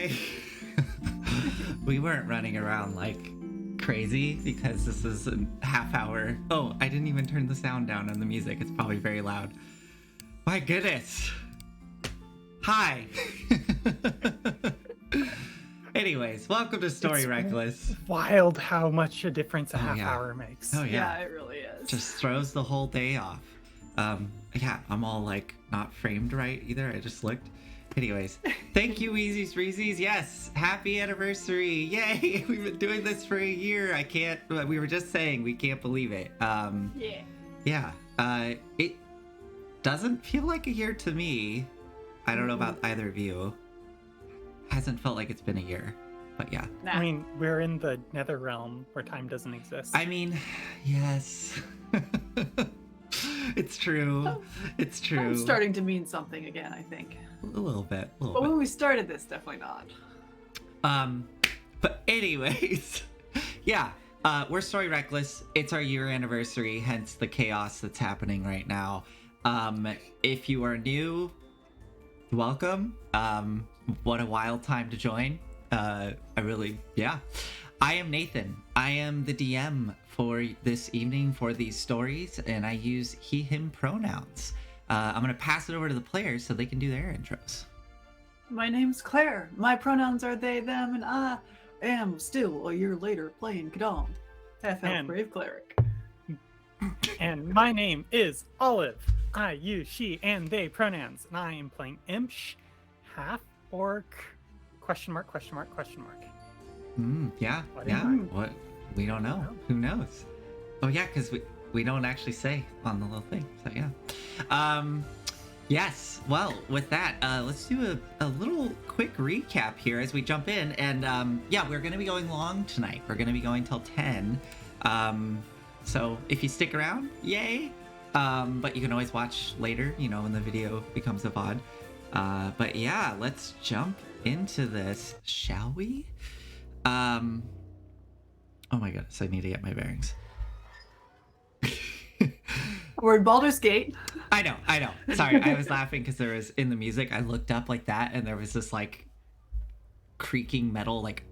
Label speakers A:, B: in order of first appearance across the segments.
A: Hi. We weren't running around like crazy because this is a half hour. Oh, I didn't even turn the sound down on the music. It's probably very loud. My goodness. Hi. Anyways, welcome to Story
B: It's
A: Reckless.
B: Wild how much a difference a half
A: yeah.
B: hour makes.
A: Oh yeah.
C: Yeah, it really is.
A: Just throws the whole day off. Yeah, I'm all like not framed right either. I just looked. Anyways, thank you, Weezy's Reezy's. Yes, happy anniversary! Yay! We've been doing this for a year. I can't. We were just saying we can't believe it.
C: Yeah.
A: It doesn't feel like a year to me. I don't know about either of you. Hasn't felt like it's been a year, but yeah.
C: Nah.
B: I mean, we're in the nether realm where time doesn't exist.
A: I mean, yes. It's true. It's true.
C: I'm starting to mean something again, I think.
A: A little bit.
C: But when we started this, definitely not.
A: But anyways, yeah, we're Story Reckless. It's our year anniversary, hence the chaos that's happening right now. If you are new, welcome. What a wild time to join. I am Nathan. I am the DM for this evening for these stories, and I use he, him pronouns. I'm going to pass it over to the players so they can do their intros.
C: My name's Claire. My pronouns are they, them, and I am still a year later playing Kadam, half-elf
B: And-
C: brave cleric.
B: And my name is Olive. I use she and they pronouns, and I am playing Imsh, half orc, question mark, question mark, question mark.
A: Yeah.
B: What
A: Yeah.
B: am
A: What? We don't know. Who knows? Oh yeah, because we don't actually say on the little thing. So yeah. Yes. Well, with that, let's do a little quick recap here as we jump in. And yeah, we're going to be going long tonight. We're going to be going till 10. So if you stick around, yay. But you can always watch later, when the video becomes a VOD. But yeah, let's jump into this, shall we? Oh my goodness, I need to get my bearings.
C: We're in Baldur's Gate.
A: I know. Sorry, I was laughing because there was in the music. I looked up like that, and there was this like creaking metal, like.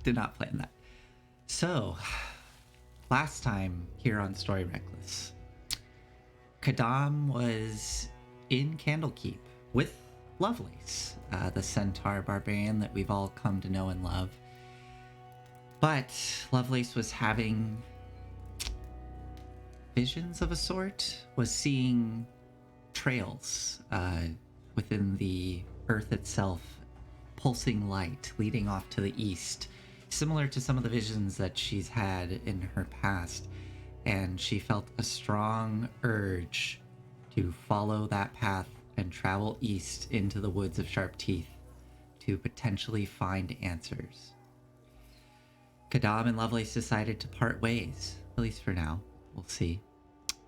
A: Did not plan that. So, last time here on Story Reckless, Kadam was in Candlekeep with Lovelace, the centaur barbarian that we've all come to know and love. But Lovelace was having visions of a sort, was seeing trails within the earth itself, pulsing light leading off to the east, similar to some of the visions that she's had in her past. And she felt a strong urge to follow that path and travel east into the woods of Sharp Teeth to potentially find answers. Kadam and Lovelace decided to part ways, at least for now. We'll see.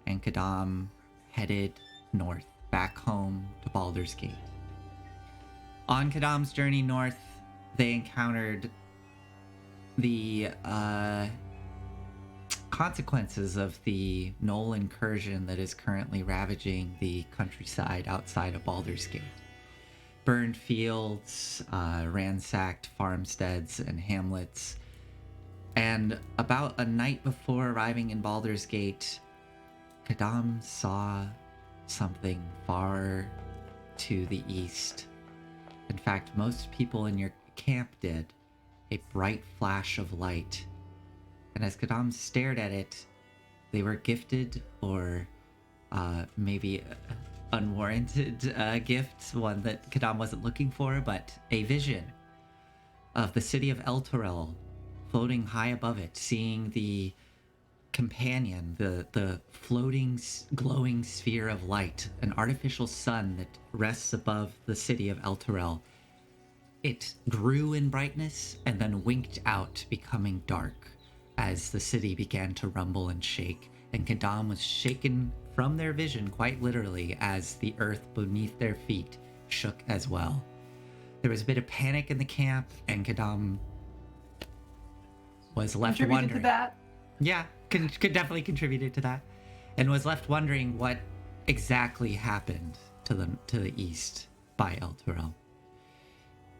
A: And Kadam headed north, back home to Baldur's Gate. On Kadam's journey north, they encountered the consequences of the Knoll incursion that is currently ravaging the countryside outside of Baldur's Gate. Burned fields, ransacked farmsteads and hamlets. And about a night before arriving in Baldur's Gate, Kadam saw something far to the east. In fact, most people in your camp did. A bright flash of light. And as Kadam stared at it, they were gifted, or maybe unwarranted gift, one that Kadam wasn't looking for, but a vision of the city of Elturel floating high above it, seeing the companion, the floating, glowing sphere of light, an artificial sun that rests above the city of Elturel. It grew in brightness and then winked out, becoming dark as the city began to rumble and shake, and Kadam was shaken from their vision quite literally as the earth beneath their feet shook as well. There was a bit of panic in the camp, and Kadam was left
C: Contributed
A: wondering.
C: to that.
A: Yeah, could definitely contributed to that, and was left wondering what exactly happened to the east. by Elturel.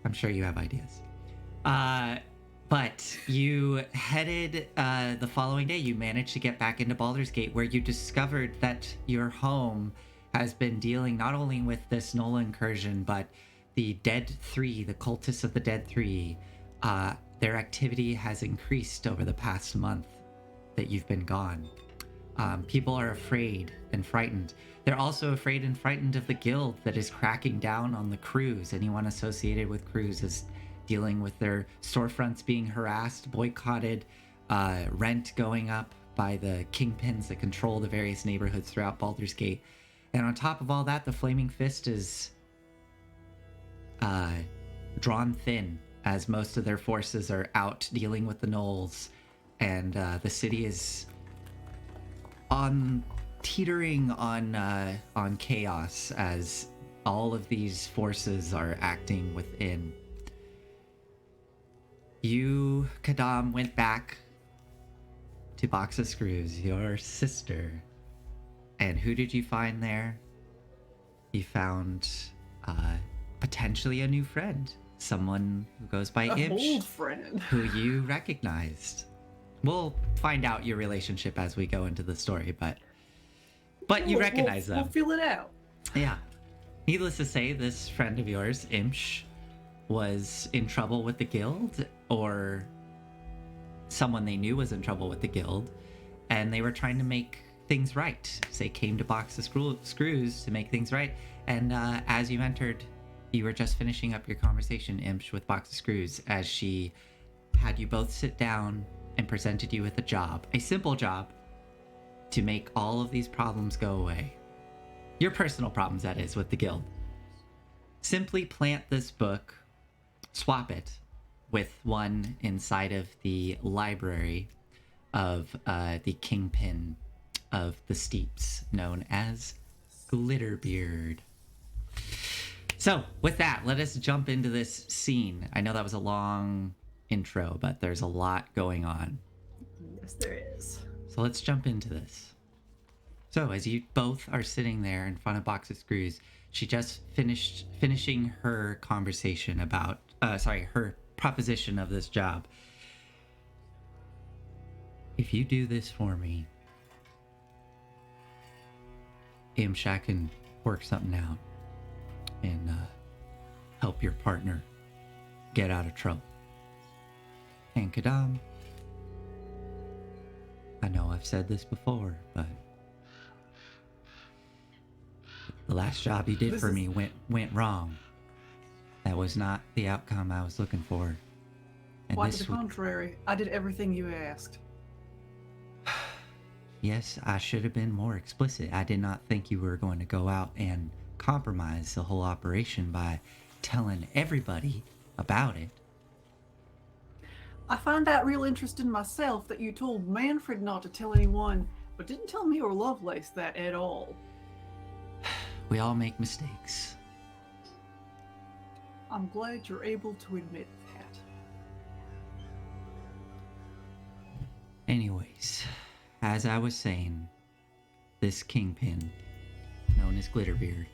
A: I'm sure you have ideas. But you headed the following day. You managed to get back into Baldur's Gate, where you discovered that your home has been dealing not only with this Nola incursion, but the Dead Three, the cultists of the Dead Three. Their activity has increased over the past month that you've been gone. People are afraid and frightened. They're also afraid and frightened of the guild that is cracking down on the crews. Anyone associated with crews is dealing with their storefronts being harassed, boycotted, rent going up by the kingpins that control the various neighborhoods throughout Baldur's Gate. And on top of all that, the Flaming Fist is drawn thin as most of their forces are out dealing with the gnolls, and the city is teetering on chaos as all of these forces are acting within. You, Kadam, went back to Box of Screws, your sister. And who did you find there? You found potentially a new friend. Someone who goes by
C: An
A: Imsh,
C: old friend.
A: who you recognized. We'll find out your relationship as we go into the story, but you recognize them.
C: We'll feel it out.
A: Yeah. Needless to say, this friend of yours, Imsh, was in trouble with the guild, or someone they knew was in trouble with the guild, and they were trying to make things right. So they came to Box of Screws to make things right, and as you entered, you were just finishing up your conversation, Imsh, with Box of Screws, as she had you both sit down and presented you with a job, a simple job, to make all of these problems go away. Your personal problems, that is, with the guild. Simply plant this book, swap it with one inside of the library of the kingpin of the Steeps, known as Glitterbeard. So, with that, let us jump into this scene. I know that was a long intro, but there's a lot going on.
C: Yes, there is.
A: So let's jump into this. So as you both are sitting there in front of Box of Screws, she just finishing her conversation about, her proposition of this job. If you do this for me, Imsh can work something out and help your partner get out of trouble. And Kadam, I know I've said this before, but the last job you did for me went wrong. That was not the outcome I was looking for. And
C: Quite to the contrary, I did everything you asked.
A: Yes, I should have been more explicit. I did not think you were going to go out and compromise the whole operation by telling everybody about it.
C: I find that real interesting myself that you told Manfred not to tell anyone, but didn't tell me or Lovelace that at all.
A: We all make mistakes.
C: I'm glad you're able to admit that.
A: Anyways, as I was saying, this kingpin, known as Glitterbeard,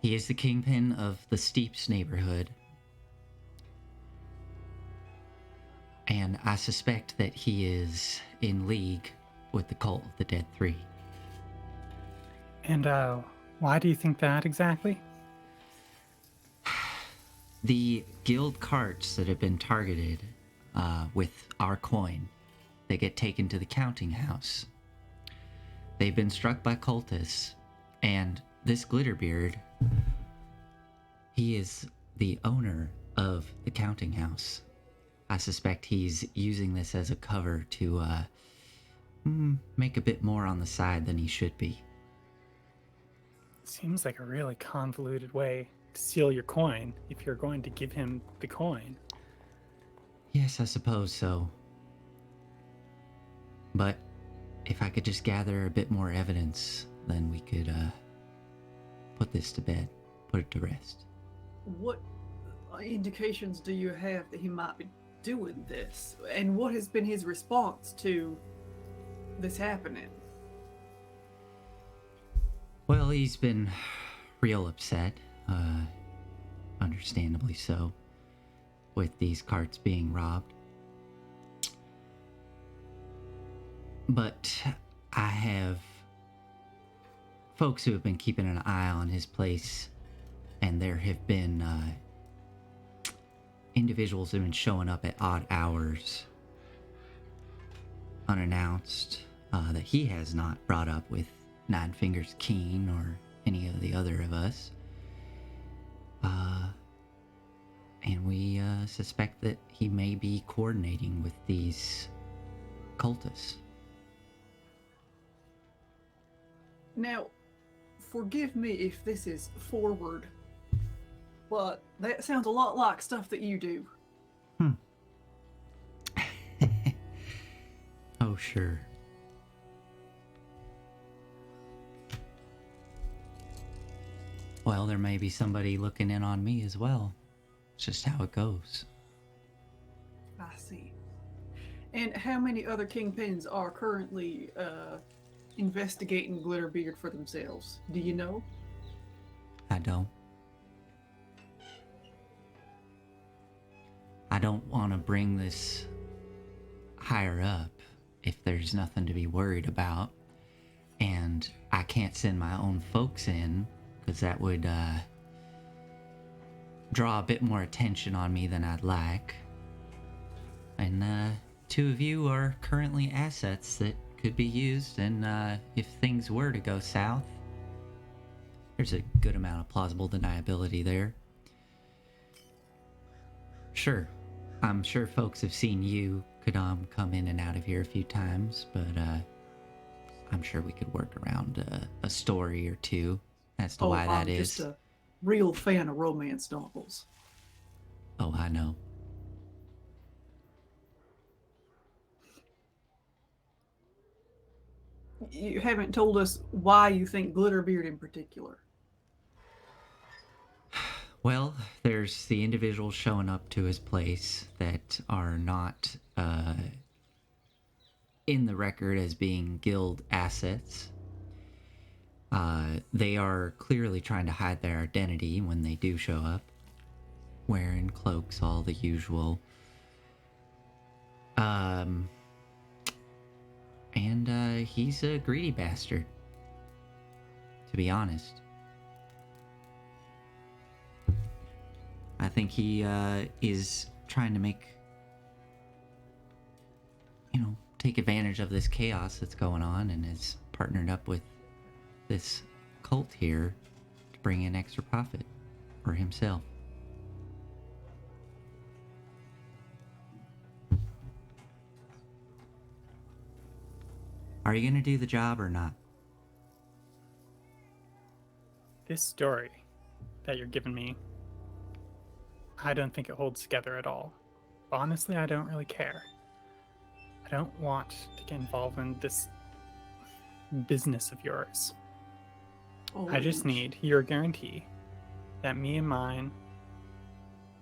A: he is the kingpin of the Steeps neighborhood. And I suspect that he is in league with the cult of the Dead Three.
B: And why do you think that exactly?
A: The guild carts that have been targeted with our coin, they get taken to the counting house. They've been struck by cultists, and this Glitterbeard, he is the owner of the counting house. I suspect he's using this as a cover to make a bit more on the side than he should be.
B: Seems like a really convoluted way to steal your coin if you're going to give him the coin.
A: Yes, I suppose so. But if I could just gather a bit more evidence, then we could put this to bed, put it to rest.
C: What indications do you have that he might be doing this? And what has been his response to this happening?
A: Well, he's been real upset. understandably so, with these carts being robbed. But I have folks who have been keeping an eye on his place, and there have been individuals who have been showing up at odd hours unannounced that he has not brought up with Nine Fingers Keen or any of the other of us. And we suspect that he may be coordinating with these cultists.
C: Now, forgive me if this is forward, but that sounds a lot like stuff that you do.
A: Oh, sure. Well, there may be somebody looking in on me as well. It's just how it goes.
C: I see. And how many other kingpins are currently investigating Glitterbeard for themselves? Do you know?
A: I don't. I don't want to bring this higher up if there's nothing to be worried about. And I can't send my own folks in because that would draw a bit more attention on me than I'd like. And two of you are currently assets that could be used, and if things were to go south, there's a good amount of plausible deniability there. Sure, I'm sure folks have seen you, Kadam, come in and out of here a few times, but I'm sure we could work around a story or two as to why that
C: I'm
A: is.
C: just a real fan of romance novels.
A: Oh, I know.
C: You haven't told us why you think Glitterbeard in particular.
A: Well, there's the individuals showing up to his place that are not in the record as being guild assets. They are clearly trying to hide their identity when they do show up, wearing cloaks, all the usual. And he's a greedy bastard, to be honest. I think he is trying to take advantage of this chaos that's going on, and has partnered up with this cult here to bring in extra profit for himself. Are you gonna do the job or not?
B: This story that you're giving me, I don't think it holds together at all. Honestly, I don't really care. I don't want to get involved in this business of yours. I just need your guarantee that me and mine,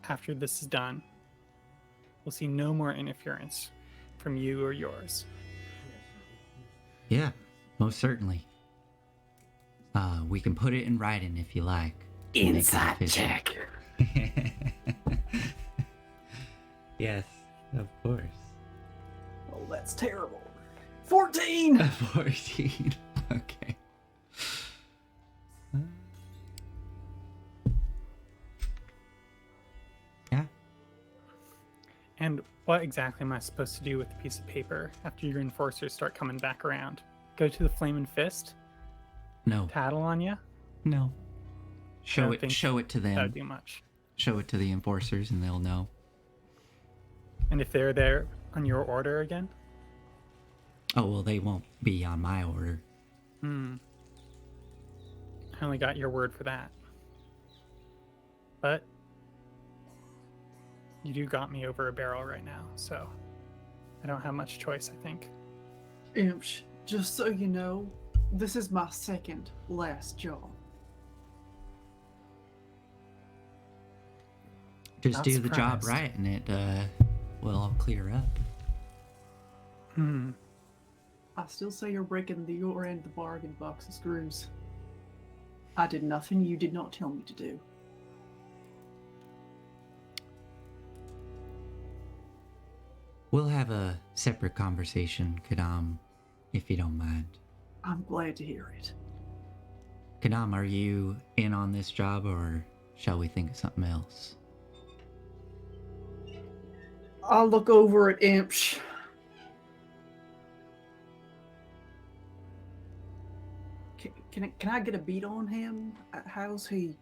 B: after this is done, will see no more interference from you or yours.
A: Yeah, most certainly. We can put it in writing if you like.
B: Inside check.
A: Yes, of course.
C: Oh, that's terrible. 14!
A: 14. Okay. Yeah.
B: And what exactly am I supposed to do with the piece of paper after your enforcers start coming back around? Go to the Flamin' Fist?
A: No.
B: Tattle on you?
A: No. Show
B: don't think
A: it to
B: That
A: them.
B: would do much.
A: Show it to the enforcers and they'll know.
B: And if they're there on your order again?
A: Oh, well, they won't be on my order.
B: I only got your word for that. But you do got me over a barrel right now, so I don't have much choice, I think.
C: Imsh, just so you know, this is my second last job.
A: Just
B: Not
A: do the job
B: surprised.
A: right and it will all clear up.
C: I still say you're breaking your end of the bargain, box of screws. I did nothing you did not tell me to do.
A: We'll have a separate conversation, Kadam, if you don't mind.
C: I'm glad to hear it.
A: Kadam, are you in on this job, or shall we think of something else?
C: I'll look over at Imsh. Can I get a beat on him? How's he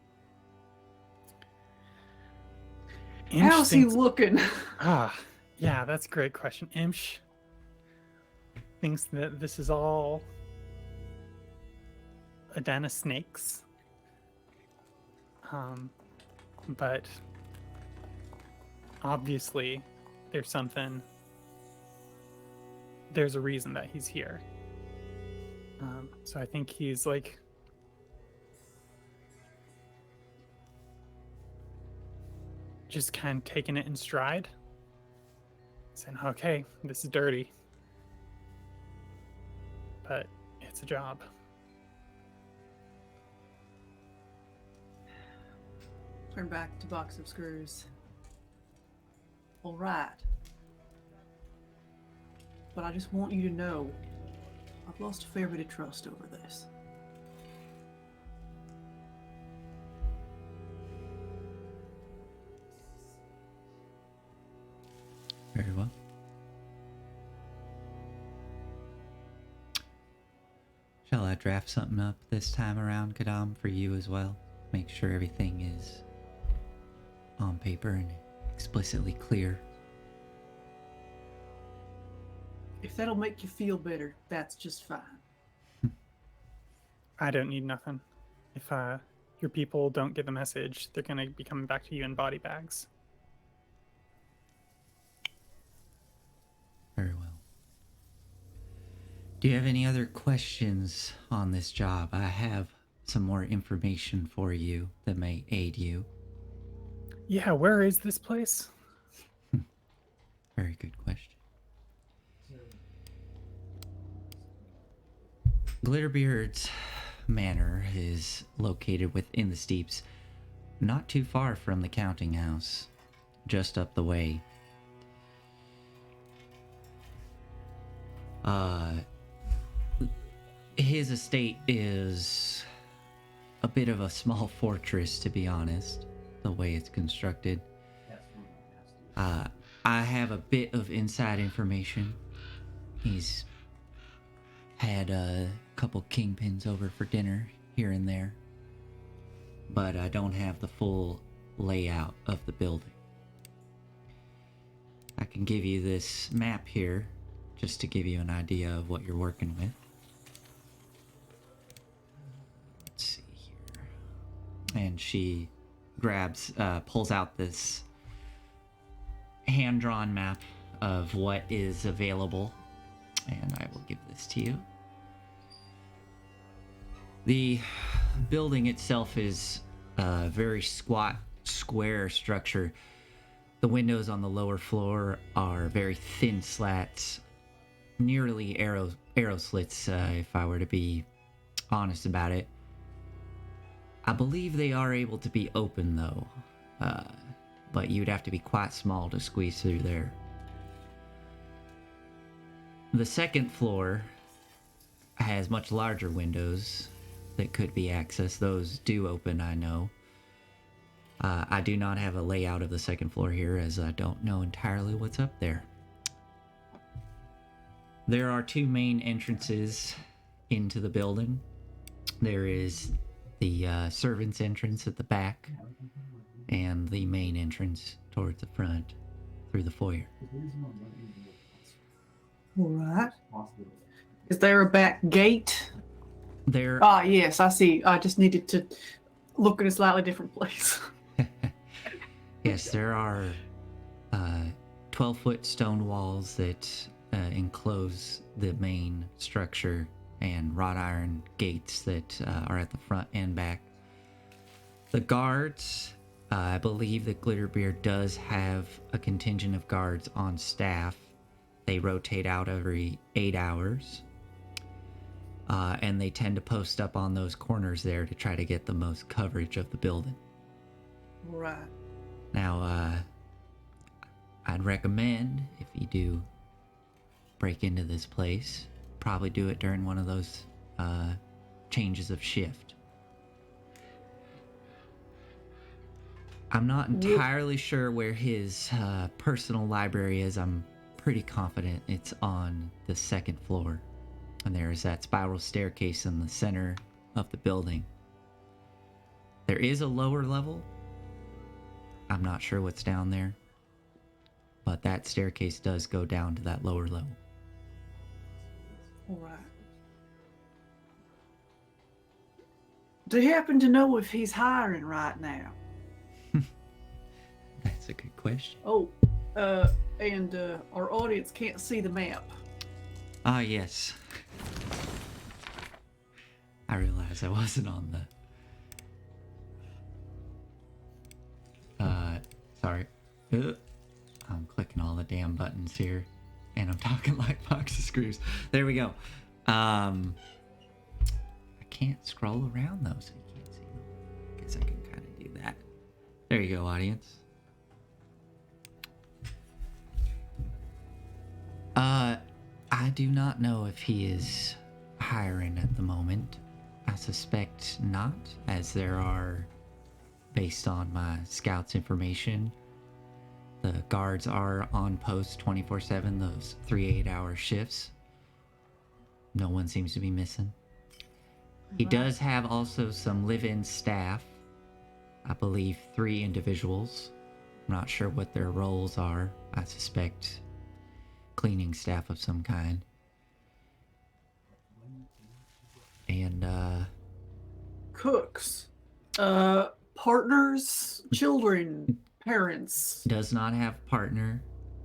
C: looking?
B: Yeah, that's a great question. Imsh thinks that this is all a den of snakes. But obviously there's a reason that he's here. So I think he's like just kind of taking it in stride, saying, okay, this is dirty, but it's a job.
C: Turn back to box of screws. All right. But I just want you to know I've lost a fair bit of trust over this.
A: Very well. Shall I draft something up this time around, Kadam, for you as well? Make sure everything is on paper and explicitly clear.
C: If that'll make you feel better, that's just fine.
B: I don't need nothing. If your people don't get the message, they're going to be coming back to you in body bags.
A: Very well. Do you have any other questions on this job? I have some more information for you that may aid you.
B: Yeah, where is this place?
A: Very good question. Glitterbeard's manor is located within the steeps, not too far from the counting house, just up the way. His estate is a bit of a small fortress, to be honest, the way it's constructed. I have a bit of inside information. He's had a couple kingpins over for dinner here and there, but I don't have the full layout of the building. I can give you this map here just to give you an idea of what you're working with. Let's see here. And she pulls out this hand-drawn map of what is available, and I will give this to you. The building itself is a very squat, square structure. The windows on the lower floor are very thin slats, nearly arrow slits, if I were to be honest about it. I believe they are able to be open, though, but you'd have to be quite small to squeeze through there. The second floor has much larger windows that could be accessed. Those do open, I know. I do not have a layout of the second floor here, as I don't know entirely what's up there. There are two main entrances into the building. There is the servants' entrance at the back, and the main entrance towards the front through the foyer.
C: All right. Is there a back gate?
A: There.
C: Ah, yes, I see. I just needed to look at a slightly different place.
A: Yes, there are 12-foot stone walls that enclose the main structure, and wrought iron gates that are at the front and back. The guards, I believe that Glitterbeard does have a contingent of guards on staff. They rotate out every 8 hours. And they tend to post up on those corners there to try to get the most coverage of the building.
C: Right.
A: Now, I'd recommend, if you do break into this place, probably do it during one of those changes of shift. I'm not entirely sure where his personal library is. I'm pretty confident it's on the second floor. And there's that spiral staircase in the center of the building. There is a lower level. I'm not sure what's down there. But that staircase does go down to that lower level.
C: All right. Do you happen to know if he's hiring right now?
A: That's a good question.
C: Oh, and our audience can't see the map.
A: Ah, yes. I realized I wasn't on the... sorry. I'm clicking all the damn buttons here. And I'm talking like box of screws. There we go. I can't scroll around though, so you can't see them. I guess I can kind of do that. There you go, audience. I do not know if he is hiring at the moment. I suspect not, as there are, based on my scout's information, the guards are on post 24/7, those 3 8-hour shifts. No one seems to be missing. He does have also some live-in staff. I believe 3 individuals. I'm not sure what their roles are. I suspect cleaning staff of some kind. And,
C: Cooks. Partners, children, parents.
A: does not have partner,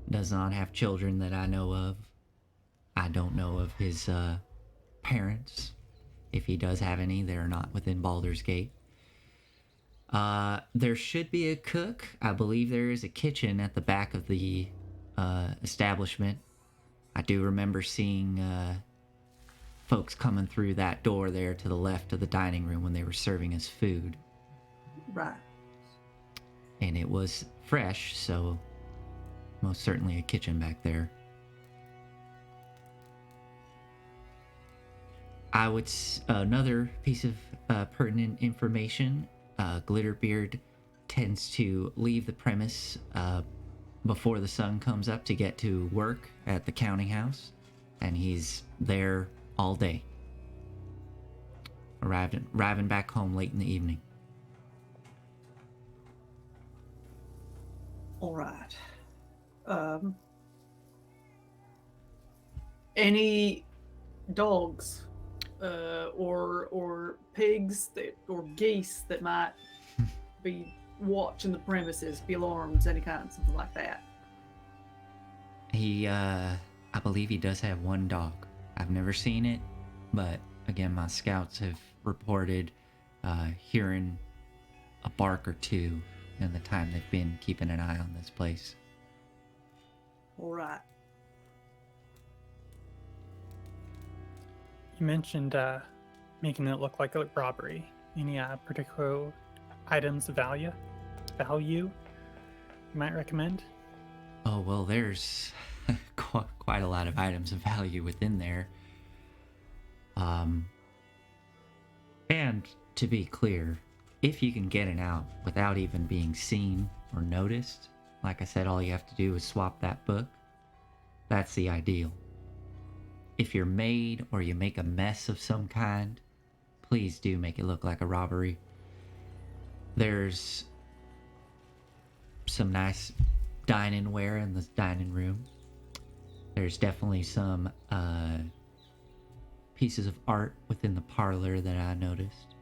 A: does not have children that I know of. I don't know of his parents. If he does have any, they're not within Baldur's Gate. There should be a cook. I believe there is a kitchen at the back of the establishment. I do remember seeing folks coming through that door there to the left of the dining room when they were serving us food.
C: Right.
A: And it was fresh, so most certainly a kitchen back there. Another piece of pertinent information, Glitterbeard tends to leave the premise before the sun comes up to get to work at the counting house, and he's there all day. Arriving back home late in the evening.
C: All right. Any dogs or pigs or geese that might be watching the premises, be alarms, any kind, something like that?
A: I believe he does have one dog. I've never seen it, but again, my scouts have reported hearing a bark or two in the time they've been keeping an eye on this place.
C: All right.
B: You mentioned making it look like a robbery. Any particular items of value you might recommend?
A: Oh, well, there's quite a lot of items of value within there. And to be clear, if you can get it out without even being seen or noticed, like I said, all you have to do is swap that book. That's the ideal. If you're made or you make a mess of some kind, please do make it look like a robbery. There's some nice dining ware in the dining room. There's definitely some pieces of art within the parlor that I noticed.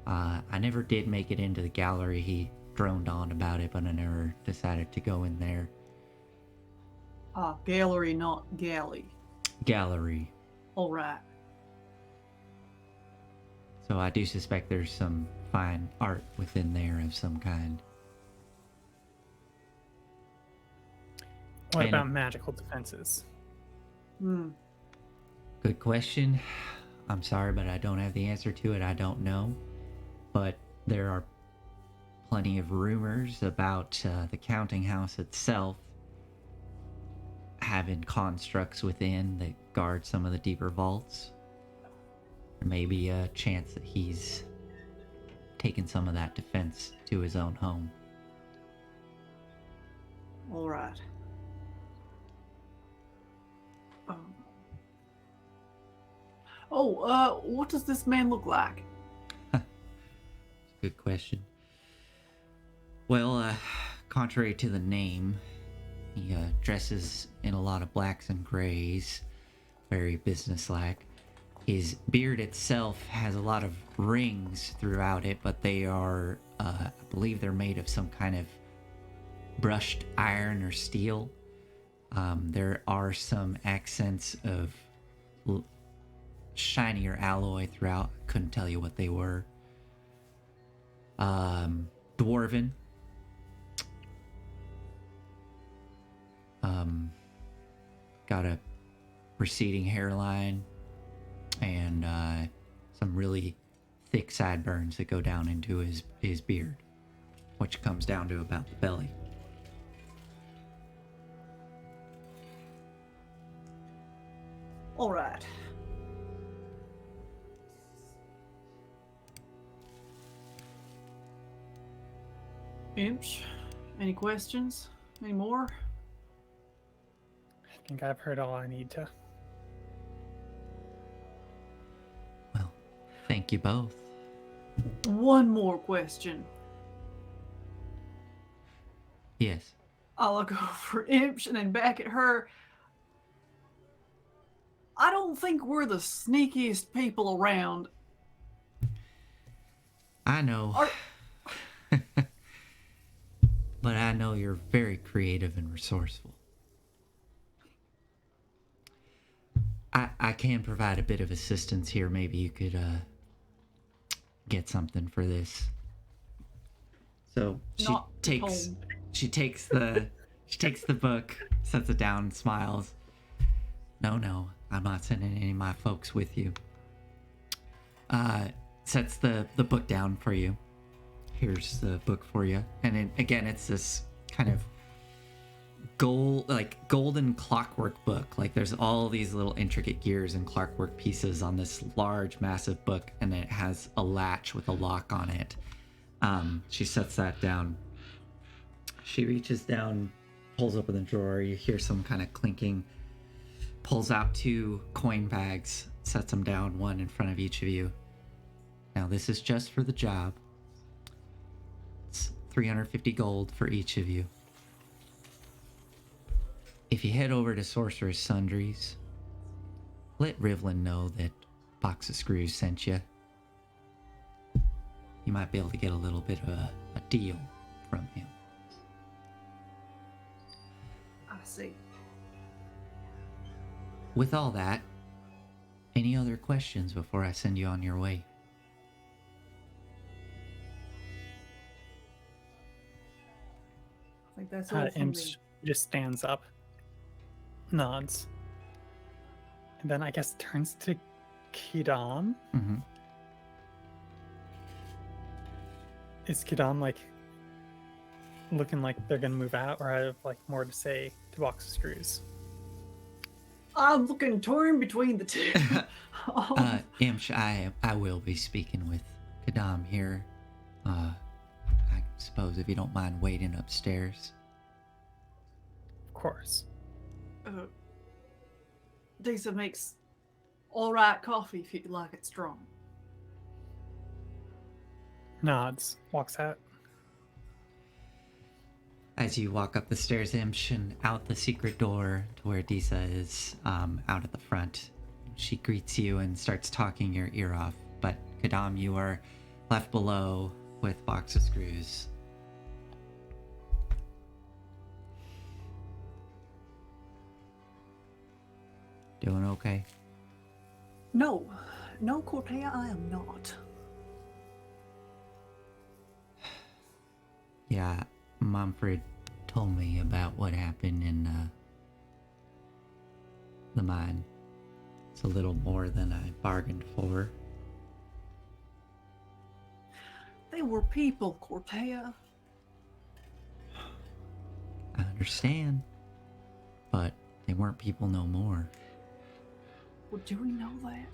A: I never did make it into the gallery. He droned on about it, but I never decided to go in there.
C: Gallery, not galley.
A: Gallery.
C: All right.
A: So I do suspect there's some fine art within there of some kind.
B: What
A: And-
B: about magical defenses?
A: Good question. I'm sorry, but I don't have the answer to it. I don't know. But there are plenty of rumors about the counting house itself having constructs within that guard some of the deeper vaults. There may be a chance that he's taken some of that defense to his own home.
C: All right. Um, what does this man look like?
A: Good question. Well, contrary to the name, he dresses in a lot of blacks and grays, very businesslike. His beard itself has a lot of rings throughout it, but they are, I believe they're made of some kind of brushed iron or steel. There are some accents of shinier alloy throughout. Couldn't tell you what they were. Dwarven. Got a receding hairline and some really thick sideburns that go down into his beard, which comes down to about the belly.
C: All right. Imps, any questions? Any more?
B: I think I've heard all I need to.
A: Well, thank you both.
C: One more question.
A: Yes.
C: I'll look over at Imps and then back at her. I don't think we're the sneakiest people around.
A: I know. But I know you're very creative and resourceful. I can provide a bit of assistance here. Maybe you could get something for this. So
C: Not
A: takes
C: home.
A: she takes the book, sets it down, smiles. No, I'm not sending any of my folks with you. Sets the book down for you. Here's the book for you. And again, it's this kind of golden clockwork book. Like there's all these little intricate gears and clockwork pieces on this large, massive book, and it has a latch with a lock on it. She sets that down. She reaches down, pulls open the drawer. You hear some kind of clinking. Pulls out 2 coin bags, sets them down, one in front of each of you. Now this is just for the job. It's 350 gold for each of you. If you head over to Sorcerer's Sundries, let Rivlin know that Box of Screws sent you. You might be able to get a little bit of a deal from him.
C: I see.
A: With all that, any other questions before I send you on your way?
C: I think that's all for me.
B: Imps just stands up, nods, and then I guess turns to Kidam.
A: Mm-hmm.
B: Is Kidam like looking like they're gonna move out, or I have like more to say to Box of Screws?
C: I'm looking torn between the two.
A: Imsh, I will be speaking with Kadam here. I suppose if you don't mind waiting upstairs.
B: Of course.
C: Disa makes all right coffee if you like it strong.
B: Nods, walks out.
A: As you walk up the stairs, Imsh, and out the secret door to where Disa is, out at the front, she greets you and starts talking your ear off. But Kadam, you are left below with Box of Screws. Doing okay?
C: No, Cortea, I am not.
A: Yeah, Mumford told me about what happened in the mine. It's a little more than I bargained for.
C: They were people, Cortea.
A: I understand, but They weren't people no more.
C: Well, do we know that?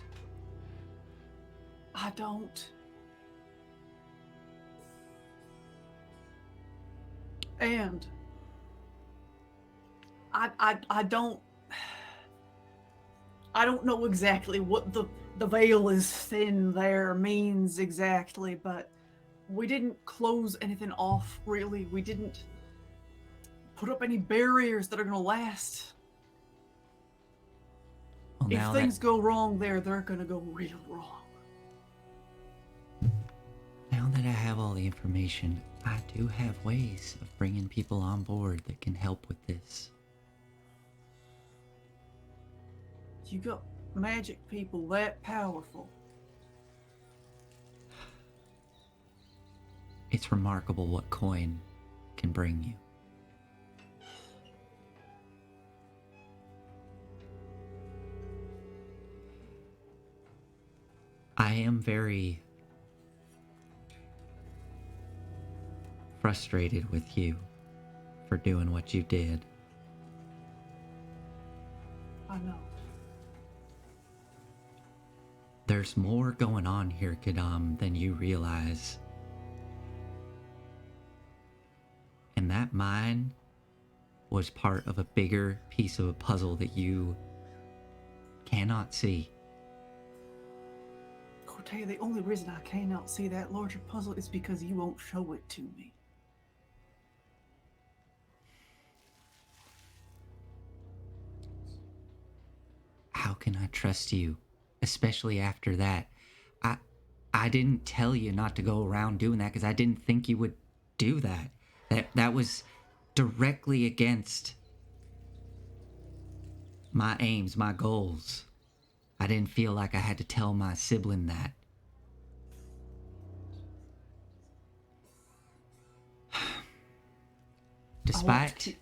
C: I don't. And I don't know exactly what the veil is thin there means exactly, but we didn't close anything off really. We didn't put up any barriers that are gonna last.
A: Well,
C: If
A: now
C: things go wrong there, they're gonna go real wrong.
A: now that I have all the information, I do have ways of bringing people on board that can help with this.
C: You got magic people that powerful.
A: It's remarkable what coin can bring you. I am very frustrated with you for doing what you did.
C: I know.
A: There's more going on here, Kadam, than you realize. And that mine was part of a bigger piece of a puzzle that you cannot see.
C: Cortez, the only reason I cannot see that larger puzzle is because you won't show it to me.
A: How can I trust you? Especially after that. I didn't tell you not to go around doing that because I didn't think you would do that. That was directly against my aims, my goals. I didn't feel like I had to tell my sibling that. Despite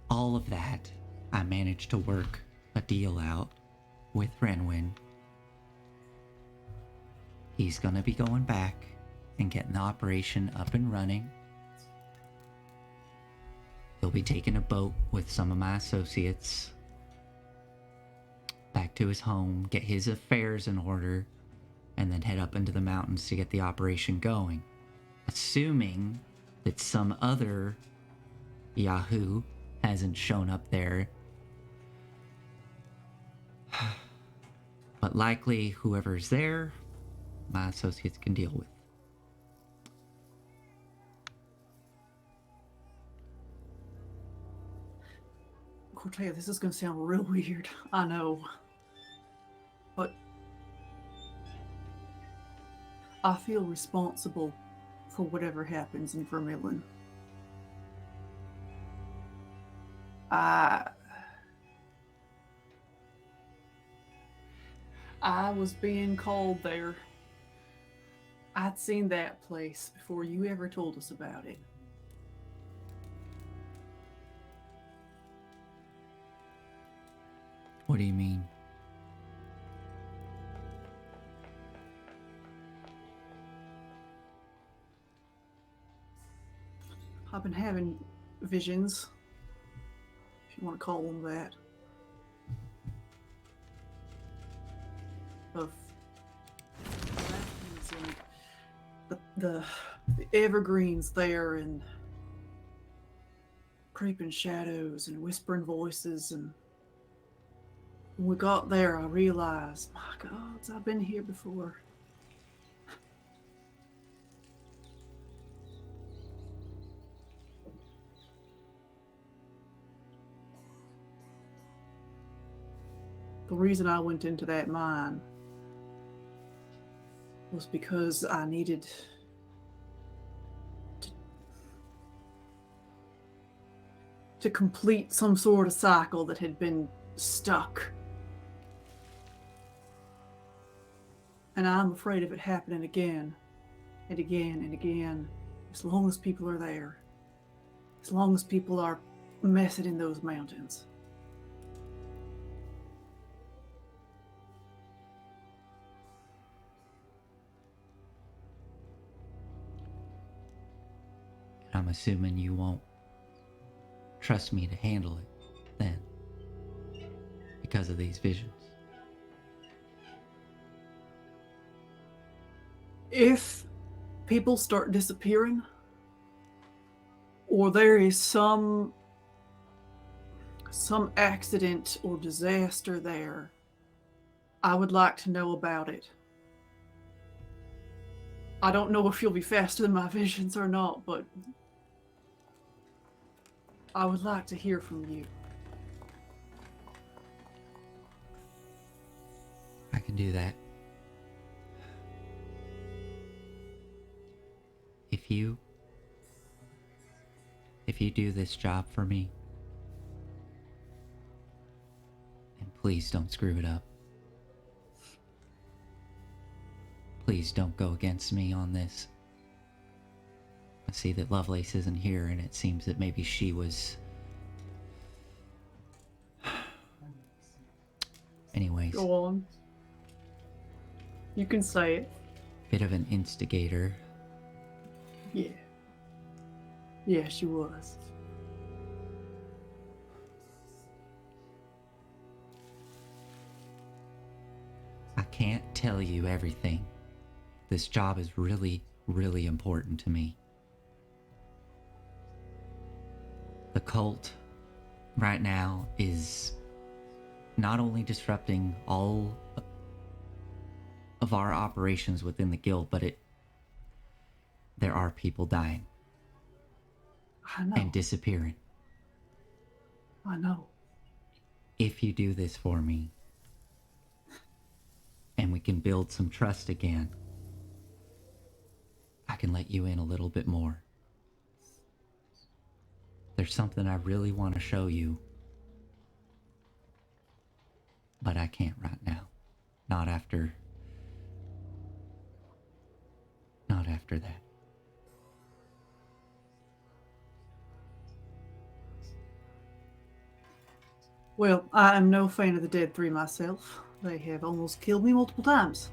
A: all of that, I managed to work a deal out with Renwin. He's gonna be going back and getting the operation up and running. He'll be taking a boat with some of my associates back to his home, get his affairs in order, and then head up into the mountains to get the operation going. Assuming that some other Yahoo hasn't shown up there. But likely whoever's there, my associates can deal with.
C: Cortez, this is going to sound real weird, I know. But I feel responsible for whatever happens in Vermillion. I was being called there. I'd seen that place before you ever told us about it.
A: What do you mean?
C: I've been having visions, if you want to call them that, of mountains and the evergreens there and creeping shadows and whispering voices. And when we got there, I realized, my God, I've been here before. The reason I went into that mine was because I needed to complete some sort of cycle that had been stuck. And I'm afraid of it happening again and again and again, as long as people are there, as long as people are messing in those mountains.
A: I'm assuming you won't trust me to handle it then. because of these visions.
C: If people start disappearing, or there is some accident or disaster there, I would like to know about it. I don't know if you'll be faster than my visions or not, but I would like to hear from you.
A: I can do that. If you do this job for me, and please don't screw it up. Please don't go against me on this. I see that Lovelace isn't here, and it seems that maybe she was... Anyways,
C: Go on. You can say it.
A: bit of an instigator.
C: Yeah. Yeah, she was.
A: I can't tell you everything. This job is really, really important to me. The cult right now is not only disrupting all of our operations within the guild, but there are people dying
C: I know.
A: and disappearing.
C: I know.
A: If you do this for me, and we can build some trust again, I can let you in a little bit more. There's something I really want to show you, but I can't right now. Not after that.
C: Well, I am no fan of the Dead Three myself. They have almost killed me multiple times.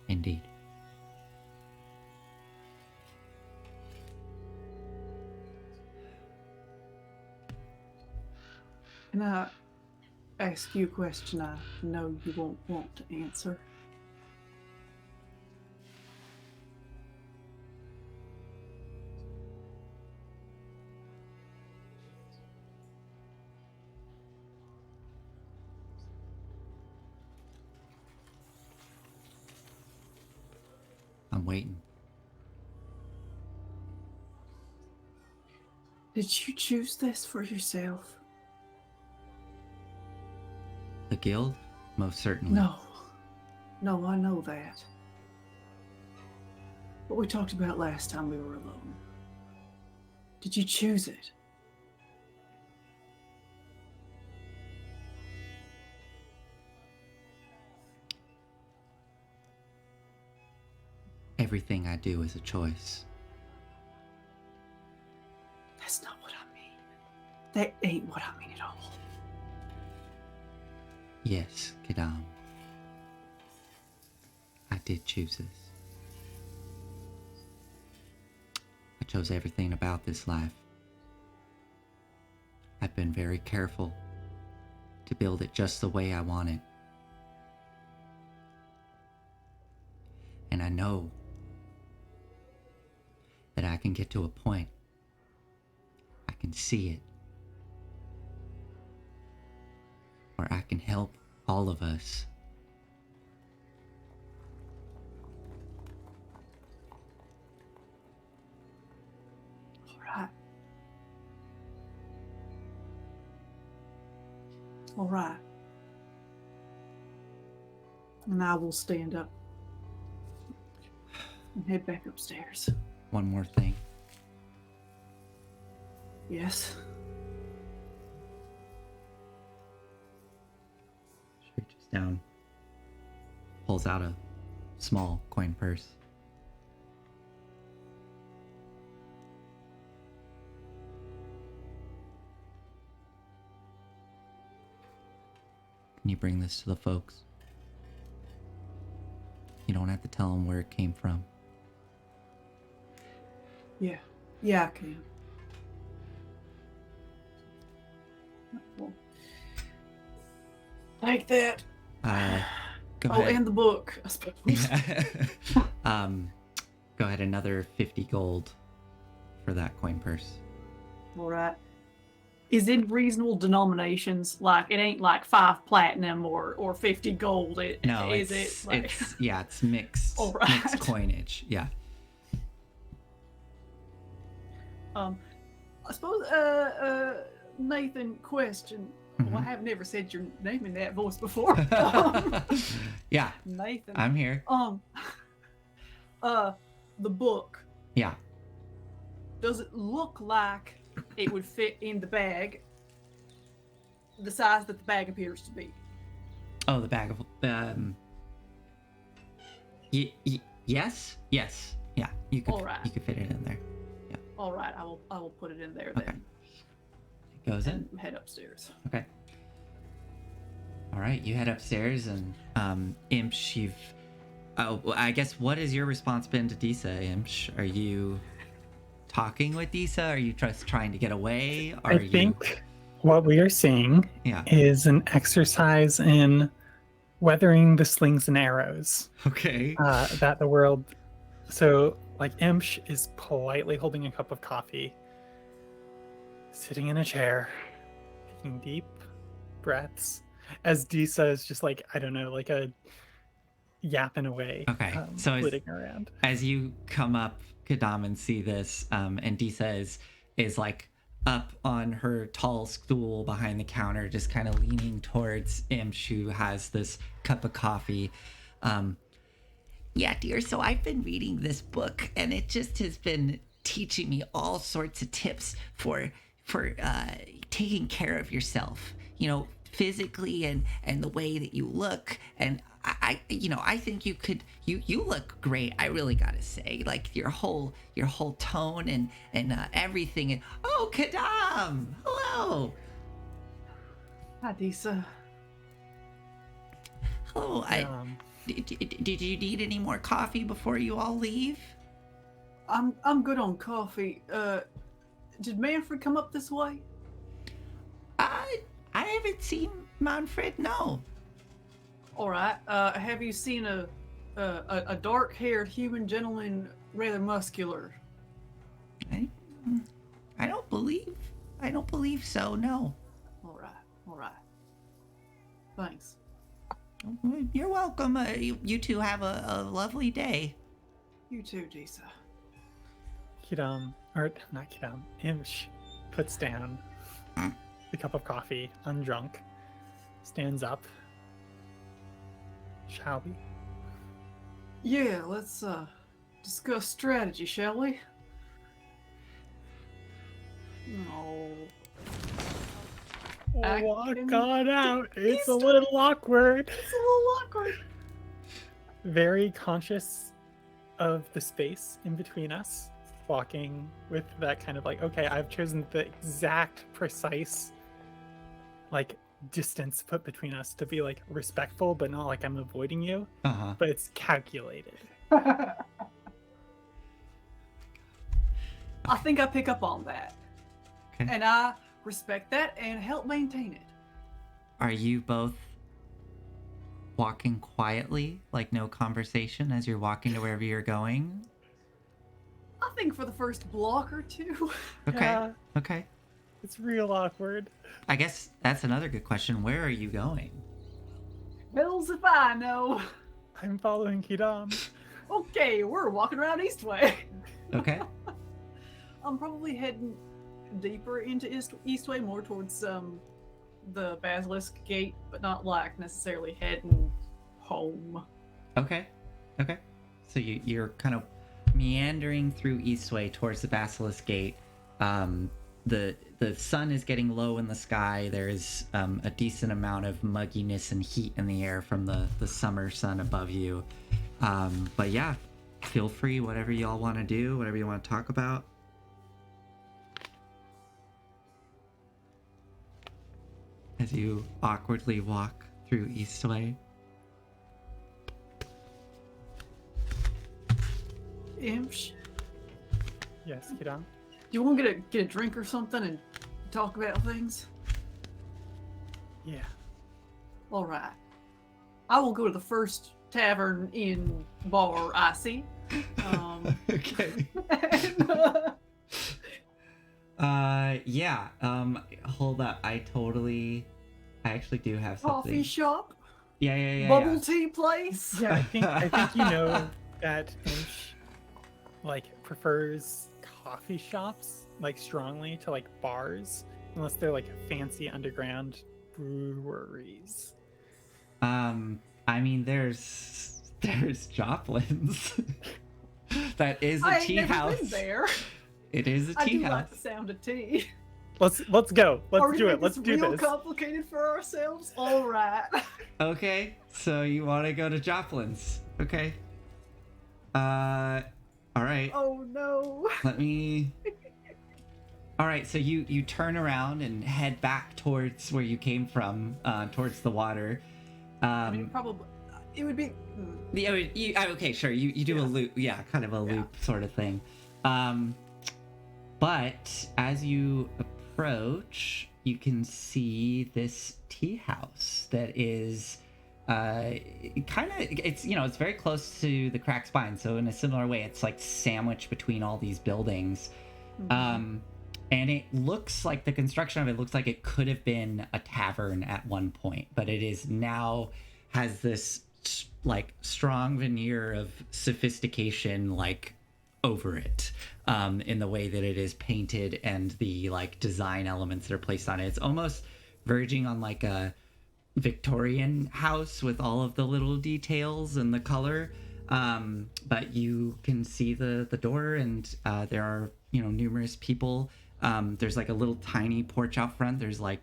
A: Indeed.
C: Can I ask you a question I know you won't want to answer?
A: I'm waiting.
C: Did you choose this for yourself?
A: The guild? Most certainly.
C: No. No, I know that. What we talked about last time we were alone. Did you choose it?
A: Everything I do is a choice.
C: That's not what I mean. That ain't what I mean at all.
A: Yes, Kadam. I did choose this. I chose everything about this life. I've been very careful to build it just the way I want it. And I know that I can get to a point. I can see it. Where I can help all of us.
C: Alright. Alright. And I will stand up and head back upstairs.
A: One more thing.
C: Yes.
A: She reaches down, pulls out a small coin purse. Can you bring this to the folks? You don't have to tell them where it came from.
C: Yeah. Yeah, I can. Well, take that.
A: Go
C: Oh,
A: ahead.
C: and the book, I suppose.
A: Yeah. Go ahead, another 50 gold for that coin purse.
C: All right. Is in reasonable denominations, like it ain't like 5 platinum or 50 gold.
A: No,
C: Is
A: it's
C: it like
A: it's mixed
C: All right.
A: mixed coinage. Yeah.
C: I suppose Nathan, question. Well, I
A: Mhm.
C: have never said your name in that voice before.
A: Yeah,
C: Nathan.
A: I'm here.
C: The book,
A: Yeah.
C: does it look like it would fit in the bag the size that the bag appears to be?
A: Oh, the bag of yes. Yeah, you could
C: All right.
A: you could fit it in there.
C: All right, I will put it in there
A: Okay.
C: then
A: It goes in.
C: and head upstairs.
A: Okay. All right, you head upstairs and Imsh, you've well, I guess what has your response been to Disa, Imsh? Are you talking with Disa? Are you just trying to get away? Are
B: I
A: you
B: think what we are seeing
A: Yeah.
B: is an exercise in weathering the slings and arrows
A: Okay.
B: that the world. So, like, Imsh is politely holding a cup of coffee, sitting in a chair, taking deep breaths, as Disa is just like, I don't know, like a yapping away.
A: Okay, so is-
B: flitting around.
A: As you come up, Kadam, and see this, and Disa is like up on her tall stool behind the counter, just kind of leaning towards Imsh, who has this cup of coffee. Yeah, dear. So I've been reading this book, and it just has been teaching me all sorts of tips for taking care of yourself. You know, physically and the way that you look. And I think you look great. I really gotta say, like your whole tone and everything. And oh, Kadam, hello.
C: Hi, Disa.
A: Hello. Did you need any more coffee before you all leave?
C: I'm good on coffee. Did Manfred come up this way?
A: I haven't seen Manfred. No.
C: All right. Have you seen a dark-haired human gentleman, rather muscular?
A: I don't believe so. No.
C: All right. Thanks.
A: You're welcome. You two have a lovely day.
C: You too, Disa.
B: Kidam, or not Kidam, Imsh puts down the cup of coffee, undrunk, stands up. Shall we?
C: Yeah, let's discuss strategy, shall we? No.
B: Walk
C: can-
B: on out. It's a
C: He's-
B: little awkward.
C: It's a little awkward.
B: Very conscious of the space in between us, walking with that kind of like, okay, I've chosen the exact precise like distance put between us to be like respectful, but not like I'm avoiding you,
A: Uh-huh.
B: but it's calculated.
C: I think I pick up on that.
A: Okay.
C: And I respect that and help maintain it.
A: Are you both walking quietly, like no conversation as you're walking to wherever you're going?
C: I think for the first block or two.
A: Okay.
B: Yeah,
A: Okay.
B: it's real awkward.
A: I guess that's another good question. Where are you going?
C: Bells if I know.
B: I'm following Kidam.
C: Okay, we're walking around Eastway.
A: Okay.
C: I'm probably heading deeper into Eastway, more towards the Basilisk Gate, but not like necessarily heading home.
A: Okay. Okay. So you're kind of meandering through Eastway towards the Basilisk Gate. The sun is getting low in the sky. There is a decent amount of mugginess and heat in the air from the summer sun above you. But yeah, feel free, whatever y'all want to do, whatever you want to talk about. As you awkwardly walk through Eastway.
C: Imsh,
B: Yes, Kidam.
C: do you want to get a drink or something and talk about things?
B: Yeah.
C: All right. I will go to the first tavern in bar I see.
A: Okay.
C: and,
A: Yeah. Hold up. I actually do have something.
C: coffee shop,
A: Yeah.
C: bubble tea place.
B: Yeah, I think you know that Inch like prefers coffee shops like strongly to like bars, unless they're like fancy underground breweries.
A: I mean, there's Joplin's. That is a
C: I
A: tea
C: ain't never
A: house.
C: been there.
A: It is a
C: I
A: tea
C: do like
A: house.
C: the sound of tea.
B: Let's go.
C: Are
B: Let's
C: we
B: do
C: gonna
B: it.
C: make
B: Let's do
C: real
B: this.
C: complicated for ourselves. All right.
A: Okay, so you want to go to Joplin's? Okay. All right.
C: Oh no.
A: Let me. All right, so you turn around and head back towards where you came from, towards the water.
C: I mean, probably. It would be.
A: Yeah, okay, sure. You do a
C: Yeah.
A: loop, yeah, kind of a loop sort of thing. But as you approach, you can see this tea house that is it's very close to the cracked spine. So in a similar way, it's like sandwiched between all these buildings. And it looks like the construction of it looks like it could have been a tavern at one point, but it is now has this like strong veneer of sophistication like over it, in the way that it is painted and the like design elements that are placed on it. It's almost verging on like a Victorian house with all of the little details and the color. But you can see the door, and there are numerous people. There's like a little tiny porch out front. There's like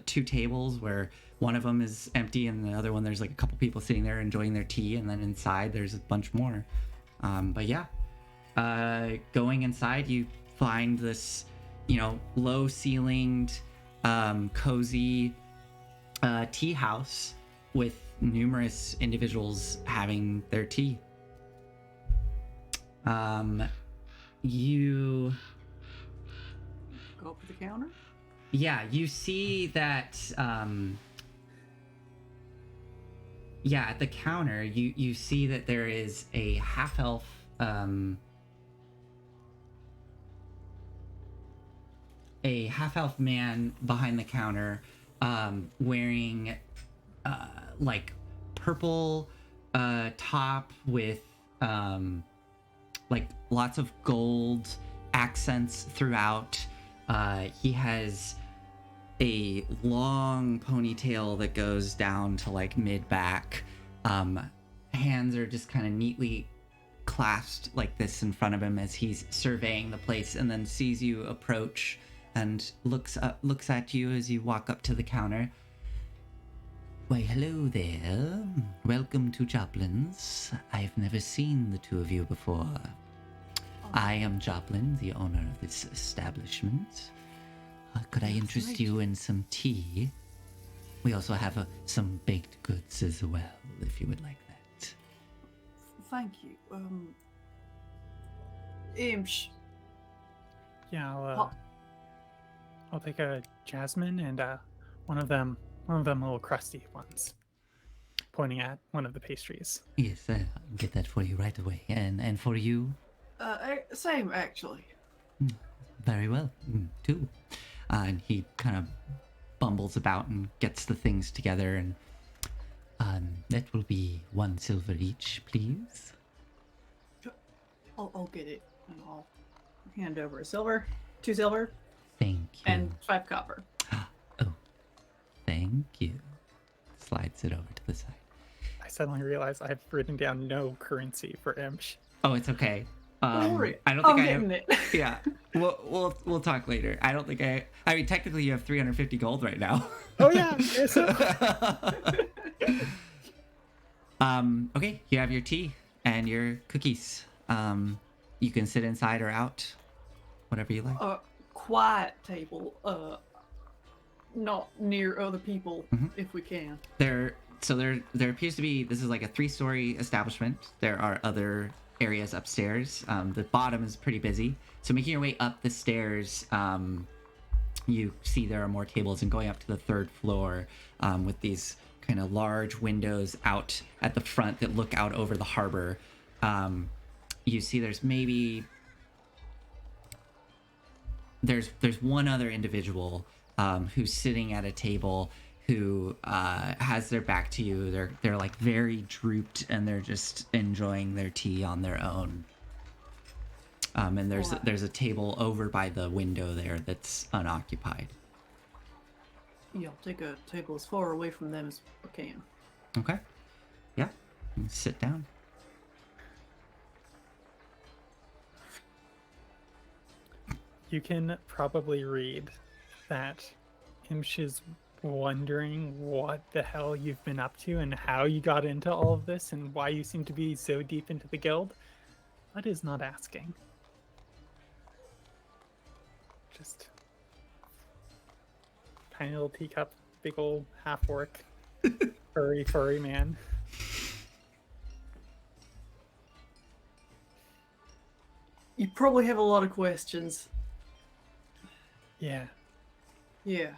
A: 2 tables where one of them is empty, and the other one there's like a couple people sitting there enjoying their tea, and then inside there's a bunch more. But yeah, going inside, you find this low ceilinged, cozy tea house with numerous individuals having their tea. You
C: Go up to the counter.
A: Yeah, you see that at the counter you see that there is a half-elf man behind the counter, wearing like purple top with like lots of gold accents throughout. He has a long ponytail that goes down to like mid-back. Hands are just kind of neatly clasped like this in front of him as he's surveying the place, and then sees you approach and looks at you as you walk up to the counter. Why, hello there. Welcome to Joplin's. I've never seen the two of you before. I am Joplin, the owner of this establishment. Could I interest you in some tea? We also have some baked goods as well, if you would like that.
C: Thank you. Imsh.
B: Yeah, I'll take a jasmine and one of them little crusty ones. Pointing at one of the pastries.
A: Yes, I'll get that for you right away. And for you?
C: Same actually.
A: Very well, too. And he kind of bumbles about and gets the things together, and that will be 1 silver each, please.
C: I'll get it, and I'll hand over a silver, 2 silver,
A: Thank you.
C: and 5 copper.
A: Oh, thank you. Slides it over to the side.
B: I suddenly realize I've written down no currency for Imsh.
A: Oh, it's okay.
C: Don't worry,
A: I don't
C: I'm
A: think
C: getting it.
A: Yeah, we'll talk later. I don't think I mean, technically, you have 350 gold right now.
B: Oh yeah.
A: Okay, you have your tea and your cookies. You can sit inside or out, whatever you like.
C: Quiet table, not near other people if we can.
A: There appears to be, this is like a 3-story establishment. There are other areas upstairs. The bottom is pretty busy. So making your way up the stairs, you see there are more tables, and going up to the 3rd floor with these kind of large windows out at the front that look out over the harbor. You see there's one other individual who's sitting at a table who has their back to you. They're like very drooped and they're just enjoying their tea on their own. And there's a table over by the window there that's unoccupied.
C: Yeah, I'll take a table as far away from them as I can.
A: Okay. Yeah. You can sit down.
B: You can probably read that Imsh is wondering what the hell you've been up to and how you got into all of this and why you seem to be so deep into the guild, but is not asking. Just tiny little teacup, big old half orc, furry man.
C: You probably have a lot of questions.
B: Yeah.
C: Yeah.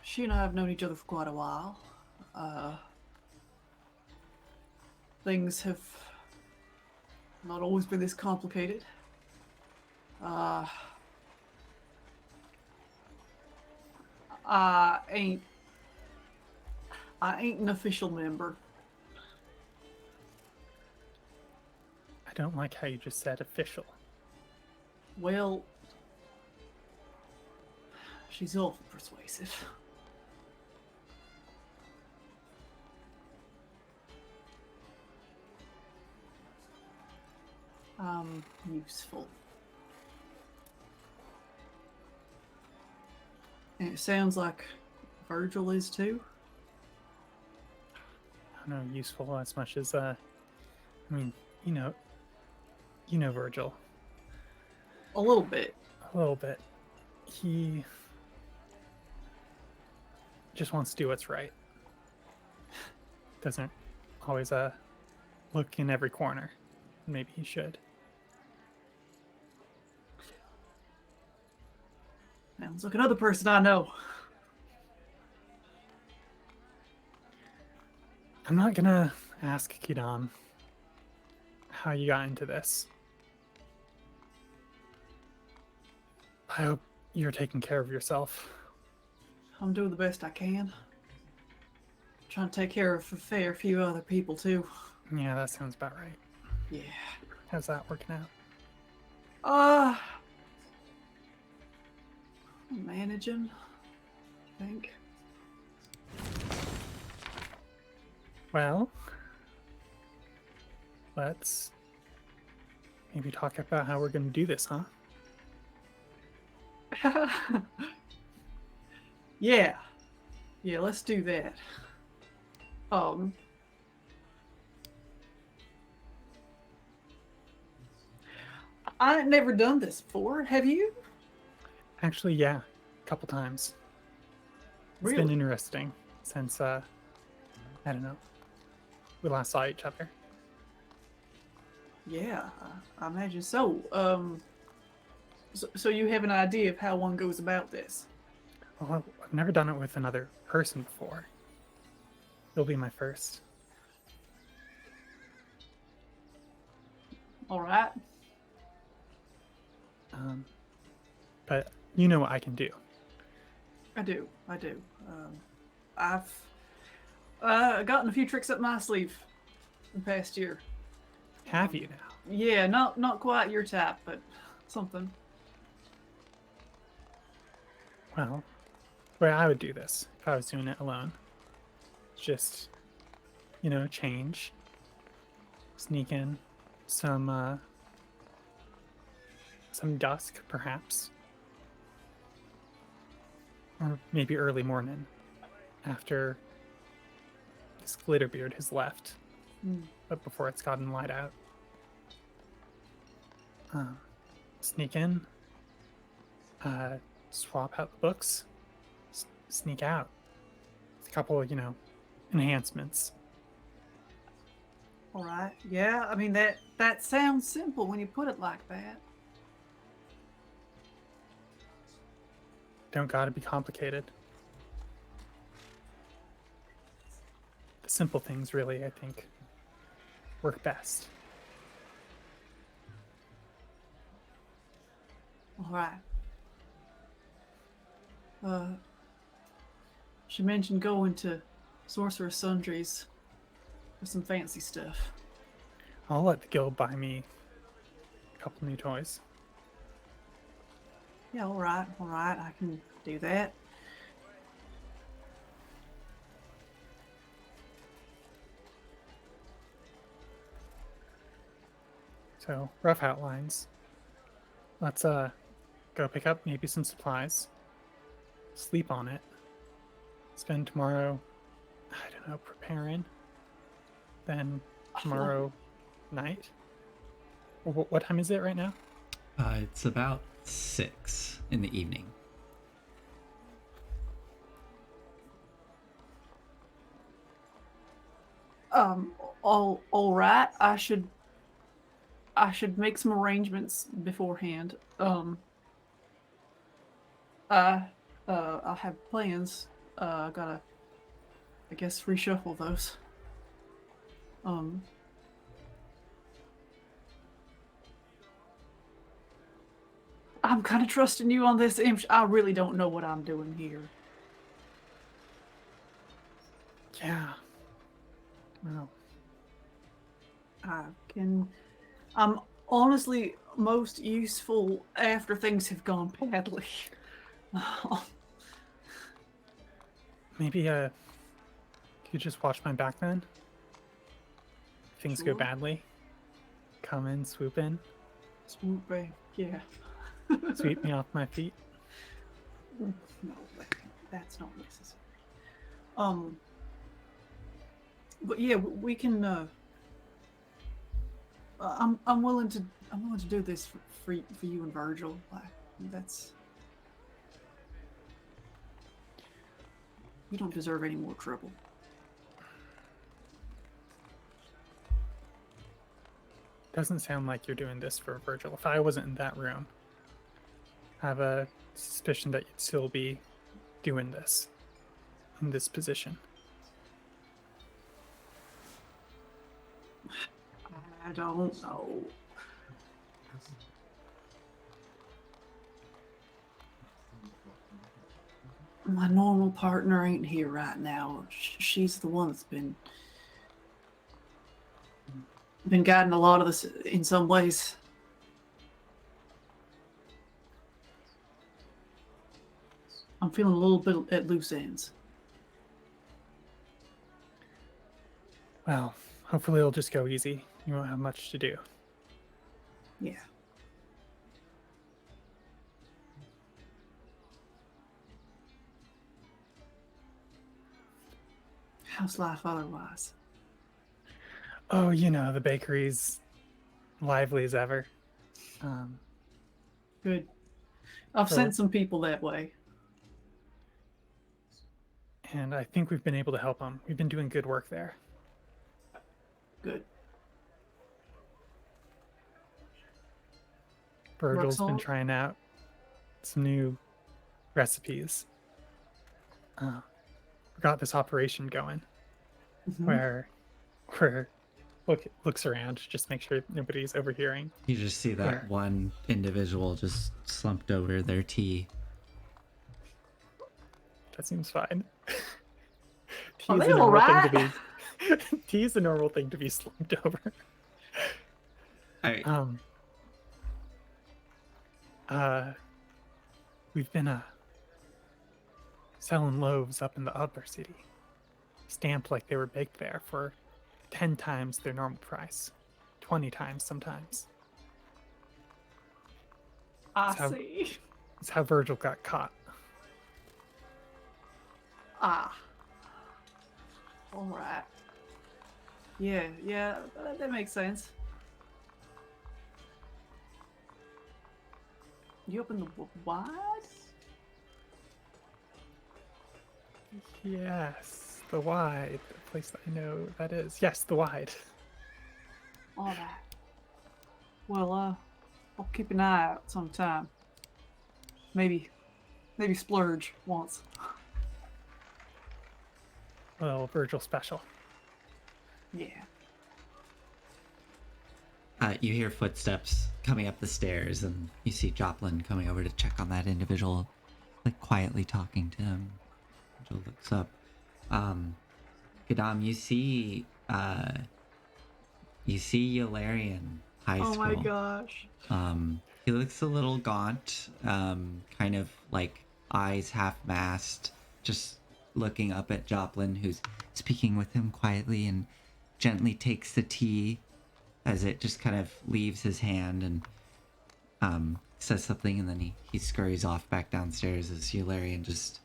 C: She and I have known each other for quite a while. Things have not always been this complicated. I ain't an official member.
B: I don't like how you just said official.
C: Well, she's awful persuasive. Useful. And it sounds like Virgil is too.
B: I don't know, useful as much as I mean, you know Virgil.
C: A little bit.
B: A little bit. He just wants to do what's right. Doesn't always look in every corner. Maybe he should.
C: Sounds like another person I know.
B: I'm not gonna ask Kidan how you got into this. I hope you're taking care of yourself.
C: I'm doing the best I can. Trying to take care of a fair few other people too.
B: Yeah, that sounds about right.
C: Yeah.
B: How's that working out?
C: Managing, I think.
B: Well, let's maybe talk about how we're gonna do this, huh?
C: Yeah. Yeah, let's do that. I've never done this before. Have you?
B: Actually, yeah, a couple times. It's
C: Really?
B: been interesting since I don't know, we last saw each other.
C: Yeah, I imagine so. So you have an idea of how one goes about this?
B: Well, I've never done it with another person before. It'll be my first.
C: All right.
B: But you know what I can do.
C: I do. I've gotten a few tricks up my sleeve the past year.
B: Have you now?
C: Yeah, not quite your type, but something.
B: Well, the way I would do this if I was doing it alone, just, change, sneak in some dusk perhaps, or maybe early morning after this Glitterbeard has left, but before it's gotten light out. Sneak in, swap out the books, sneak out. With a couple of, enhancements.
C: All right. Yeah, I mean that sounds simple when you put it like that.
B: Don't gotta be complicated. The simple things really, I think, work best.
C: All right. She mentioned going to Sorcerer's Sundries for some fancy stuff.
B: I'll let the guild buy me a couple new toys.
C: Yeah, all right, I can do that.
B: So, rough outlines. Let's go pick up maybe some supplies. Sleep on it. Spend tomorrow, I don't know, preparing. Then tomorrow night. What time is it right now?
A: It's about 6 in the evening.
C: All right. I should make some arrangements beforehand. I have plans. Gotta, I guess, reshuffle those. I'm kind of trusting you on this, Imsh. I really don't know what I'm doing here.
B: Yeah. Well,
C: I'm honestly most useful after things have gone badly.
B: maybe you just watch my back then. If things go
C: Sure.
B: badly, come in, swoop in,
C: Swoop back, yeah.
B: sweep me off my feet.
C: No, that's not necessary. But yeah, we can. I'm willing to do this for you and Virgil. Like, that's you don't deserve any more trouble.
B: Doesn't sound like you're doing this for Virgil. If I wasn't in that room, I have a suspicion that you'd still be doing this in this position.
C: I don't know. My normal partner ain't here right now. She's the one that's been guiding a lot of this in some ways. I'm feeling a little bit at loose ends.
B: Well, hopefully it'll just go easy. You won't have much to do.
C: Yeah. How's life otherwise?
B: Oh, you know, the bakery's lively as ever.
C: Good. I've
B: So-
C: sent some people that way.
B: And I think we've been able to help them. We've been doing good work there.
C: Good.
B: Virgil's been
C: Roxol?
B: trying out some new recipes. We got this operation going
C: Mhm.
B: where looks around, just make sure nobody's overhearing.
A: You just see that
B: Where?
A: one individual just slumped over their tea.
B: That seems fine.
C: Are
B: Tea's
C: they
B: a normal
C: alright?
B: thing to be. Tea's a normal thing to be slumped over.
A: I
B: We've been selling loaves up in the upper city, stamped like they were baked there for 10 times their normal price, 20 times sometimes.
C: I
B: So-
C: see.
B: That's how Virgil got caught.
C: Ah. All right. Yeah, that makes sense. You open the wide?
B: Yes, the Wide, the place that I know that is. Yes, the Wide.
C: All right. Well, I'll keep an eye out sometime. Maybe splurge once.
B: A little Virgil special.
C: Yeah.
A: You hear footsteps coming up the stairs, and you see Joplin coming over to check on that individual, like quietly talking to him. Joe looks up. Gadam, you see Yularian High School.
C: Oh my gosh.
A: He looks a little gaunt, kind of like eyes half masked, just looking up at Joplin, who's speaking with him quietly, and gently takes the tea as it just kind of leaves his hand, and says something, and then he scurries off back downstairs as Yularian just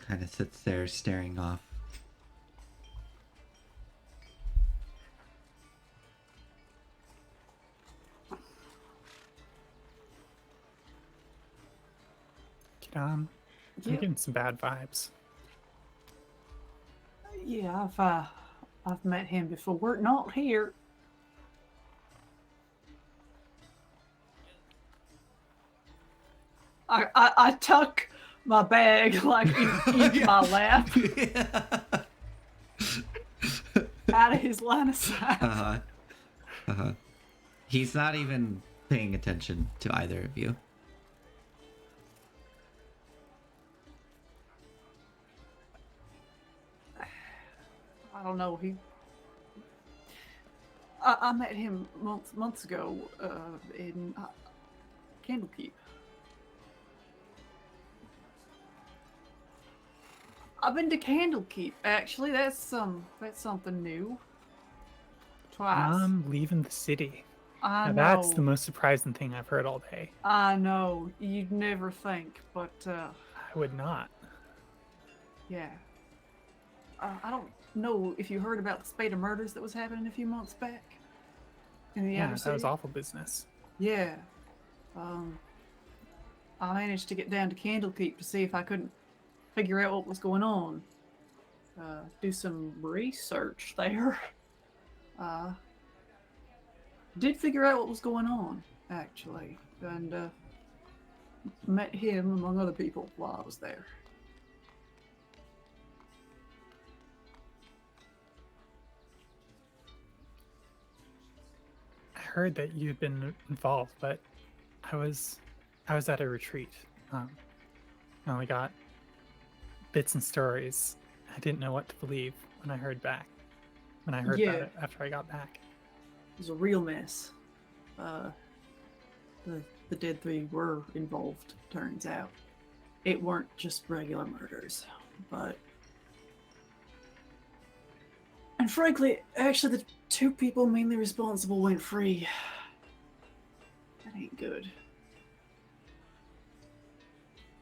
A: kind of sits there staring off.
B: I'm
C: Yeah.
B: getting some bad vibes.
C: Yeah, I've met him before. Not here. I tuck my bag like into my lap out of his line of sight.
A: He's not even paying attention to either of you.
C: I don't know. I met him months ago in Candlekeep. I've been to Candlekeep actually. That's something new. Twice.
B: I'm leaving the city.
C: I
B: Now,
C: know.
B: that's the most surprising thing I've heard all day.
C: I know. You'd never think, but
B: I would not.
C: yeah. I don't know if you heard about the spate of murders that was happening a few months back in the
B: Yeah,
C: outer
B: that was
C: city.
B: awful business.
C: Yeah. I managed to get down to Candlekeep to see if I couldn't figure out what was going on. Do some research there. Did figure out what was going on, actually, and met him among other people while I was there.
B: I heard that you'd been involved, but I was at a retreat. I only got bits and stories. I didn't know what to believe when I heard back. When I heard about
C: Yeah.
B: it after I got back.
C: It was a real mess. The dead three were involved, turns out. It weren't just regular murders, but... And frankly, actually the two people mainly responsible went free. That ain't good.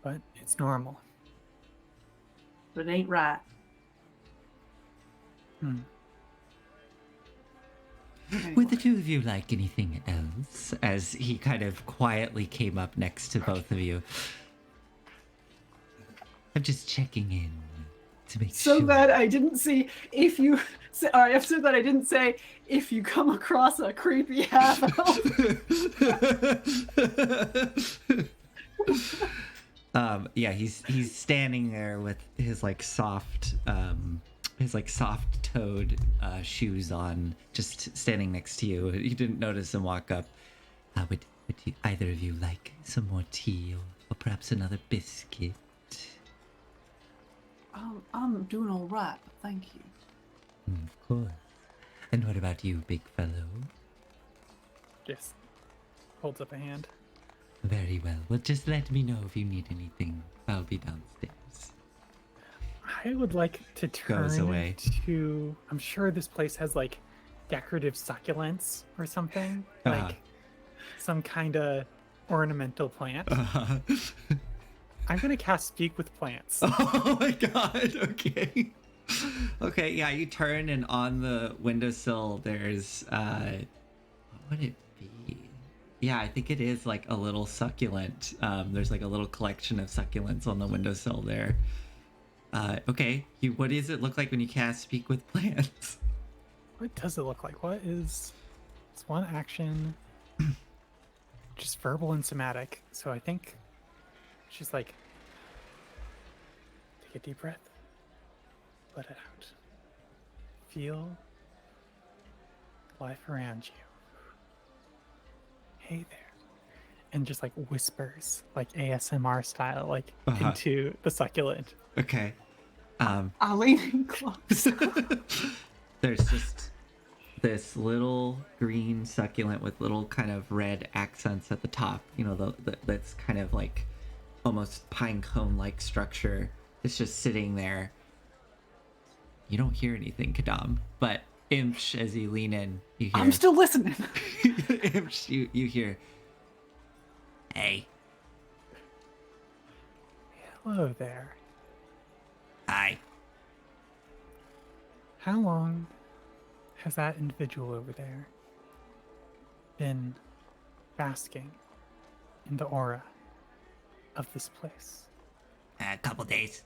B: But it's normal.
C: But it ain't right.
A: Would the two of you like anything else? As he kind of quietly came up next to both of you. I'm just checking in to make
C: So
A: sure.
C: that I didn't see if you... Sorry, so that I didn't say if you come across a creepy half-elf.
A: Yeah, he's standing there with his like soft toed shoes on, just standing next to you. You didn't notice him walk up. Would either of you like some more tea or perhaps another biscuit?
C: I'm doing all right, but thank you.
A: Of course. And what about you, big fellow?
B: Just holds up a hand.
A: Very well. Well, just let me know if you need anything. I'll be downstairs.
B: I would like to
A: Goes
B: turn
A: away.
B: to... I'm sure this place has like decorative succulents or something.
A: Uh-huh.
B: Like some kind of ornamental plant. I'm going to cast Speak with Plants.
A: Oh my god, okay. Okay, yeah, you turn and on the windowsill there's what would it be? Yeah, I think it is like a little succulent. There's like a little collection of succulents on the windowsill there. Okay. What does it look like when you cast Speak with Plants?
B: What does it look like? What is... It's one action. Just verbal and somatic. So I think she's like, take a deep breath. Let it out. Feel life around you. Hey there. And just like whispers, like ASMR style, like into the succulent.
A: Okay.
C: I lean in close.
A: There's just this little green succulent with little kind of red accents at the top. You know, that's kind of like almost pine cone like structure. It's just sitting there. You don't hear anything, Kadam, but Imsh, as you lean in, you hear.
C: I'm still listening.
A: Imsh, you hear. Hey.
B: Hello there.
A: Hi.
B: How long has that individual over there been basking in the aura of this place?
A: A couple days,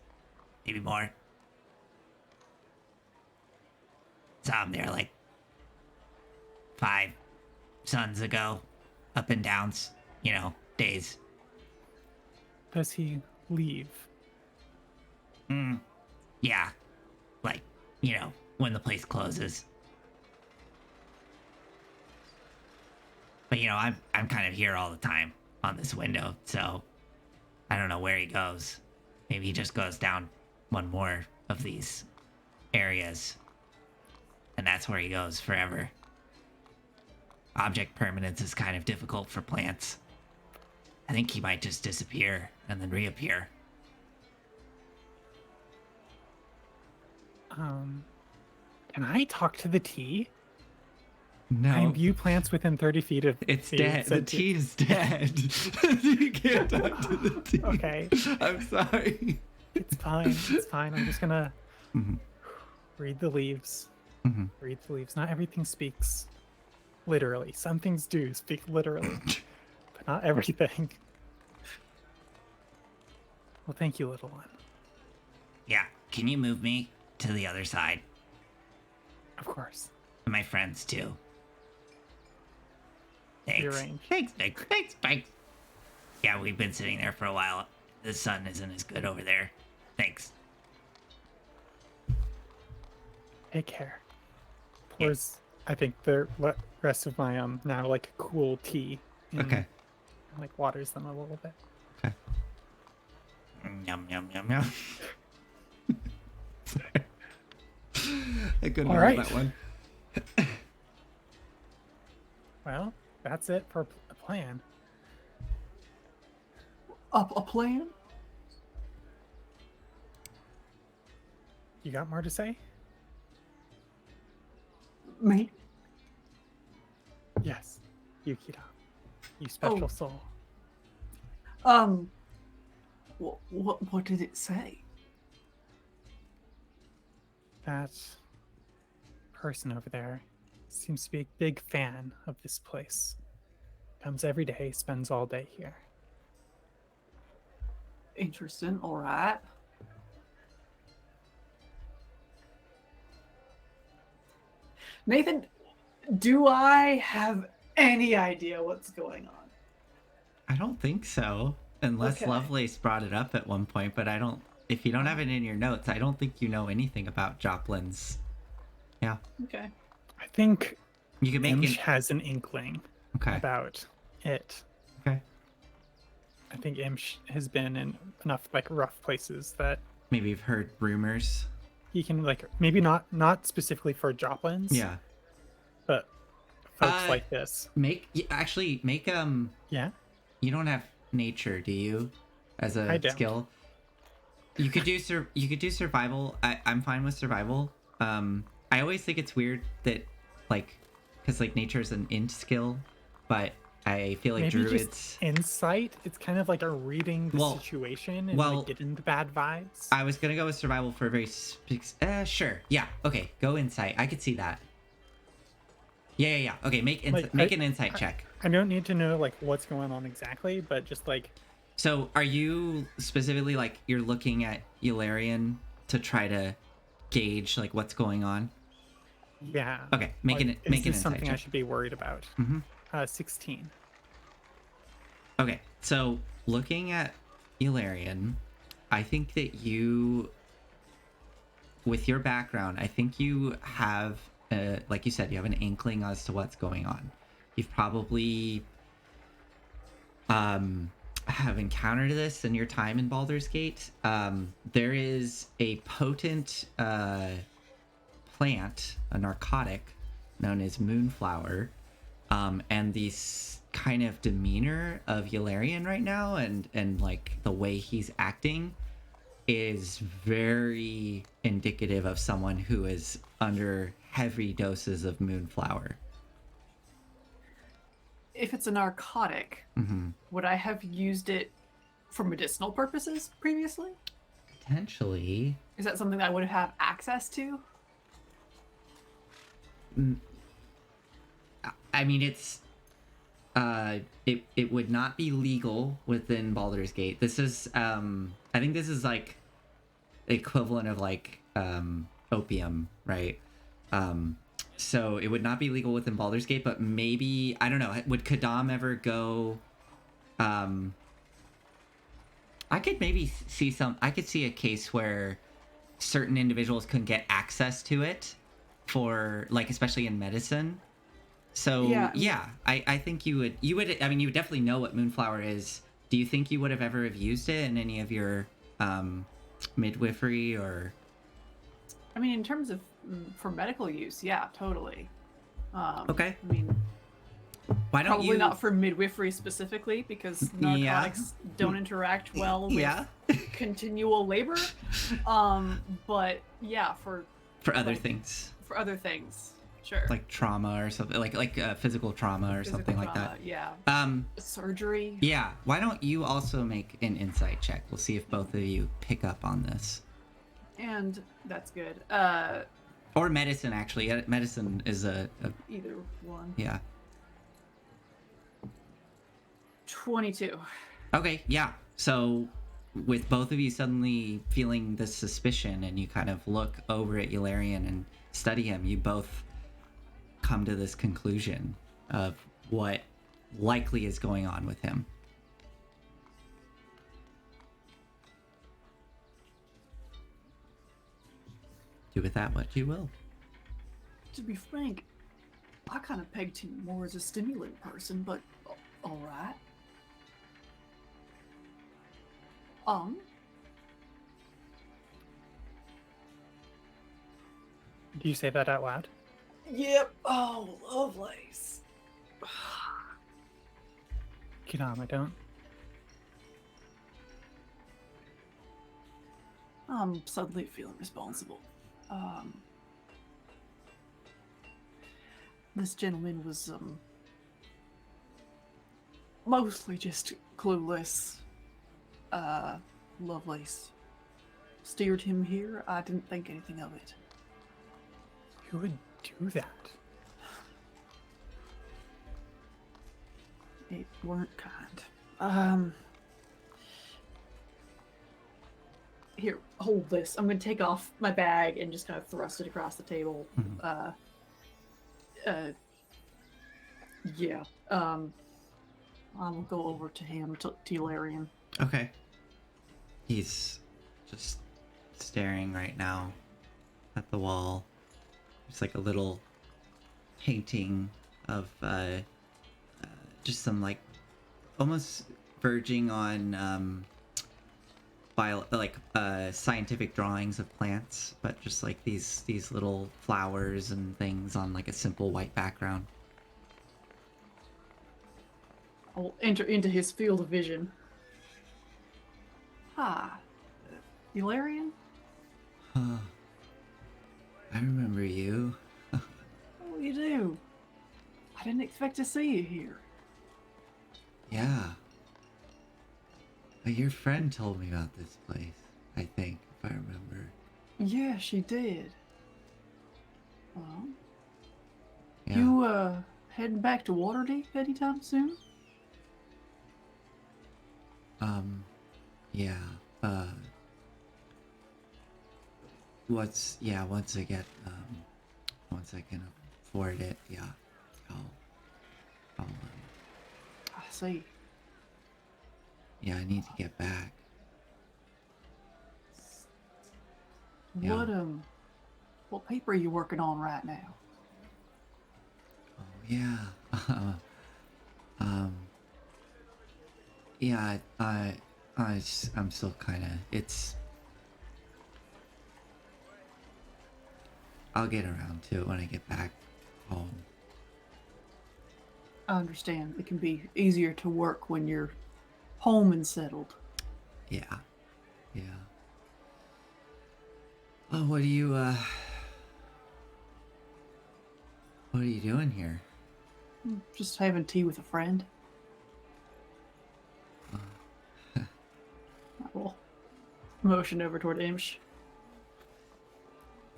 A: maybe more. Saw him there like 5 suns ago, up and downs, days.
B: Does he leave?
A: Yeah, like, when the place closes. But I'm kind of here all the time on this window, so I don't know where he goes. Maybe he just goes down one more of these areas, and that's where he goes forever. Object permanence is kind of difficult for plants. I think he might just disappear and then reappear.
B: Can I talk to the tea?
A: No.
B: I view plants within 30 feet of
A: It's
B: the
A: dead. The tea is dead. You can't talk to the tea.
B: Okay.
A: I'm sorry.
B: It's fine. It's fine. I'm just gonna
A: Mhm.
B: read the leaves.
A: Mhm.
B: Read the leaves. Not everything speaks literally. Some things do speak literally, but not everything. Well, thank you, little one.
A: Yeah. Can you move me to the other side?
B: Of course.
A: And my friends too. Thanks.
B: Rearrange.
A: Thanks. Yeah, we've been sitting there for a while. The sun isn't as good over there. Thanks.
B: Take care. Pours, I think, the rest of my now like cool tea.
A: Okay.
B: And, like waters them a little bit.
A: Okay. Yum yum yum yum. Sorry. I couldn't
B: All
A: remember
B: right.
A: that one.
B: Well, that's it for a plan.
C: A plan?
B: You got more to say?
C: Me?
B: Yes. Yukita. You special
C: Oh.
B: soul.
C: What did it say?
B: That person over there seems to be a big fan of this place. Comes every day, spends all day here.
C: Interesting. All right. Nathan, do I have any idea what's going on?
A: I don't think so. Unless
C: Okay.
A: Lovelace brought it up at one point, but I don't. If you don't have it in your notes, I don't think you know anything about Joplin's. Yeah.
C: Okay.
B: I think
A: You can make
B: Imsh
A: it.
B: has an inkling
A: Okay.
B: about it.
A: Okay.
B: I think Imsh has been in enough like rough places that
A: Maybe you've heard rumors.
B: he can like maybe not specifically for Joplins,
A: Yeah.
B: but folks
A: Uh,
B: like this.
A: Make
B: Yeah.
A: You don't have nature, do you? As
B: I
A: a
B: don't.
A: skill. You could do survival. I'm fine with survival. I always think it's weird that because nature is an int skill, but I feel like
B: Maybe
A: druids.
B: just insight. It's kind of like a reading the
A: Well-
B: situation and
A: well,
B: like getting the bad vibes.
A: I was gonna go with survival for a very sure. Yeah. Okay. Go insight. I could see that. Yeah. Okay. Make an insight check.
B: I don't need to know like what's going on exactly, but just like
A: So, are you specifically you're looking at Eularian to try to gauge like what's going on?
B: Yeah.
A: Okay, make
B: Like,
A: an
B: is this
A: insight
B: something I
A: check.
B: should be worried about?
A: Mm-hmm.
B: 16.
A: Okay, so looking at Ilarion, I think that you, with your background, I think you have, like you said, you have an inkling as to what's going on. You've probably have encountered this in your time in Baldur's Gate. There is a potent plant, a narcotic known as Moonflower, and the kind of demeanor of Yularion right now, and like the way he's acting, is very indicative of someone who is under heavy doses of Moonflower.
C: If it's a narcotic,
A: Mm-hmm.
C: would I have used it for medicinal purposes previously?
A: Potentially.
C: Is that something that I would have access to?
A: I mean, it's it would not be legal within Baldur's Gate. This is I think this is like the equivalent of like opium, right? So it would not be legal within Baldur's Gate, but maybe, I don't know, would Kadam ever go I could maybe see I could see a case where certain individuals can get access to it for like, especially in medicine. So
C: Yeah.
A: I think you would, I mean, you would definitely know what Moonflower is. Do you think you would have ever have used it in any of your midwifery or?
C: I mean, in terms of for medical use, yeah, totally.
A: Okay.
C: I mean,
A: Why don't
C: probably
A: you?
C: not for midwifery specifically, because narcotics don't interact well with
A: Yeah.
C: continual labor. But yeah, for
A: For other
C: like,
A: things,
C: for other things, sure.
A: like trauma or something, like physical trauma or
C: Physical
A: something like
C: trauma,
A: that.
C: Yeah. Surgery.
A: Yeah. Why don't you also make an insight check? We'll see if both of you pick up on this.
C: And that's good.
A: Or medicine, actually. Medicine is a
C: Either one.
A: yeah.
C: 22.
A: Okay, yeah. So with both of you suddenly feeling this suspicion and you kind of look over at Yularion and study him, you both come to this conclusion of what likely is going on with him. Do with that what you will.
C: To be frank, I kind of pegged him more as a stimulant person, but all right.
B: Do you say that out loud?
C: Yep. Oh, Lovelace.
B: Kadam, I don't.
C: I'm suddenly feeling responsible. This gentleman was mostly just clueless. Lovelace steered him here. I didn't think anything of it.
B: Who would do that?
C: It weren't kind. Here, hold this. I'm gonna take off my bag and just kind of thrust it across the table. Yeah. I will go over to him, to Ilarion.
A: Okay. He's just staring right now at the wall. There's like a little painting of just some like almost verging on scientific drawings of plants, but just like these little flowers and things on like a simple white background.
C: I'll enter into his field of vision. Ah, Ilarion?
A: Huh. I remember you.
C: Oh, you do? I didn't expect to see you here.
A: Yeah. Your friend told me about this place, I think, if I remember.
C: Yeah, she did. Well,
A: Yeah.
C: you, heading back to Waterdeep anytime soon?
A: Yeah. once I get once I can afford it, yeah, I'll
C: I see.
A: yeah, I need to get back. Yeah.
C: What paper are you working on right now?
A: Oh yeah. um. Yeah. I'm still kind of. It's. I'll get around to it when I get back home.
C: I understand it can be easier to work when you're home and settled.
A: Yeah. Yeah. Oh, what are you doing here?
C: Just having tea with a friend. I will motion over toward Imsh.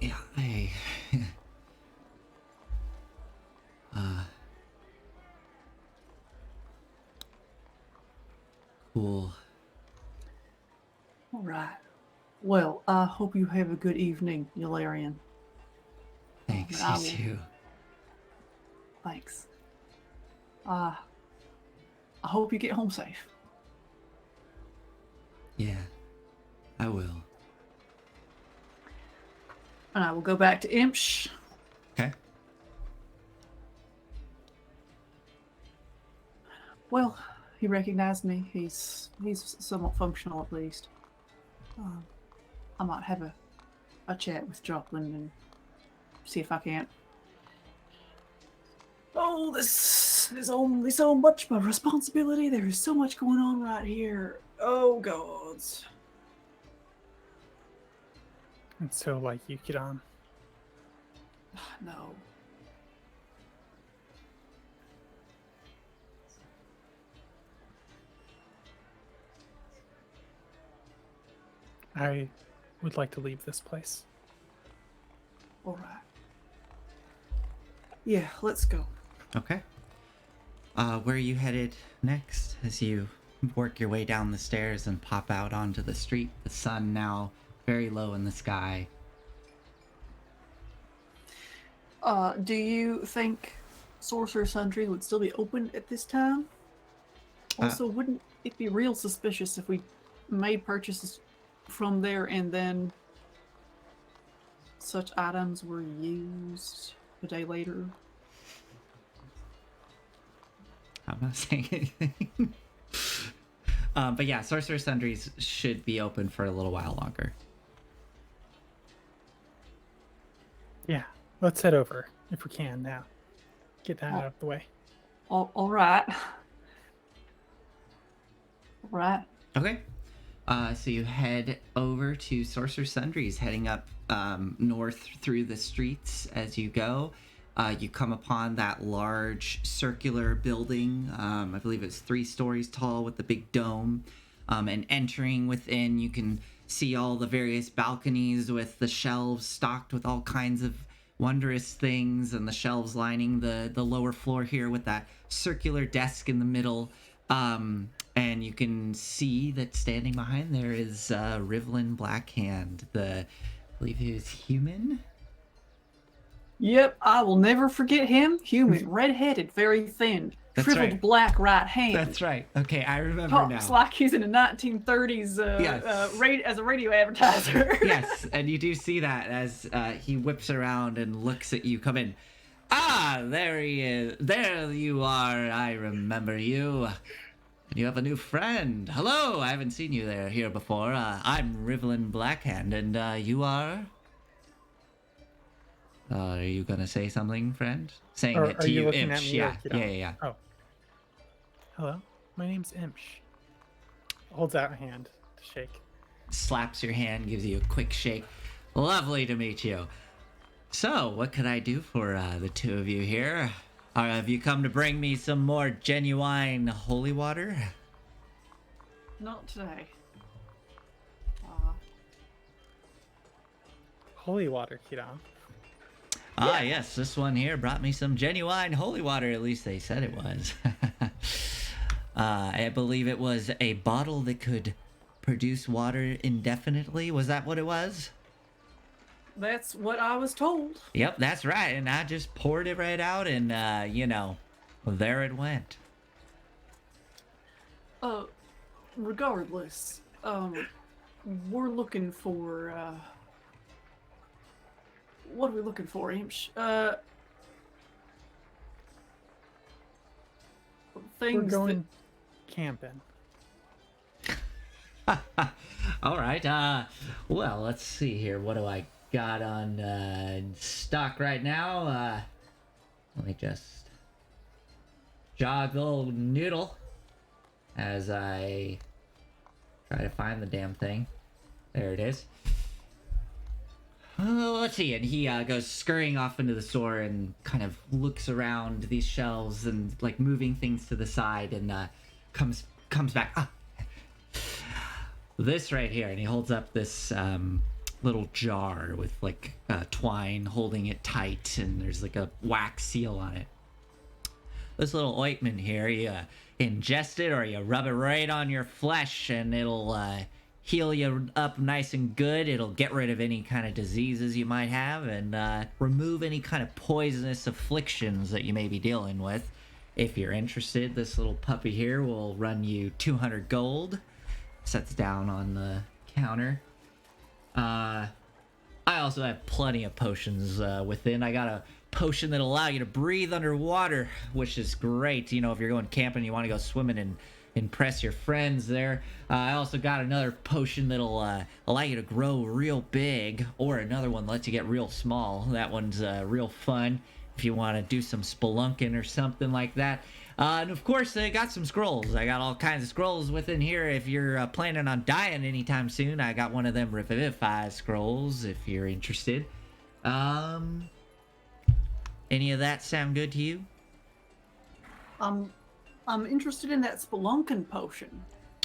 A: Yeah, I cool.
C: All right. Well, I hope you have a good evening, Yularian.
A: Thanks,
C: I
A: you
C: will-
A: too.
C: Thanks. I hope you get home safe.
A: Yeah, I will.
C: And I will go back to Imsh.
A: Okay.
C: Well, he recognized me. He's somewhat functional at least. I might have a chat with Joplin and see if I can't. Oh, this is only so much my responsibility. There is so much going on right here. Oh, gods.
B: And so, like Yukidan,
C: No.
B: I would like to leave this place.
C: All right. Yeah, let's go.
A: Okay. Where are you headed next as you work your way down the stairs and pop out onto the street? The sun now very low in the sky.
C: Do you think Sorcerer Sundry would still be open at this time? Also, wouldn't it be real suspicious if we made purchases from there and then such items were used a day later?
A: I'm not saying anything. But yeah, Sorcerer Sundries should be open for a little while longer.
B: Yeah, let's head over if we can now. Get that out of the way.
C: All right. All right.
A: Okay. So you head over to Sorcerer Sundries, heading up north through the streets as you go. You come upon that large circular building. I believe it's 3 stories tall with the big dome. And entering within, you can see all the various balconies with the shelves stocked with all kinds of wondrous things, and the shelves lining the lower floor here with that circular desk in the middle. And you can see that standing behind there is Rivlin Blackhand, I believe he was human.
C: Yep, I will never forget him. Human, red-headed, very thin,
A: That's
C: shriveled
A: right.
C: black right hand.
A: That's right. Okay, I remember
C: Talks
A: now.
C: like he's in the 1930s
A: Yes.
C: as a radio advertiser.
A: Yes, and you do see that as he whips around and looks at you come in. Ah, there he is. There you are. I remember you. And you have a new friend. Hello, I haven't seen you here before. I'm Rivlin Blackhand, and you are? Are you gonna say something, friend? Saying
B: Or
A: it
B: are
A: to
B: you
A: you,
B: looking at
A: Imsh.
B: me or
A: Yeah,
B: Kidan?
A: yeah.
B: Oh. Hello, my name's Imsh. Holds out a hand to shake.
A: Slaps your hand, gives you a quick shake. Lovely to meet you. So, what could I do for the two of you here? Have you come to bring me some more genuine holy water?
C: Not today.
B: Holy water, Kidan.
A: Ah, yes, this one here brought me some genuine holy water. At least they said it was. I believe it was a bottle that could produce water indefinitely. Was that what it was?
C: That's what I was told.
A: Yep, that's right. And I just poured it right out, and there it went.
C: Regardless, we're looking for, what are we looking for, Imsh?
B: We're
C: Things
B: going camping.
A: All right. Well, let's see here. What do I got on stock right now? Let me just joggle noodle as I try to find the damn thing. There it is. Let's see. And he goes scurrying off into the store and kind of looks around these shelves and like moving things to the side and comes back. This right here, and he holds up this little jar with like twine holding it tight, and there's like a wax seal on it. This little ointment here, you ingest it or you rub it right on your flesh, and it'll heal you up nice and good. It'll get rid of any kind of diseases you might have and remove any kind of poisonous afflictions that you may be dealing with. If you're interested, this little puppy here will run you 200 gold. Sets down on the counter. I also have plenty of potions within. I got a potion that'll allow you to breathe underwater, which is great. You know, if you're going camping, you want to go swimming and impress your friends there. I also got another potion that'll allow you to grow real big, or another one lets you get real small. That one's real fun if you want to do some spelunking or something like that. And of course, I got some scrolls. I got all kinds of scrolls within here. If you're planning on dying anytime soon, I got one of them Revivify scrolls if you're interested. Any of that sound good to you?
C: I'm interested in that spelunking potion.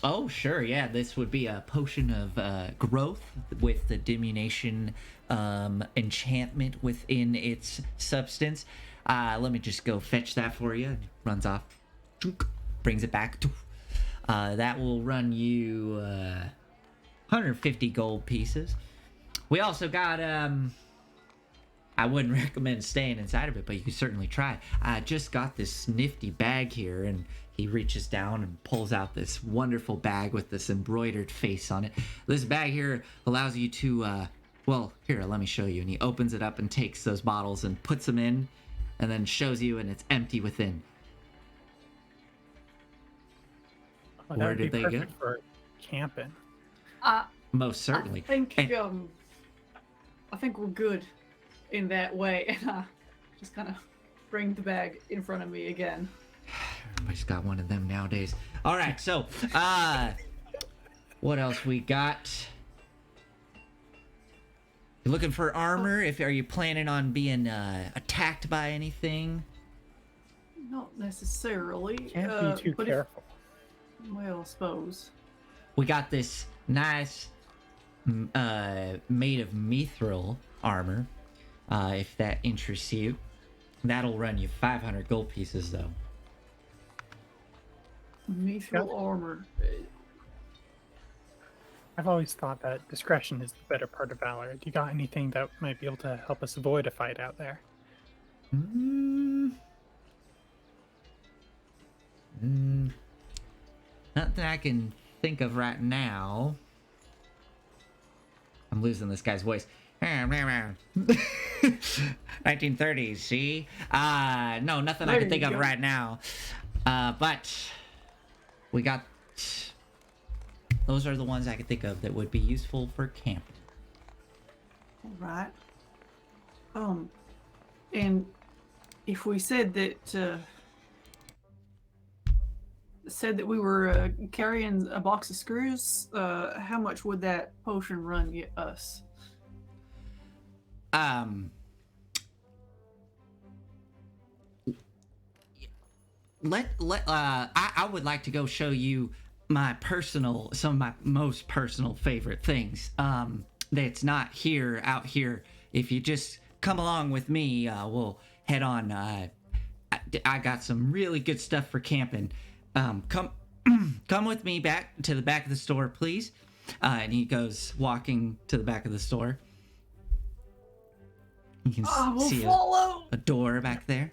A: Oh, sure, yeah. This would be a potion of growth with the diminution enchantment within its substance. Let me just go fetch that for you. Runs off. Brings it back. That will run you 150 gold pieces. We also got, I wouldn't recommend staying inside of it, but you can certainly try. I just got this nifty bag here, and he reaches down and pulls out this wonderful bag with this embroidered face on it. This bag here allows you to, well, here, let me show you. And he opens it up and takes those bottles and puts them in, and then shows you, and it's empty within.
B: Oh,
A: Where
B: that would
A: did
B: be
A: they go?
B: perfect for camping.
A: Most certainly.
C: I think
A: And-
C: I think we're good in that way, and I just kind of bring the bag in front of me again.
A: Everybody's got one of them nowadays. All right, so what else we got? You looking for armor? Are you planning on being attacked by anything?
C: Not necessarily.
B: Can't be too
C: but
B: careful.
C: Well, I suppose.
A: We got this nice made of mithril armor. If that interests you, that'll run you 500 gold pieces, though.
C: Mithril
B: Yep.
C: armor.
B: I've always thought that discretion is the better part of valor. Do you got anything that might be able to help us avoid a fight out there?
A: Nothing I can think of right now. I'm losing this guy's voice. 1930s, see? No, nothing I
C: There
A: can think
C: you
A: of
C: go.
A: right now. But we got... Those are the ones I could think of that would be useful for camping.
C: All right. And if we said that we were carrying a box of screws, how much would that potion run us?
A: I would like to go show you some of my most personal favorite things. That's not out here. If you just come along with me, we'll head on. I got some really good stuff for camping. Come with me back to the back of the store, please. And he goes walking to the back of the store. You can
C: I will
A: see
C: follow.
A: a door back there.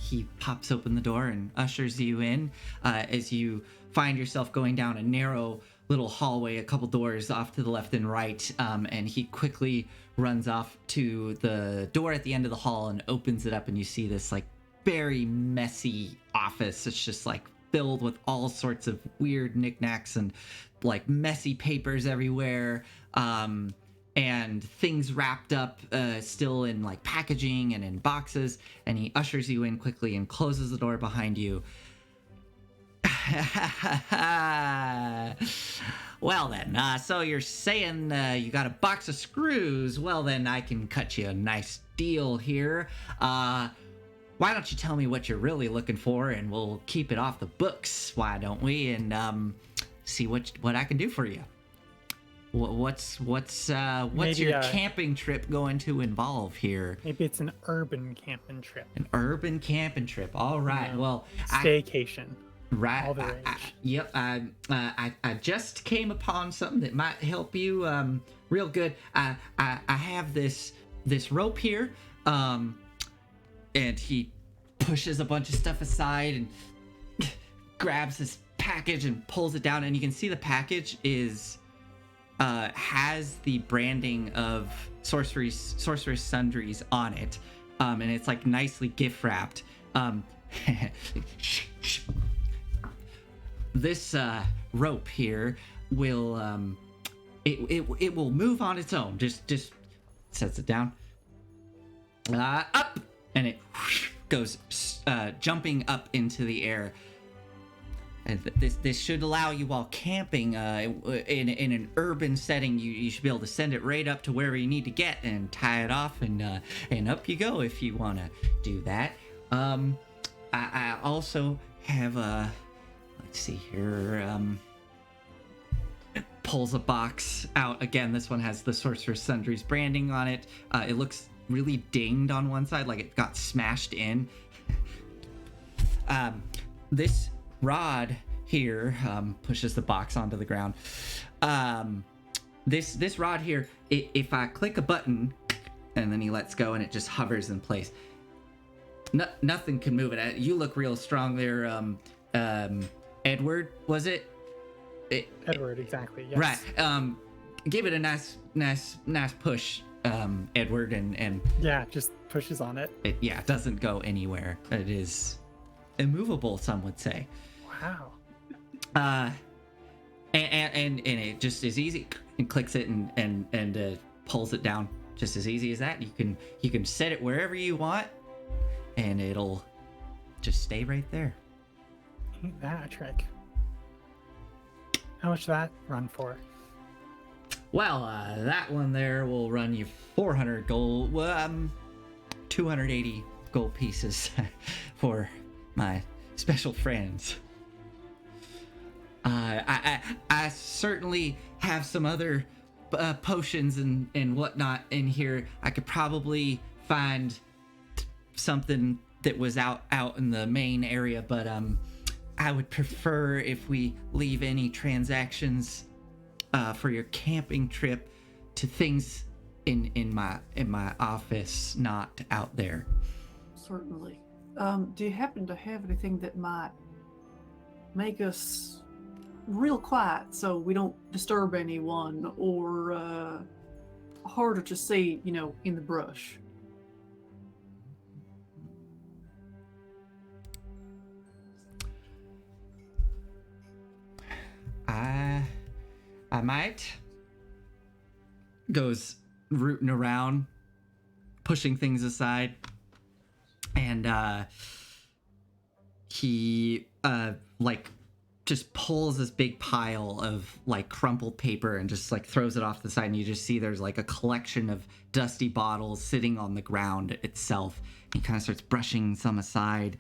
A: He pops open the door and ushers you in as you find yourself going down a narrow little hallway, a couple doors off to the left and right, and he quickly runs off to the door at the end of the hall and opens it up, and you see this like very messy office. It's just like filled with all sorts of weird knickknacks and like messy papers everywhere. And things wrapped up still in like packaging and in boxes, and he ushers you in quickly and closes the door behind you. Well then, so you're saying you got a box of screws? Well then, I can cut you a nice deal here. Why don't you tell me what you're really looking for, and we'll keep it off the books, why don't we, and see what I can do for you. What's
B: Maybe,
A: your camping trip going to involve here?
B: Maybe it's an urban camping trip.
A: An urban camping trip. All right.
B: You know,
A: Well,
B: staycation.
A: right.
B: All the rage.
A: Yep. I just came upon something that might help you real good. I have this rope here, and he pushes a bunch of stuff aside and grabs this package and pulls it down, and you can see the package is has the branding of Sorcerer's Sundries on it, and it's like nicely gift wrapped. This rope here will it will move on its own. Just sets it down, up, and it goes jumping up into the air. And this should allow you, while camping in an urban setting, you should be able to send it right up to wherever you need to get and tie it off, and up you go if you want to do that. I also have let's see here. Pulls a box out again. This one has the Sorcerer's Sundries branding on it. It looks really dinged on one side, like it got smashed in. This rod here pushes the box onto the ground. This rod here, if I click a button and then he lets go and it just hovers in place, nothing can move it. You look real strong there, Edward, was it?
B: Edward, exactly. Yes.
A: Right. Give it a nice push, Edward, and
B: yeah, just pushes on it.
A: It doesn't go anywhere. It is immovable, some would say.
B: Wow.
A: And it just is easy, and clicks it and pulls it down just as easy as that. You can set it wherever you want, and it'll just stay right there.
B: Ain't that a trick? How much did that run for?
A: Well, that one there will run you 400 gold, 280 gold pieces for my special friends. I certainly have some other potions and whatnot in here. I could probably find something that was out in the main area, but I would prefer if we leave any transactions for your camping trip to things in my office, not out there.
C: Certainly. Do you happen to have anything that might make us real quiet so we don't disturb anyone, or harder to see, in the brush?
A: I might. Goes rooting around, pushing things aside, and he like just pulls this big pile of like crumpled paper and just like throws it off the side, and you just see there's like a collection of dusty bottles sitting on the ground itself. He kind of starts brushing some aside.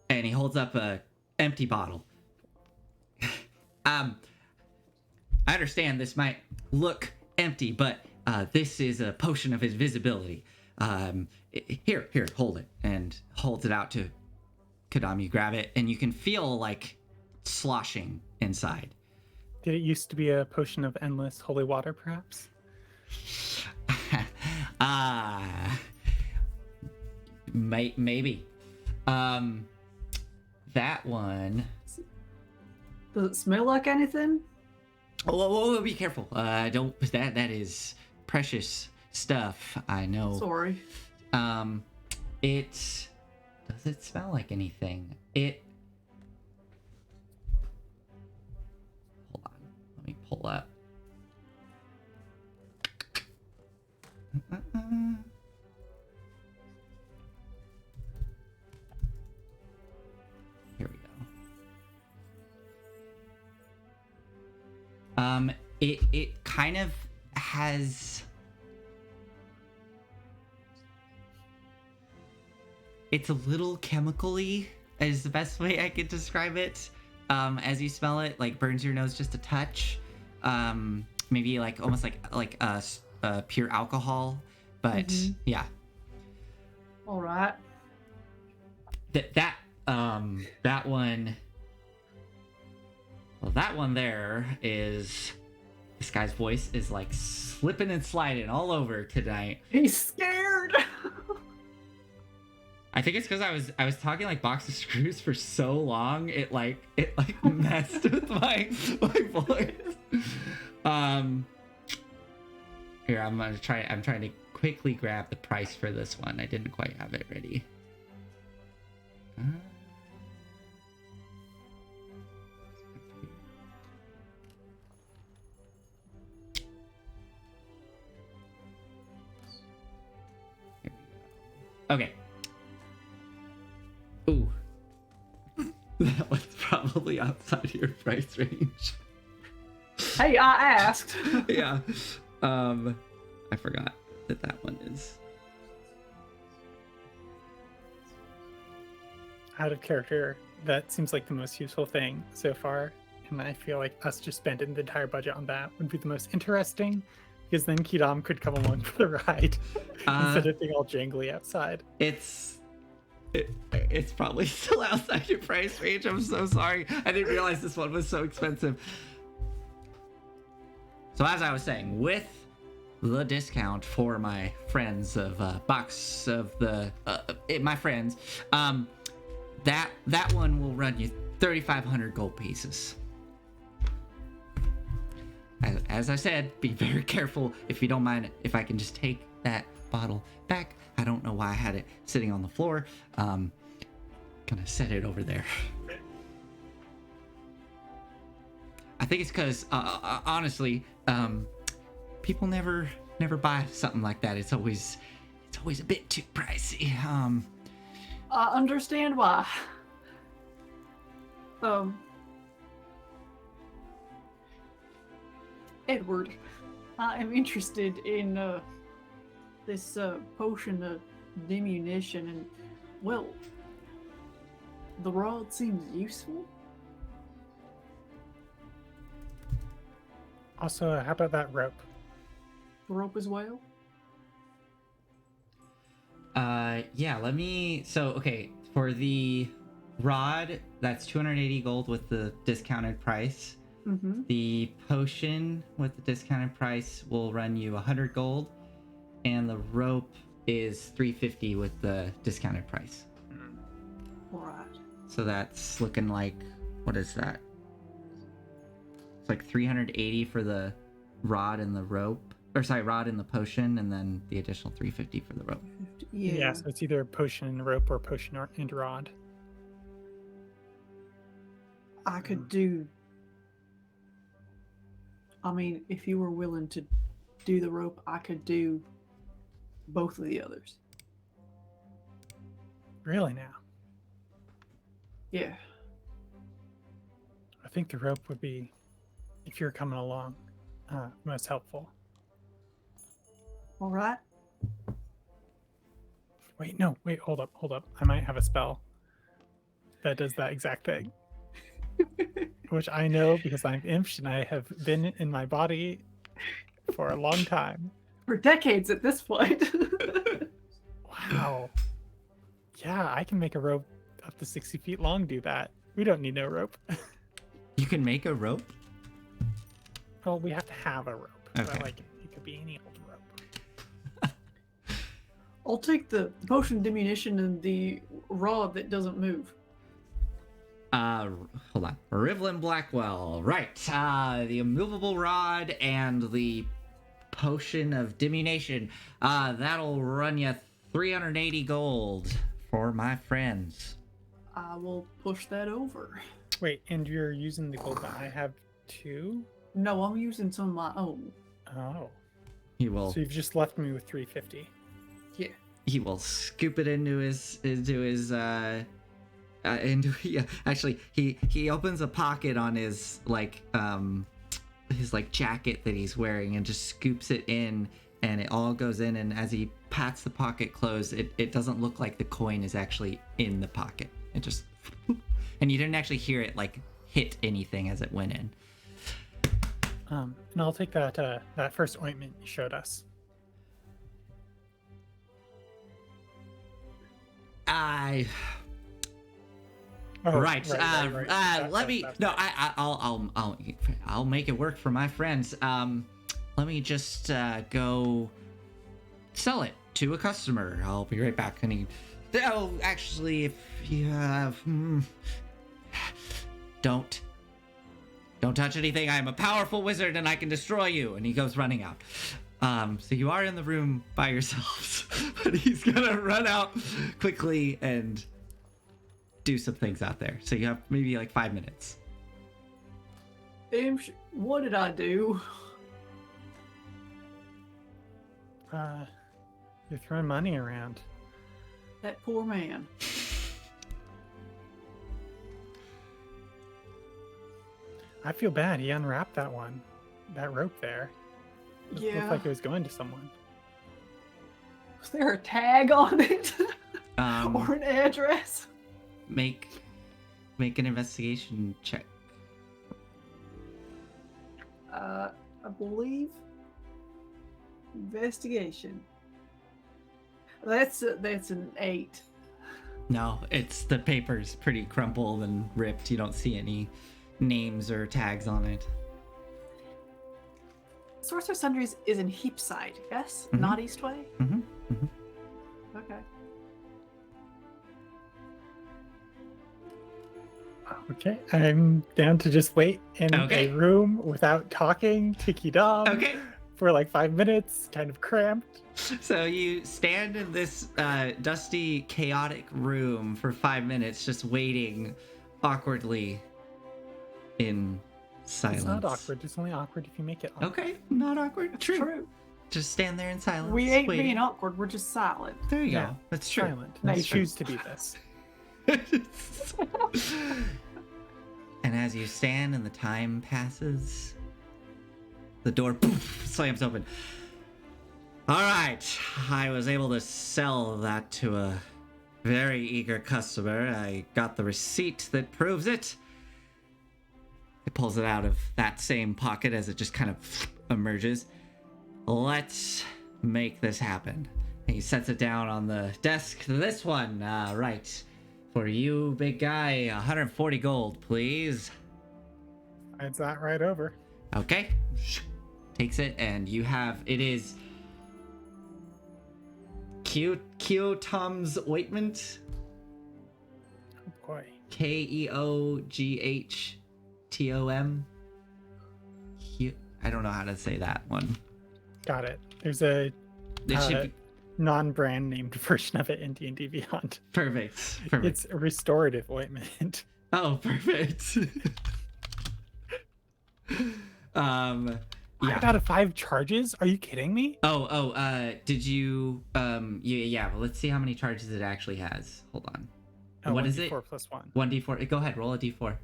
A: And he holds up a empty bottle. I understand this might look empty, but this is a potion of invisibility. Here, hold it. And holds it out to Kadam. You grab it, and you can feel like sloshing inside.
B: Did it used to be a potion of endless holy water, perhaps?
A: Ah, maybe. That one.
C: Does it smell like anything?
A: Whoa, be careful. Don't. That is precious stuff. I know.
C: Sorry.
A: It does it smell like anything? Hold on. Let me pull up. Here we go. It kind of has. It's a little chemically, is the best way I could describe it. As you smell it, like burns your nose just a touch. Maybe like almost like pure alcohol, but yeah.
C: All right.
A: That one. Well, that one there is. This guy's voice is like slipping and sliding all over tonight.
C: He's scared.
A: I think it's because I was talking like box of screws for so long it messed with my voice. Here I'm trying to quickly grab the price for this one. I didn't quite have it ready. Here we go. Okay. Ooh. That one's probably outside your price range.
C: Hey, I asked.
A: Yeah. I forgot that one is.
B: Out of character, that seems like the most useful thing so far. And I feel like us just spending the entire budget on that would be the most interesting, because then Kidam could come along for the ride instead of being all jangly outside.
A: It's probably still outside your price range. I'm so sorry. I didn't realize this one was so expensive. So as I was saying, with the discount for my friends of box of the my friends, that one will run you 3,500 gold pieces. As I said, be very careful. If you don't mind, if I can just take that bottle back. I don't know why I had it sitting on the floor. Gonna set it over there. I think it's because honestly, people never buy something like that. It's always a bit too pricey.
C: I understand why. Edward, I am interested in this potion of diminution, and well, the rod seems useful.
B: Also, how about that rope?
C: The rope as well.
A: Yeah, okay, for the rod, that's 280 gold with the discounted price.
C: Mm-hmm.
A: The potion with the discounted price will run you 100 gold, and the rope is 350 with the discounted price.
C: All right.
A: So that's looking like, what is that? It's like 380 for the rod and the rope, or sorry, rod and the potion, and then the additional 350 for the rope.
C: Yeah.
B: So it's either potion and rope or potion and rod.
C: I could do. I mean, if you were willing to do the rope, I could do both of the others.
B: Really now?
C: Yeah.
B: I think the rope would be, if you're coming along, most helpful.
C: All right.
B: Wait, hold up. I might have a spell that does that exact thing. Which I know because I'm impish and I have been in my body for a long time.
C: For decades at this point.
B: Wow. Yeah, I can make a rope up to 60 feet long do that. We don't need no rope.
A: You can make a rope?
B: Well, we have to have a rope.
A: Okay.
B: But, like, it could be any old rope.
C: I'll take the potion of diminution and the rod that doesn't move.
A: Hold on. Rivlin Blackwell. Right. The immovable rod and the potion of diminution. That'll run you 380 gold for my friends.
C: I will push that over.
B: Wait, and you're using the gold that I have too?
C: No, I'm using some of my own.
B: Oh.
A: He will.
B: So you've just left me with 350.
C: Yeah.
A: He will scoop it into his yeah. Actually, he opens a pocket on his jacket that he's wearing and just scoops it in, and it all goes in. And as he pats the pocket closed, it doesn't look like the coin is actually in the pocket. It just, and you didn't actually hear it like hit anything as it went in.
B: And I'll take that first ointment you showed us.
A: Oh,
B: Right.
A: Let me. No, I'll make it work for my friends. Let me just go sell it to a customer. I'll be right back. And oh, actually, if you have, don't touch anything. I am a powerful wizard and I can destroy you. And he goes running out. So you are in the room by yourselves, but he's gonna run out quickly and do some things out there. So you have maybe like 5 minutes.
C: What did I do?
B: You're throwing money around.
C: That poor man.
B: I feel bad. He unwrapped that rope there. It
C: Yeah.
B: looked like it was going to someone.
C: Was there a tag on it?
A: Um,
C: Or an address?
A: make an investigation check.
C: I believe investigation. That's an 8.
A: No, it's the paper's pretty crumpled and ripped. You don't see any names or tags on it.
C: Sorcerer Sundries is in Heapside, yes?
A: Mhm.
C: Not Eastway?
A: Mm-hmm.
C: Okay.
B: Okay, I'm down to just wait in
A: Okay.
B: a room without talking, tiki-dom,
A: Okay.
B: for like 5 minutes, kind of cramped.
A: So you stand in this dusty, chaotic room for 5 minutes, just waiting awkwardly in silence.
B: It's not awkward. It's only awkward if you make it awkward.
A: Okay, not awkward. True.
C: True.
A: Just stand there in silence.
C: We ain't
A: waiting.
C: being awkward, we're just silent.
A: There you
B: Yeah.
A: go. That's true.
B: Silent.
A: That's
B: I
A: true.
B: choose to be this.
A: And as you stand and the time passes, the door poof, slams open. All right, I was able to sell that to a very eager customer. I got the receipt that proves it. It pulls it out of that same pocket as it just kind of emerges. Let's make this happen. And he sets it down on the desk. This one, right. For you, big guy, 140 gold, please.
B: It's that right over.
A: Okay. Takes it, and you have, it is Keoghtom's ointment.
B: Oh boy.
A: Keoghtom. I don't know how to say that one.
B: Got it. There's a
A: It should be
B: non-brand named version of it in D&D Beyond.
A: perfect. Perfect.
B: It's a restorative ointment.
A: Oh, perfect.
B: Yeah.
A: Yeah.
B: 5 out of 5 charges? Are you kidding me?
A: Did you, yeah, well, let's see how many charges it actually has. Hold on.
B: Oh,
A: What is it?
B: 4 plus 1.
A: 1d4. Go ahead, roll a d4.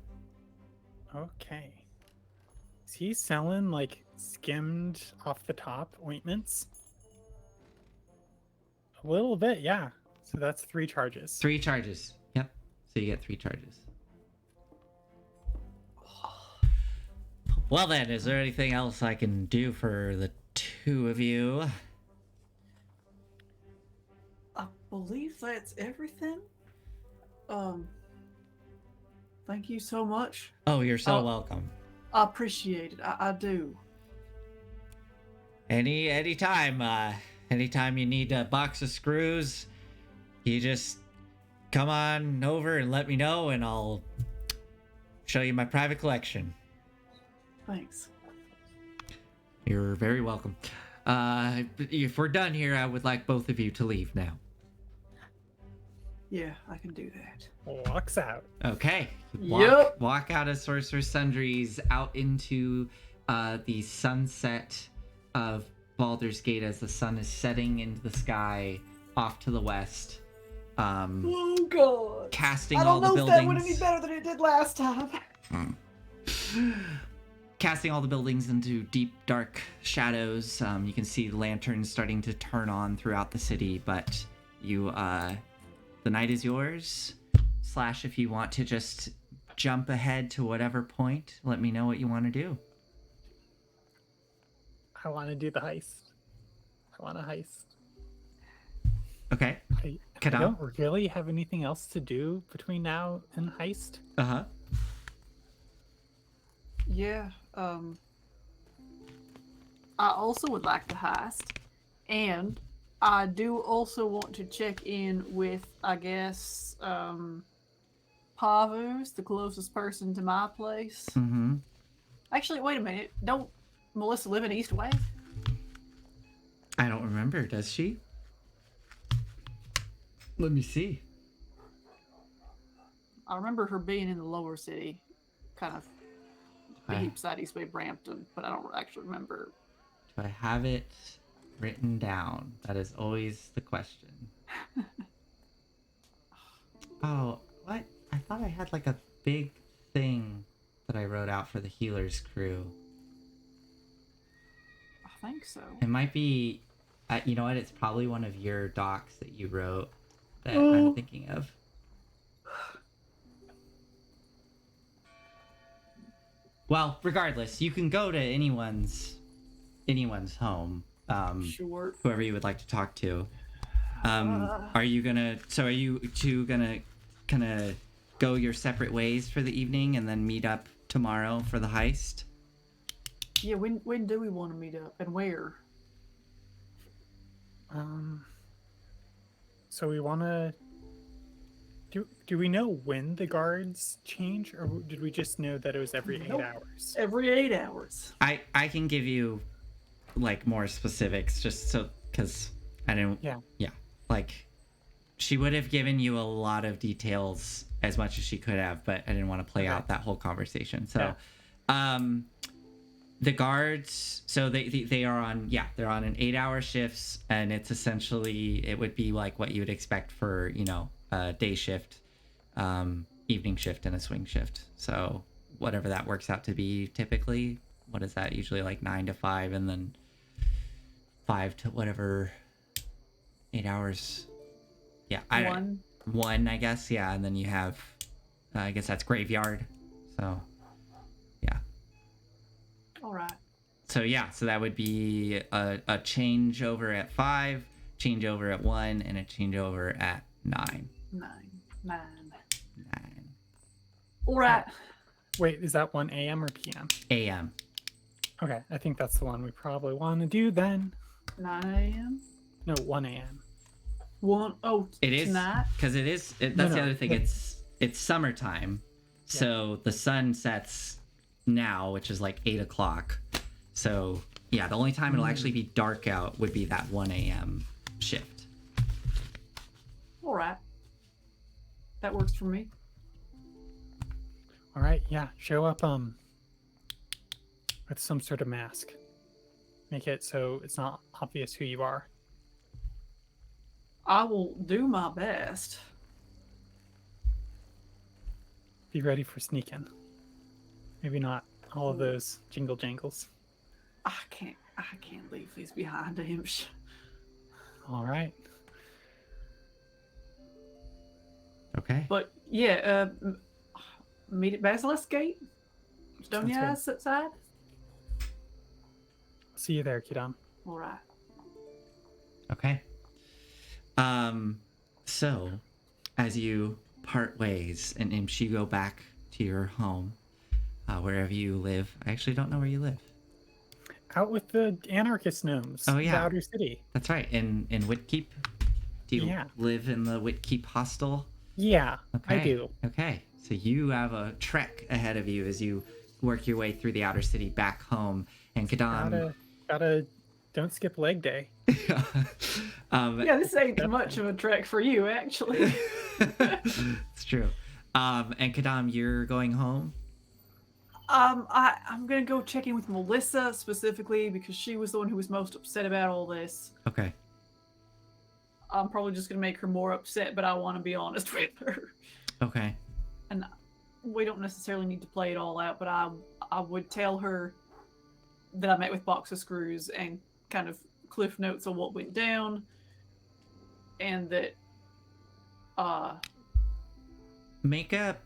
B: Okay. Is he selling like skimmed off the top ointments? A little bit, yeah. So that's 3 charges.
A: 3 charges. Yep. So you get 3 charges. Well then, is there anything else I can do for the two of you?
C: I believe that's everything. Thank you so much.
A: Oh, you're so
C: Oh.
A: welcome.
C: I appreciate it. I do.
A: Anytime. Anytime you need a box of screws, you just come on over and let me know, and I'll show you my private collection.
C: Thanks.
A: You're very welcome. If we're done here, I would like both of you to leave now.
C: Yeah, I can do that.
B: Walks out.
A: Okay.
C: Yep.
A: Walk out of Sorcerer's Sundries out into the sunset of Baldur's Gate as the sun is setting into the sky off to the west.
C: Oh god.
A: Casting
C: I
A: all
C: don't
A: the
C: know if that would
A: buildings.
C: any better than it did last time.
A: Casting all the buildings into deep, dark shadows. You can see lanterns starting to turn on throughout the city, but the night is yours. / if you want to just jump ahead to whatever point, let me know what you want to do.
B: I want to do the heist. I want a heist.
A: Okay.
B: I
A: Kadam?
B: don't really have anything else to do between now and heist.
A: Uh-huh.
C: Yeah, I also would like the heist, and I do also want to check in with, I guess, Pavu's the closest person to my place.
A: Mm-hmm.
C: Actually, wait a minute. Don't Melissa live in Eastway?
A: I don't remember, does she? Let me see.
C: I remember her being in the lower city, kind of beside Eastway Brampton, but I don't actually remember.
A: Do I have it written down? That is always the question. Oh, what? I thought I had like a big thing that I wrote out for the healer's crew.
C: I think so.
A: It might be, you know what? It's probably one of your docs that you wrote that I'm thinking of. Well, regardless, you can go to anyone's home.
C: Sure.
A: Whoever you would like to talk to. Are you two gonna kind of go your separate ways for the evening and then meet up tomorrow for the heist?
C: Yeah, when do we want to meet up and where?
B: So we want to. Do we know when the guards change, or did we just know that it was every 8
C: Nope.
B: hours?
C: Every 8 hours.
A: I can give you like more specifics just so because I didn't.
B: Yeah.
A: Like she would have given you a lot of details as much as she could have, but I didn't want to play out that whole conversation. So, the guards, so they are on, they're on an 8-hour shifts, and it's essentially, it would be like what you would expect for, a day shift, evening shift, and a swing shift. So whatever that works out to be typically, what is that? Usually like 9 to 5, and then 5 to whatever, 8 hours. Yeah. One, I guess. Yeah. And then you have, I guess that's graveyard. So, yeah.
C: All right.
A: So, yeah. So that would be a changeover at 5, changeover at 1, and a changeover at 9.
C: 9.
A: Nine.
C: All right.
B: Wait, is that 1 a.m. or p.m.?
A: A.M.
B: Okay, I think that's the one we probably want to do then.
C: 9 a.m.
B: No, 1 a.m.
A: It is
C: tonight.
A: because that's
B: No,
A: the other thing.
B: but-
A: It's summertime, so the sun sets now, which is like 8 o'clock. So yeah, the only time it'll actually be dark out would be that 1 a.m. shift.
C: All right. That works for me.
B: All right, yeah, show up with some sort of mask. Make it so it's not obvious who you are.
C: I will do my best.
B: Be ready for sneaking. Maybe not all of those jingle jangles.
C: I can't leave these behind him.
B: All right.
A: Okay.
C: But yeah, meet at Basilisk Gate. Stoneya
B: Sounds
C: side.
B: See you there, Kidam.
C: All right.
A: Okay. So as you part ways and Imshi go back to your home, wherever you live. I actually don't know where you live.
B: Out with the anarchist gnomes.
A: Oh, yeah.
B: The Outer City.
A: That's right. In Whitkeep. Do you
B: Yeah.
A: live in the Whitkeep hostel?
B: Yeah,
A: Okay.
B: I do.
A: Okay. So you have a trek ahead of you as you work your way through the Outer City back home. And Kadam.
B: Gotta don't skip leg day.
C: Yeah, this ain't much of a trek for you, actually.
A: It's true. And Kadam, you're going home?
C: I'm gonna go check in with Melissa specifically because she was the one who was most upset about all this.
A: Okay.
C: I'm probably just gonna make her more upset, but I want to be honest with her.
A: Okay.
C: And we don't necessarily need to play it all out, but I would tell her that I met with Box of Screws and kind of cliff notes on what went down, and that
A: Make a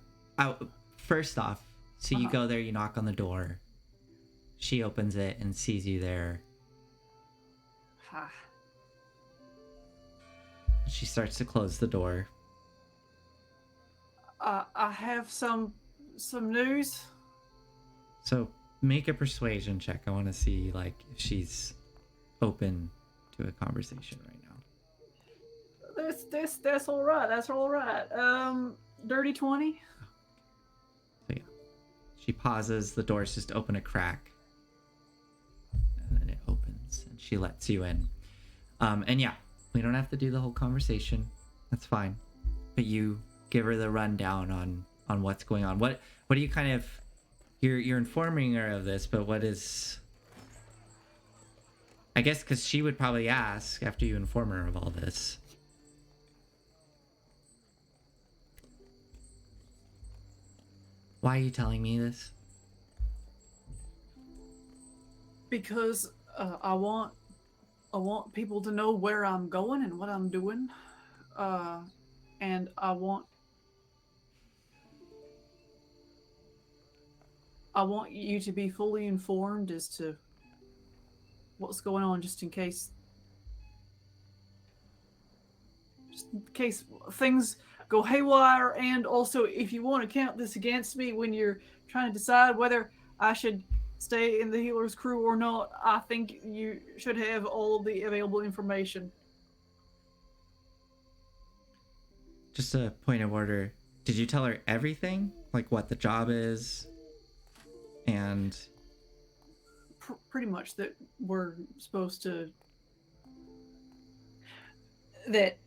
A: first off, so you go there, you knock on the door. She opens it and sees you there. She starts to close the door.
C: I have some news.
A: So make a persuasion check. I want to see like if she's open to a conversation right now.
C: That's all right. That's all right. Dirty 20.
A: So yeah, she pauses. The door's just open a crack, and then it opens, and she lets you in. And yeah, we don't have to do the whole conversation. That's fine. But you give her the rundown on what's going on. What do you kind of you're informing her of this, but what is, I guess, because she would probably ask after you inform her of all this. Why are you telling me this?
C: Because I want people to know where I'm going and what I'm doing, and I want you to be fully informed as to what's going on, just in case things go haywire, and also if you want to count this against me when you're trying to decide whether I should stay in the healer's crew or not, I think you should have all the available information.
A: Just a point of order. Did you tell her everything? Like what the job is? And
C: pretty much that we're supposed to, that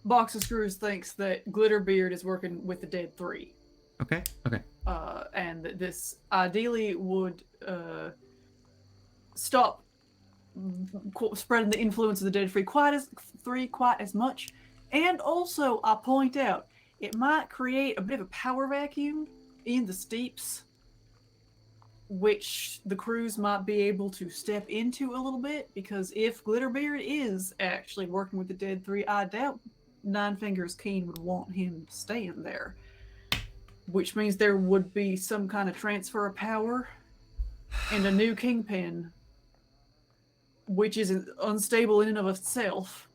C: Box of Screws thinks that Glitterbeard is working with the Dead Three.
A: Okay.
C: And that this ideally would stop spreading the influence of the Dead Three quite as much. And also, I point out, it might create a bit of a power vacuum in the steeps, which the crews might be able to step into a little bit, because if Glitterbeard is actually working with the Dead Three, I doubt Nine Fingers Keen would want him staying there. Which means there would be some kind of transfer of power and a new kingpin, which is unstable in and of itself.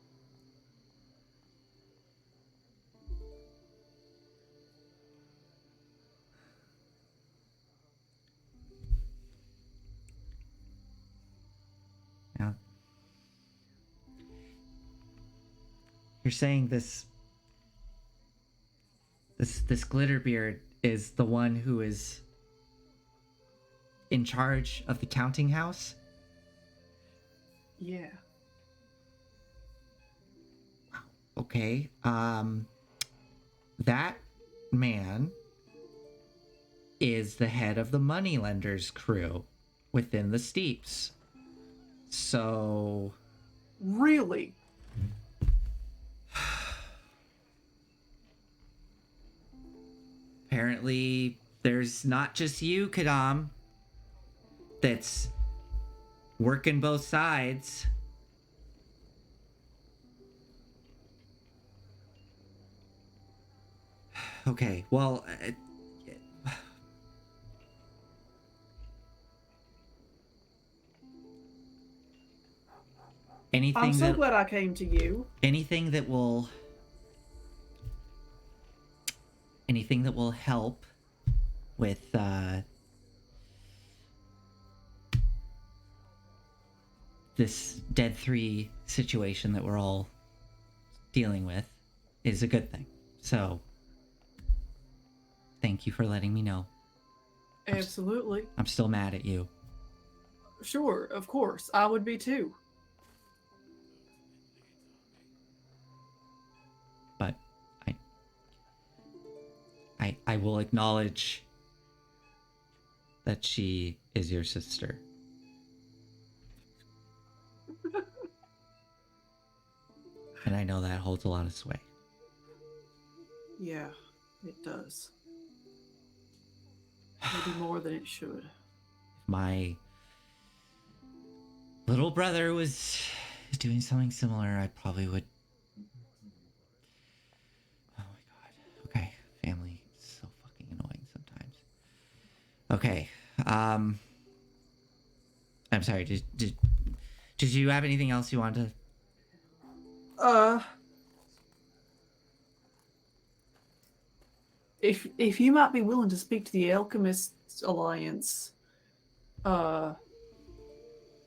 A: Now, you're saying this Glitterbeard is the one who is in charge of the counting house?
C: Yeah.
A: Okay. That man is the head of the moneylenders crew within the steeps. So
C: Really?
A: apparently there's not just you, Kadam, that's working both sides. Okay, well,
C: I'm so glad I came to you.
A: anything that will help with this Dead 3 situation that we're all dealing with is a good thing. So, thank you for letting me know.
C: Absolutely.
A: I'm still mad at you.
C: Sure, of course. I would be too.
A: But I will acknowledge that she is your sister. And I know that holds a lot of sway.
C: Yeah, it does. Maybe more than it should.
A: If my little brother was doing something similar, I probably would. Oh my god. Okay, family is so fucking annoying sometimes. Okay, I'm sorry. Did you have anything else you wanted to?
C: If you might be willing to speak to the Alchemists Alliance, I'm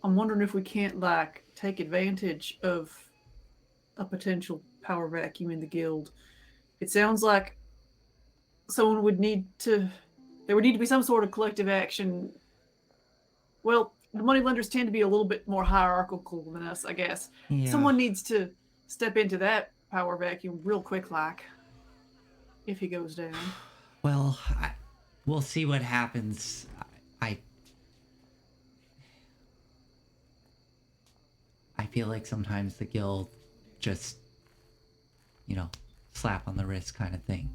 C: wondering if we can't like take advantage of a potential power vacuum in the guild. It sounds like someone would need to. There would need to be some sort of collective action. Well, the moneylenders tend to be a little bit more hierarchical than us, I guess.
A: Yeah.
C: Someone needs to step into that power vacuum real quick, like, if he goes down.
A: Well, we'll see what happens. I feel like sometimes the guild just, slap on the wrist kind of thing.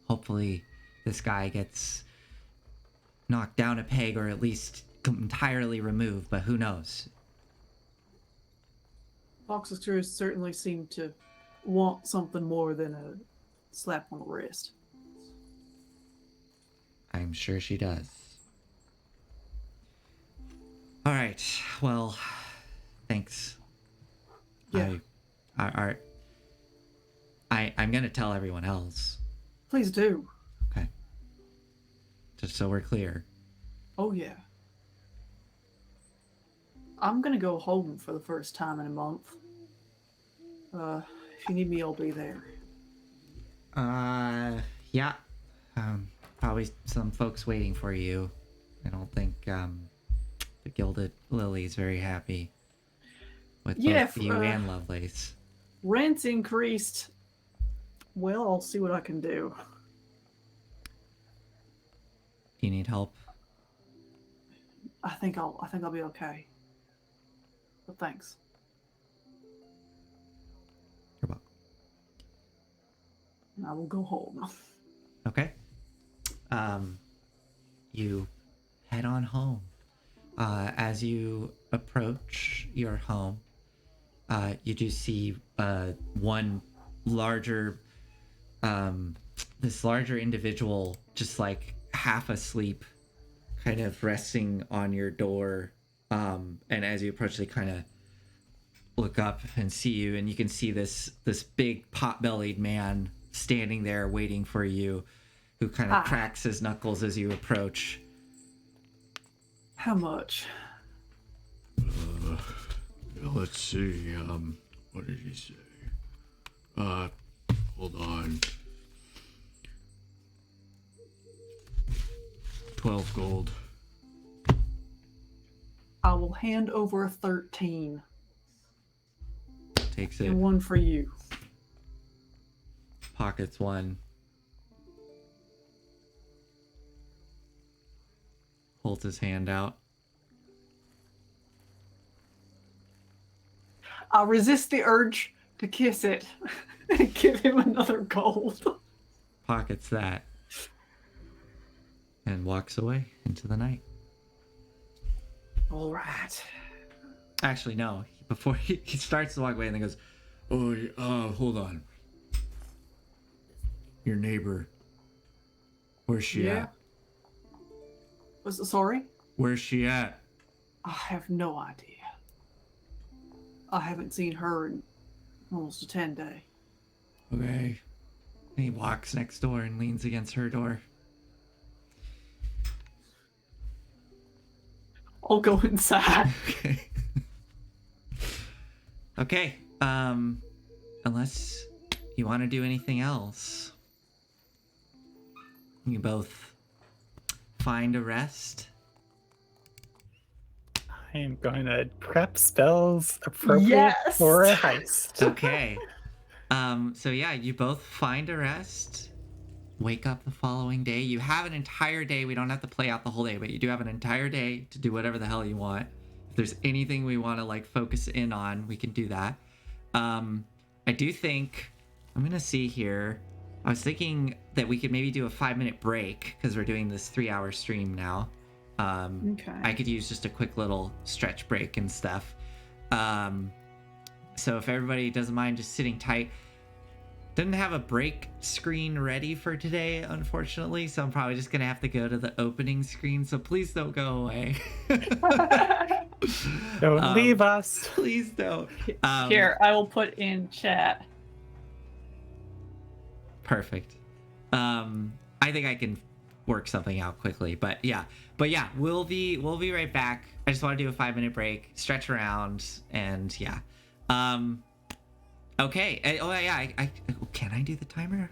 A: Hopefully this guy gets knocked down a peg or at least entirely removed, but who knows?
C: Foxes certainly seem to want something more than a slap on the wrist.
A: I'm sure she does. All right. Well, thanks.
C: Yeah.
A: I'm gonna tell everyone else.
C: Please do.
A: Okay. Just so we're clear.
C: Oh, yeah. I'm gonna go home for the first time in a month. If you need me, I'll be there.
A: Yeah. Probably some folks waiting for you. I don't think, the Gilded Lily's very happy with both you and Lovelace.
C: Rent's increased. Well, I'll see what I can do.
A: Do you need help?
C: I think I'll be okay. But thanks.
A: You're welcome.
C: I will go home.
A: Okay. You head on home. As you approach your home, you do see one larger, this larger individual just like half asleep, kind of resting on your door. And as you approach, they kind of look up and see you, and you can see this big pot-bellied man standing there waiting for you, who kind of cracks his knuckles as you approach.
C: How much?
D: Let's see. What did he say? Hold on. 12 gold.
C: I will hand over 13.
A: Takes it.
C: And one for you.
A: Pockets one. Holds his hand out.
C: I'll resist the urge to kiss it and give him another gold.
A: Pockets that. And walks away into the night.
C: All right.
A: Actually, no. Before he starts to walk away and then goes,
D: Hold on. Your neighbor. Where's she at?
C: Sorry?
D: Where's she at?
C: I have no idea. I haven't seen her in almost a 10-day.
A: okay. And he walks next door and leans against her door.
C: I'll go inside.
A: Okay. Okay. Unless you want to do anything else, you both find a rest.
B: I am going to prep spells appropriate
C: Yes!
B: for a heist.
A: Okay. So yeah, you both find a rest. Wake up the following day. You have an entire day. We don't have to play out the whole day, but you do have an entire day to do whatever the hell you want. If there's anything we want to like focus in on, we can do that. I do think I'm gonna see here. I was thinking that we could maybe do a 5-minute break because we're doing this 3-hour stream now.
C: Okay.
A: I could use just a quick little stretch break and stuff. So if everybody doesn't mind just sitting tight. Didn't have a break screen ready for today, unfortunately, so I'm probably just gonna have to go to the opening screen, so please don't go away.
B: Don't leave us.
A: Please don't.
C: Here, I will put in chat.
A: Perfect. I think I can work something out quickly, but yeah, we'll be right back. I just want to do a 5-minute break, stretch around, and yeah. Okay. Oh yeah. I can I do the timer?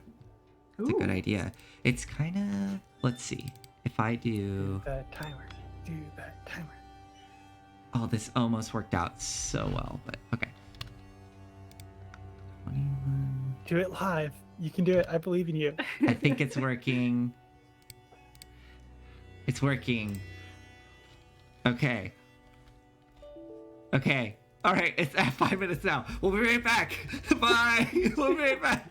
A: It's a good
C: Ooh.
A: idea. It's kind of. Let's see. If I do.
B: The timer. Do that timer.
A: Oh, this almost worked out so well, but okay. 21.
B: Do it live. You can do it. I believe in you.
A: I think it's working. It's working. Okay. Okay. All right. It's at 5 minutes now. We'll be right back. Bye. We'll be right back.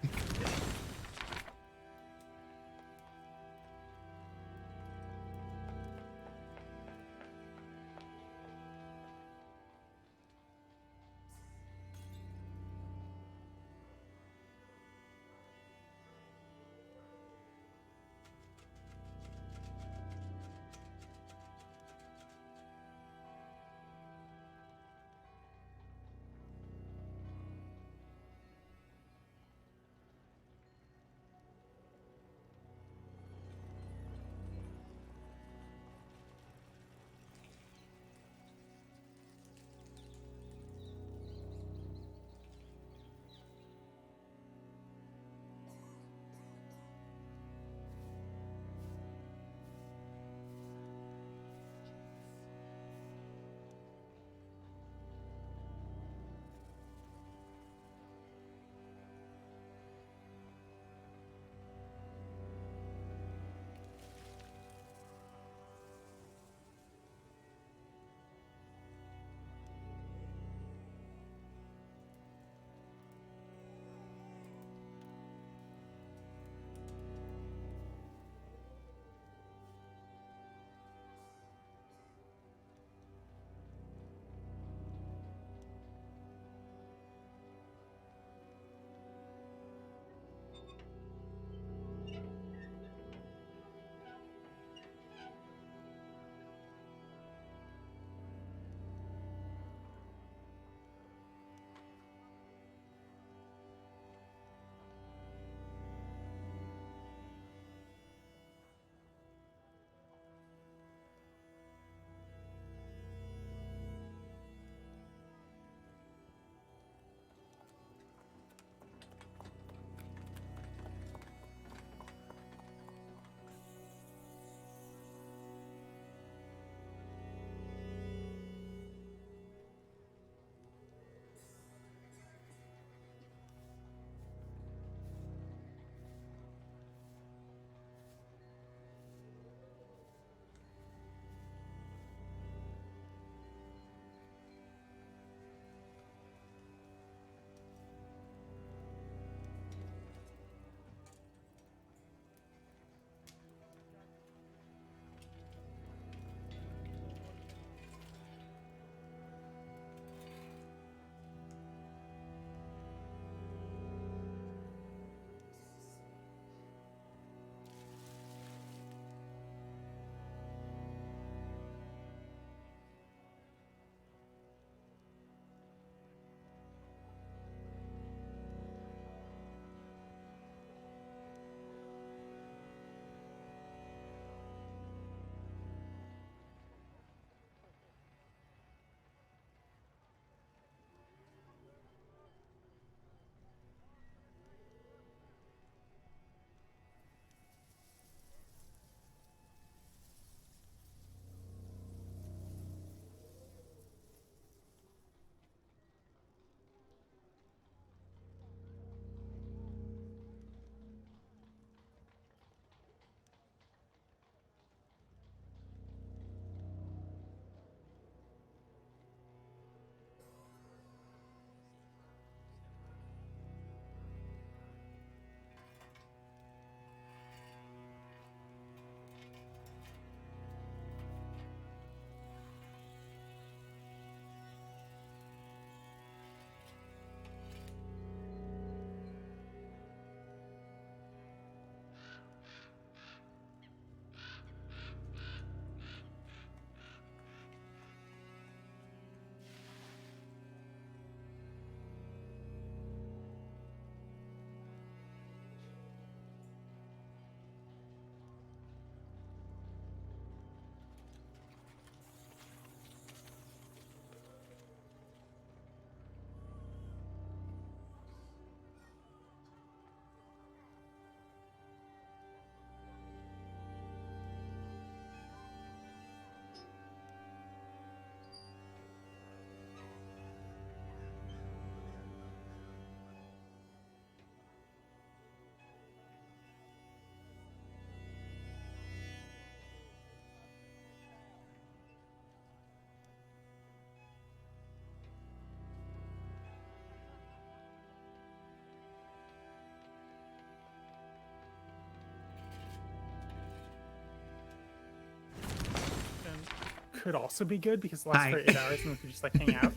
B: could also be good because it lasts
A: Hi.
B: for 8 hours and we could just like hang out.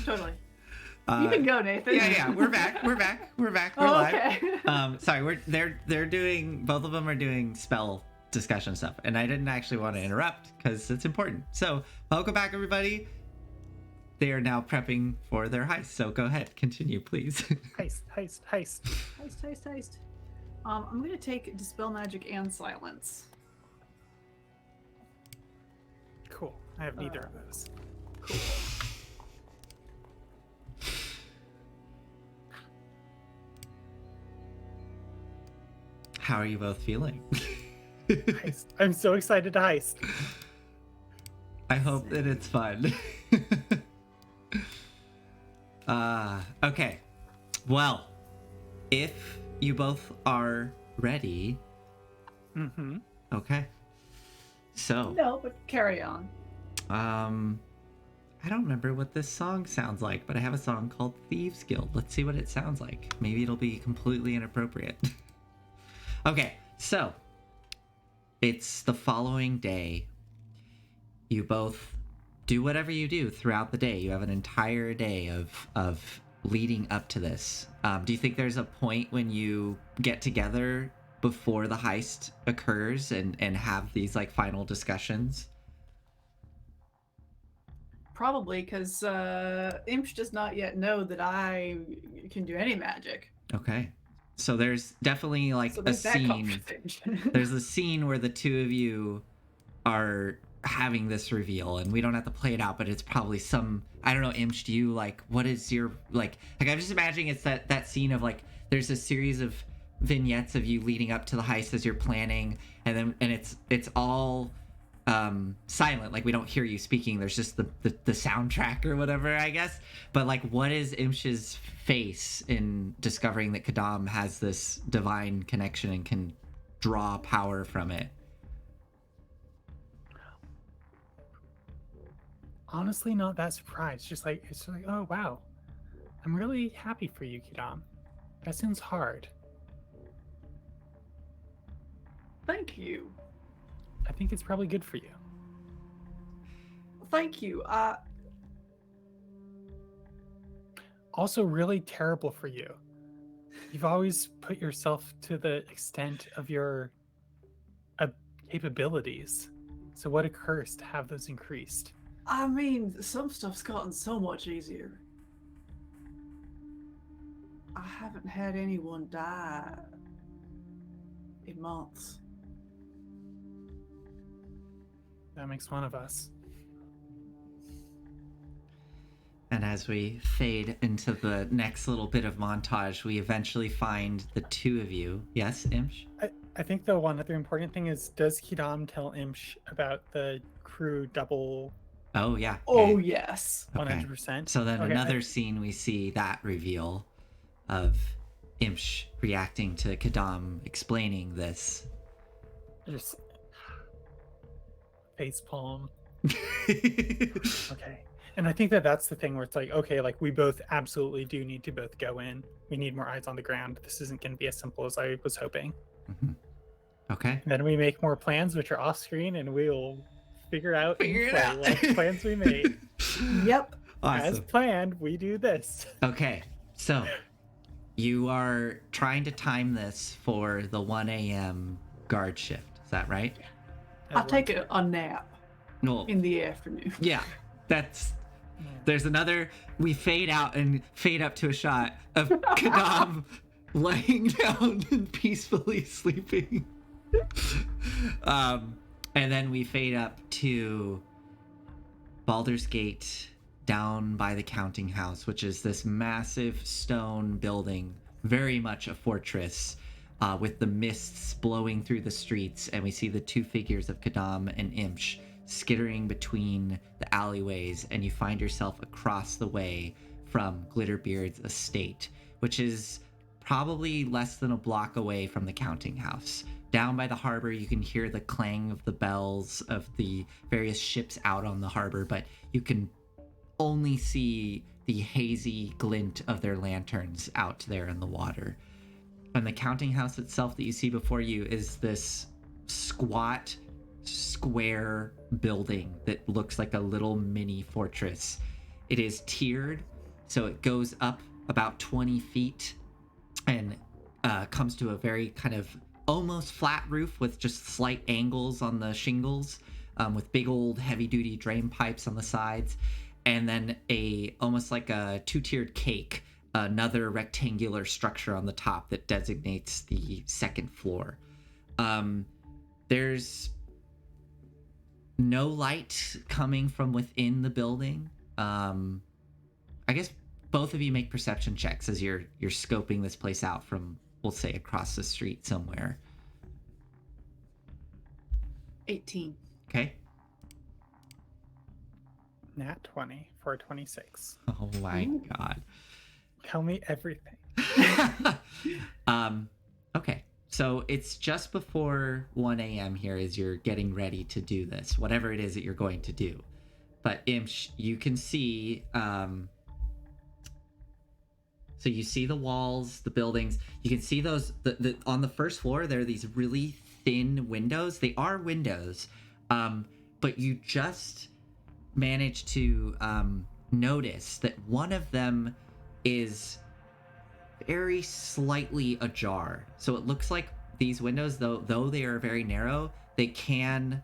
C: Totally. You can go, Nathan.
A: Yeah, we're back. We're live.
C: Okay.
A: Sorry, they're doing, both of them are doing spell discussion stuff, and I didn't actually want to interrupt because it's important. So welcome back, everybody. They are now prepping for their heist. So go ahead, continue, please.
B: Heist.
C: Heist. I'm gonna take Dispel Magic and Silence.
B: Cool. I have neither of those.
C: Cool.
A: How are you both feeling?
B: Heist. I'm so excited to heist.
A: I hope that it's fun. Okay. Well, if you both are ready,
B: Mm-hmm.
A: okay. So,
C: No, but carry on.
A: I don't remember what this song sounds like, but I have a song called Thieves Guild. Let's see what it sounds like. Maybe it'll be completely inappropriate. Okay, so it's the following day. You both do whatever you do throughout the day. You have an entire day of leading up to this. Do you think there's a point when you get together before the heist occurs and have these like final discussions?
C: Probably because Imsh does not yet know that I can do any magic.
A: Okay. So there's definitely like
C: So
A: a
C: there's that
A: scene.
C: conversation.
A: There's a scene where the two of you are having this reveal, and we don't have to play it out, but it's probably some, I don't know, Imsh, do you like, what is your like I'm just imagining it's that scene of like there's a series of vignettes of you leading up to the heist as you're planning, and it's all silent, like we don't hear you speaking, there's just the soundtrack or whatever, I guess. But like, what is Imsh's face in discovering that Kadam has this divine connection and can draw power from it?
B: Honestly, not that surprised. Just like it's like, oh wow, I'm really happy for you, Kidam. That sounds hard.
C: Thank you.
B: I think it's probably good for you.
C: Thank you.
B: Also, really terrible for you. You've always put yourself to the extent of your capabilities. So what a curse to have those increased.
C: I mean, some stuff's gotten so much easier. I haven't had anyone die in months.
B: That makes one of us.
A: And as we fade into the next little bit of montage, we eventually find the two of you. Yes, Imsh?
B: I think the one other important thing is, does Kidam tell Imsh about the crew double
A: Oh, yeah.
C: Oh,
A: yeah.
C: yes.
B: 100%?
A: So then
B: Okay,
A: another scene, we see that reveal of Imsh reacting to Kadam explaining this.
B: Just face palm. Okay. And I think that's the thing where it's like, okay, like we both absolutely do need to both go in. We need more eyes on the ground. This isn't going to be as simple as I was hoping.
A: Mhm. Okay.
B: And then we make more plans, which are off screen, and we'll figure out what plans we made.
C: Yep.
B: As
A: Awesome.
B: planned, we do this.
A: Okay. So you are trying to time this for the 1 a.m. guard shift. Is that right?
C: I'll take a nap
A: No.
C: in the afternoon.
A: Yeah. There's another, we fade out and fade up to a shot of Kadam laying down and peacefully sleeping. And then we fade up to Baldur's Gate down by the counting house, which is this massive stone building, very much a fortress, with the mists blowing through the streets. And we see the two figures of Kadam and Imsh skittering between the alleyways, and you find yourself across the way from Glitterbeard's estate, which is probably less than a block away from the counting house. Down by the harbor, you can hear the clang of the bells of the various ships out on the harbor, but you can only see the hazy glint of their lanterns out there in the water. And the counting house itself that you see before you is this squat square building that looks like a little mini fortress. It is tiered, so it goes up about 20 feet and comes to a very kind of almost flat roof with just slight angles on the shingles, with big old heavy-duty drain pipes on the sides, and then almost like a two-tiered cake, another rectangular structure on the top that designates the second floor. There's no light coming from within the building. I guess both of you make perception checks as you're scoping this place out from, we'll say, across the street somewhere.
C: 18.
A: Okay.
B: Nat 20 for 26.
A: Oh my
C: Ooh.
A: god.
B: Tell me everything.
A: Okay. So it's just before 1 a.m. here as you're getting ready to do this, whatever it is that you're going to do. But Imsh, you can see, so you see the walls, the buildings. You can see those, on the first floor, there are these really thin windows. They are windows, but you just managed to notice that one of them is very slightly ajar. So it looks like these windows, though they are very narrow, they can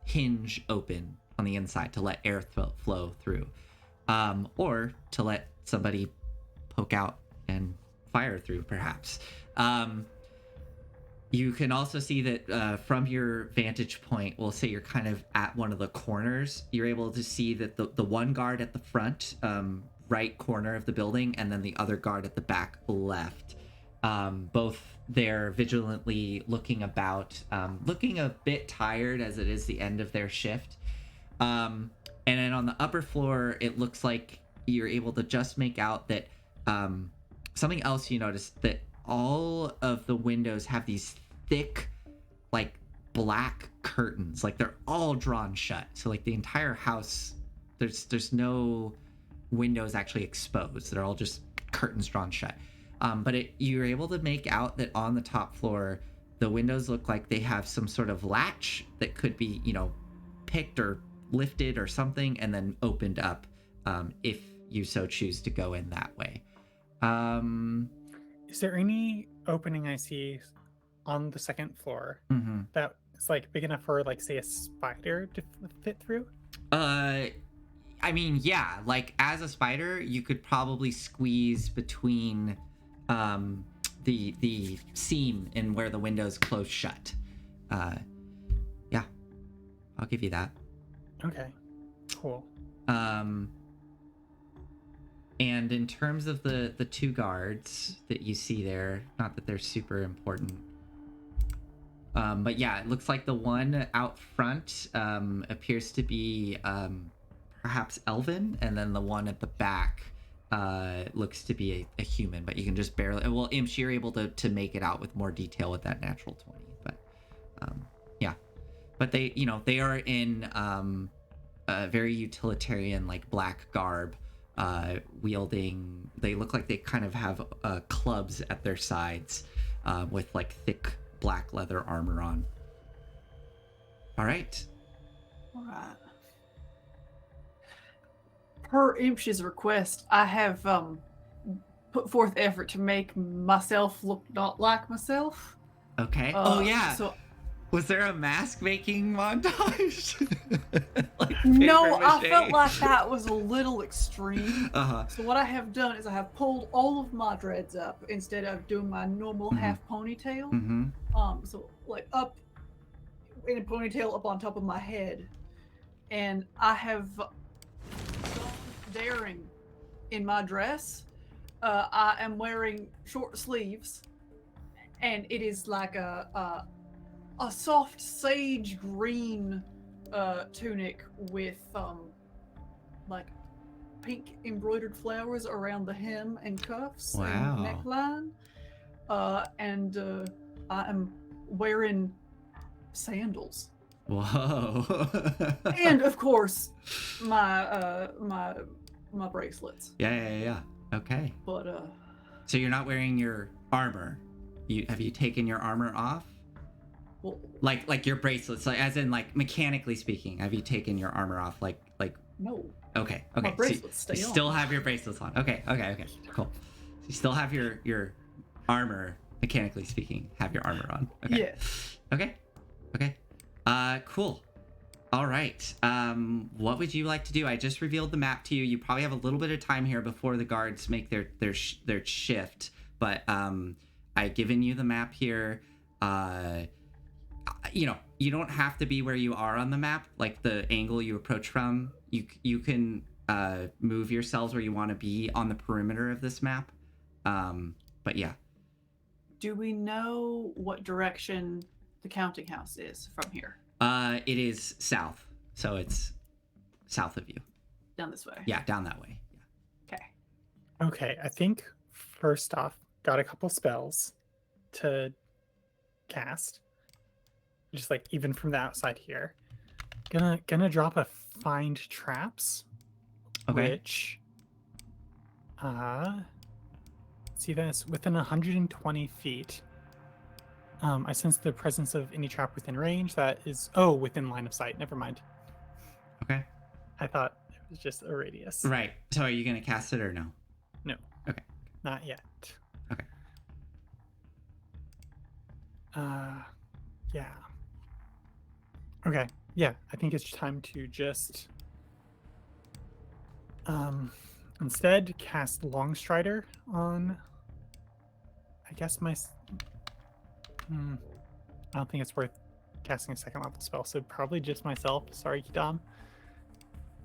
A: hinge open on the inside to let air flow through, or to let somebody poke out and fire through, perhaps. You can also see that from your vantage point, we'll say you're kind of at one of the corners, you're able to see that the one guard at the front right corner of the building, and then the other guard at the back left, both there vigilantly looking about, looking a bit tired as it is the end of their shift. And then on the upper floor, it looks like you're able to just make out that something else you notice, that all of the windows have these thick, like, black curtains. Like, they're all drawn shut. So, like, the entire house, there's no windows actually exposed. They're all just curtains drawn shut. But you're able to make out that on the top floor, the windows look like they have some sort of latch that could be, picked or lifted or something, and then opened up, if you so choose to go in that way.
B: Is there any opening I see on the second floor that is like big enough for, like, say, a spider to fit through?
A: I mean, yeah, like, as a spider, you could probably squeeze between the seam and where the windows close shut. Yeah, I'll give you that.
B: Okay, cool.
A: And in terms of the two guards that you see there, not that they're super important, but yeah, it looks like the one out front appears to be perhaps elven, and then the one at the back looks to be a human, but you can just barely, well, Imsh, you're able to make it out with more detail with that natural 20, but yeah. But they are in a very utilitarian, like, black garb, wielding, they look like they kind of have clubs at their sides, with, like, thick black leather armor on. All right.
C: All right. Per Imsh's request, I have put forth effort to make myself look not like myself.
A: Okay. Oh yeah.
C: So
A: Was there a mask making montage? Like
C: no,
A: paper
C: I
A: mache?
C: felt like that was a little extreme.
A: Uh-huh.
C: So what I have done is I have pulled all of my dreads up instead of doing my normal half ponytail.
A: Mm-hmm.
C: So like up in a ponytail up on top of my head, and I have gone daring in my dress. I am wearing short sleeves, and it is like a soft sage green tunic with like pink embroidered flowers around the hem and cuffs
A: Wow.
C: and neckline. And I am wearing sandals.
A: Whoa.
C: And of course my my bracelets.
A: Yeah. Okay.
C: But
A: So you're not wearing your armor. Have you taken your armor off?
C: Well,
A: Like your bracelets, like as in like mechanically speaking. Have you taken your armor off? Like
C: no.
A: okay.
C: My
A: So
C: bracelets stay
A: you
C: on.
A: still have your bracelets on. Okay. Cool. So you still have your armor, mechanically speaking, have your armor on. Okay.
C: Yes.
A: Okay. Cool. All right. What would you like to do? I just revealed the map to you. You probably have a little bit of time here before the guards make their shift. But I've given you the map here. You don't have to be where you are on the map. Like the angle you approach from, you can move yourselves where you want to be on the perimeter of this map. But yeah.
C: Do we know what direction the counting house is from here?
A: It is south, so it's south of you.
C: Down this way.
A: Yeah, down that way. Yeah.
C: Okay.
B: Okay, I think first off, got a couple spells to cast. Just like even from the outside here. Gonna drop a find traps.
A: Okay.
B: Which see this within 120 feet. I sense the presence of any trap within range that is within line of sight. Never mind.
A: Okay.
B: I thought it was just a radius.
A: Right. So are you gonna cast it or no?
B: No.
A: Okay.
B: Not yet.
A: Okay.
B: Yeah. Okay. Yeah, I think it's time to just instead cast Longstrider on I guess I don't think it's worth casting a second level spell, so probably just myself. Sorry, Kidam.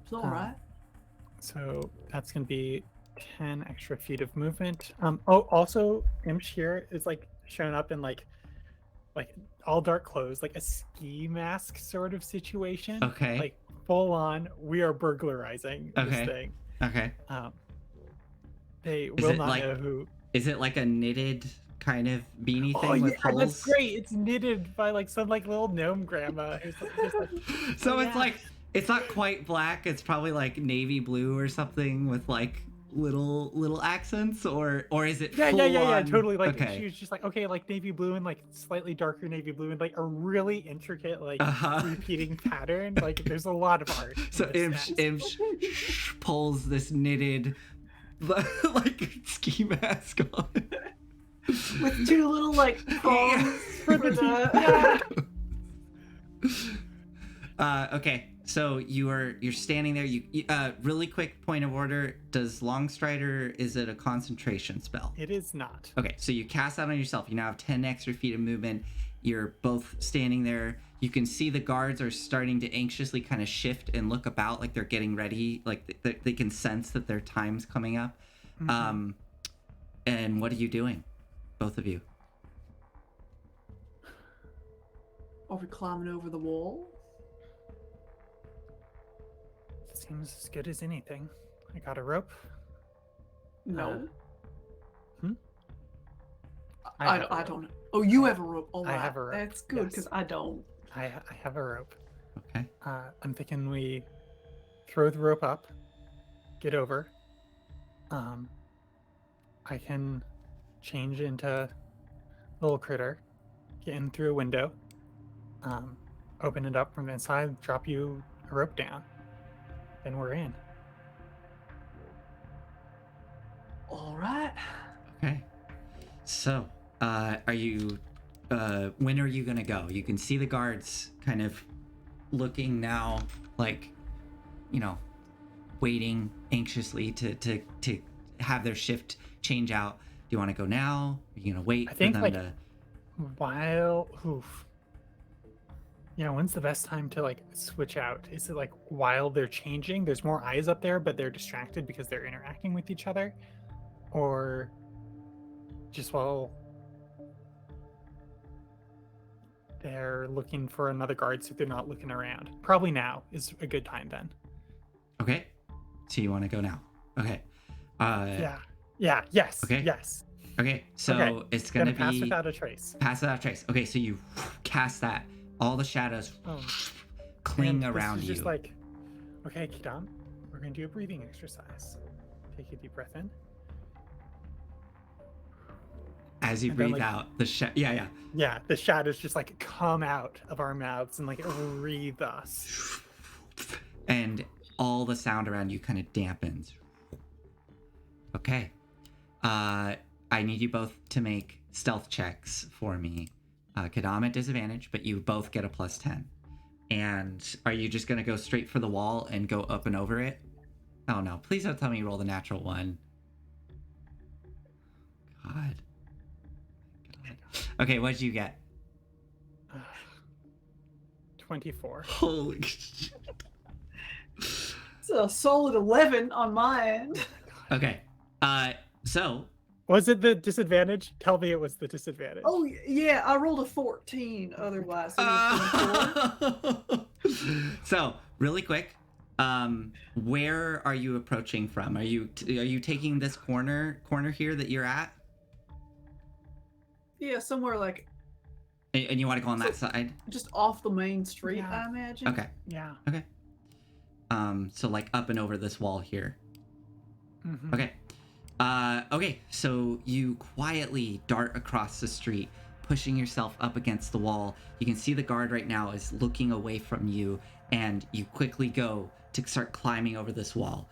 C: It's all right.
B: So that's gonna be 10 extra feet of movement. Also Imsh here is like showing up in like all dark clothes, like a ski mask sort of situation.
A: Okay.
B: Like full on, we are burglarizing
A: Okay.
B: this thing.
A: Okay.
B: They
A: Is
B: will
A: it
B: not
A: like-
B: know who.
A: Is it like a knitted kind of beanie thing
B: Oh
A: with
B: yeah,
A: holes?
B: that's great. It's knitted by like some like little gnome grandma. Who's just like,
A: So
B: Oh,
A: it's
B: yeah.
A: like it's not quite black. It's probably like navy blue or something with like little accents, or is it?
B: yeah,
A: full on...
B: totally. Like
A: okay.
B: she was just like, okay, like navy blue and like slightly darker navy blue and like a really intricate like
A: Uh-huh.
B: repeating pattern. Like there's a lot of art. in
A: So
B: this mask.
A: Imsh pulls this knitted like ski mask on.
C: With two little like prongs
B: For the teeth.
A: Okay, so you're standing there. You really quick point of order. Does Longstrider, is it a concentration spell?
B: It is not.
A: Okay, so you cast that on yourself. You now have 10 extra feet of movement. You're both standing there. You can see the guards are starting to anxiously kind of shift and look about, like they're getting ready. Like they can sense that their time's coming up.
B: Mhm.
A: And what are you doing, both of you?
C: Are we climbing over the wall?
B: Seems as good as anything. I got a rope.
C: No.
B: Hmm?
C: I
B: have a rope.
C: don't know. Oh, you have a rope. All
B: I
C: right.
B: have a rope,
C: That's good
B: yes.
C: because I don't.
B: I have a rope.
A: Okay.
B: I'm thinking we throw the rope up, get over. I can change into little critter, get in through a window, open it up from the inside, drop you a rope down, then we're in.
C: All right.
A: Okay. So, are you? When are you gonna go? You can see the guards kind of looking now, like, waiting anxiously to have their shift change out. Do you want to go now? Are you gonna wait
B: I
A: for
B: think,
A: them
B: like,
A: to?
B: When's the best time to like switch out? Is it like while they're changing? There's more eyes up there, but they're distracted because they're interacting with each other, or just while they're looking for another guard, so they're not looking around. Probably now is a good time then.
A: Okay. So you want to go now? Okay.
B: Yes.
A: Okay.
B: Yes.
A: Okay. So
B: Okay.
A: it's gonna
B: Pass
A: be
B: without a trace.
A: pass without trace. Okay. So you cast that. All the shadows
B: Oh.
A: cling
B: And this
A: around
B: is
A: you.
B: Just like, okay, Kidam, we're gonna do a breathing exercise. Take a deep breath in.
A: as you
B: And then,
A: breathe
B: like-
A: out, the yeah.
B: Yeah, the shadows just like come out of our mouths and like breathe us.
A: And all the sound around you kind of dampens. Okay. I need you both to make stealth checks for me. Kadam at disadvantage, but you both get a +10. And are you just gonna go straight for the wall and go up and over it? Oh no, please don't tell me you roll the natural one. God. Okay, what did you get?
B: 24.
A: Holy shit.
C: It's a solid 11 on my end.
A: Okay. So
B: Was it the disadvantage? Tell me it was the disadvantage.
C: Oh yeah, I rolled a 14 otherwise. So it was 24.
A: So really quick, where are you approaching from? Are you taking this corner here that you're at,
C: Yeah, somewhere like
A: and you want to go on that side?
C: just off the main street,
B: Yeah.
C: I imagine.
A: Okay.
B: Yeah.
A: So like up and over this wall here.
B: Mhm.
A: Okay. Okay, so you quietly dart across the street, pushing yourself up against the wall. You can see the guard right now is looking away from you, and you quickly go to start climbing over this wall.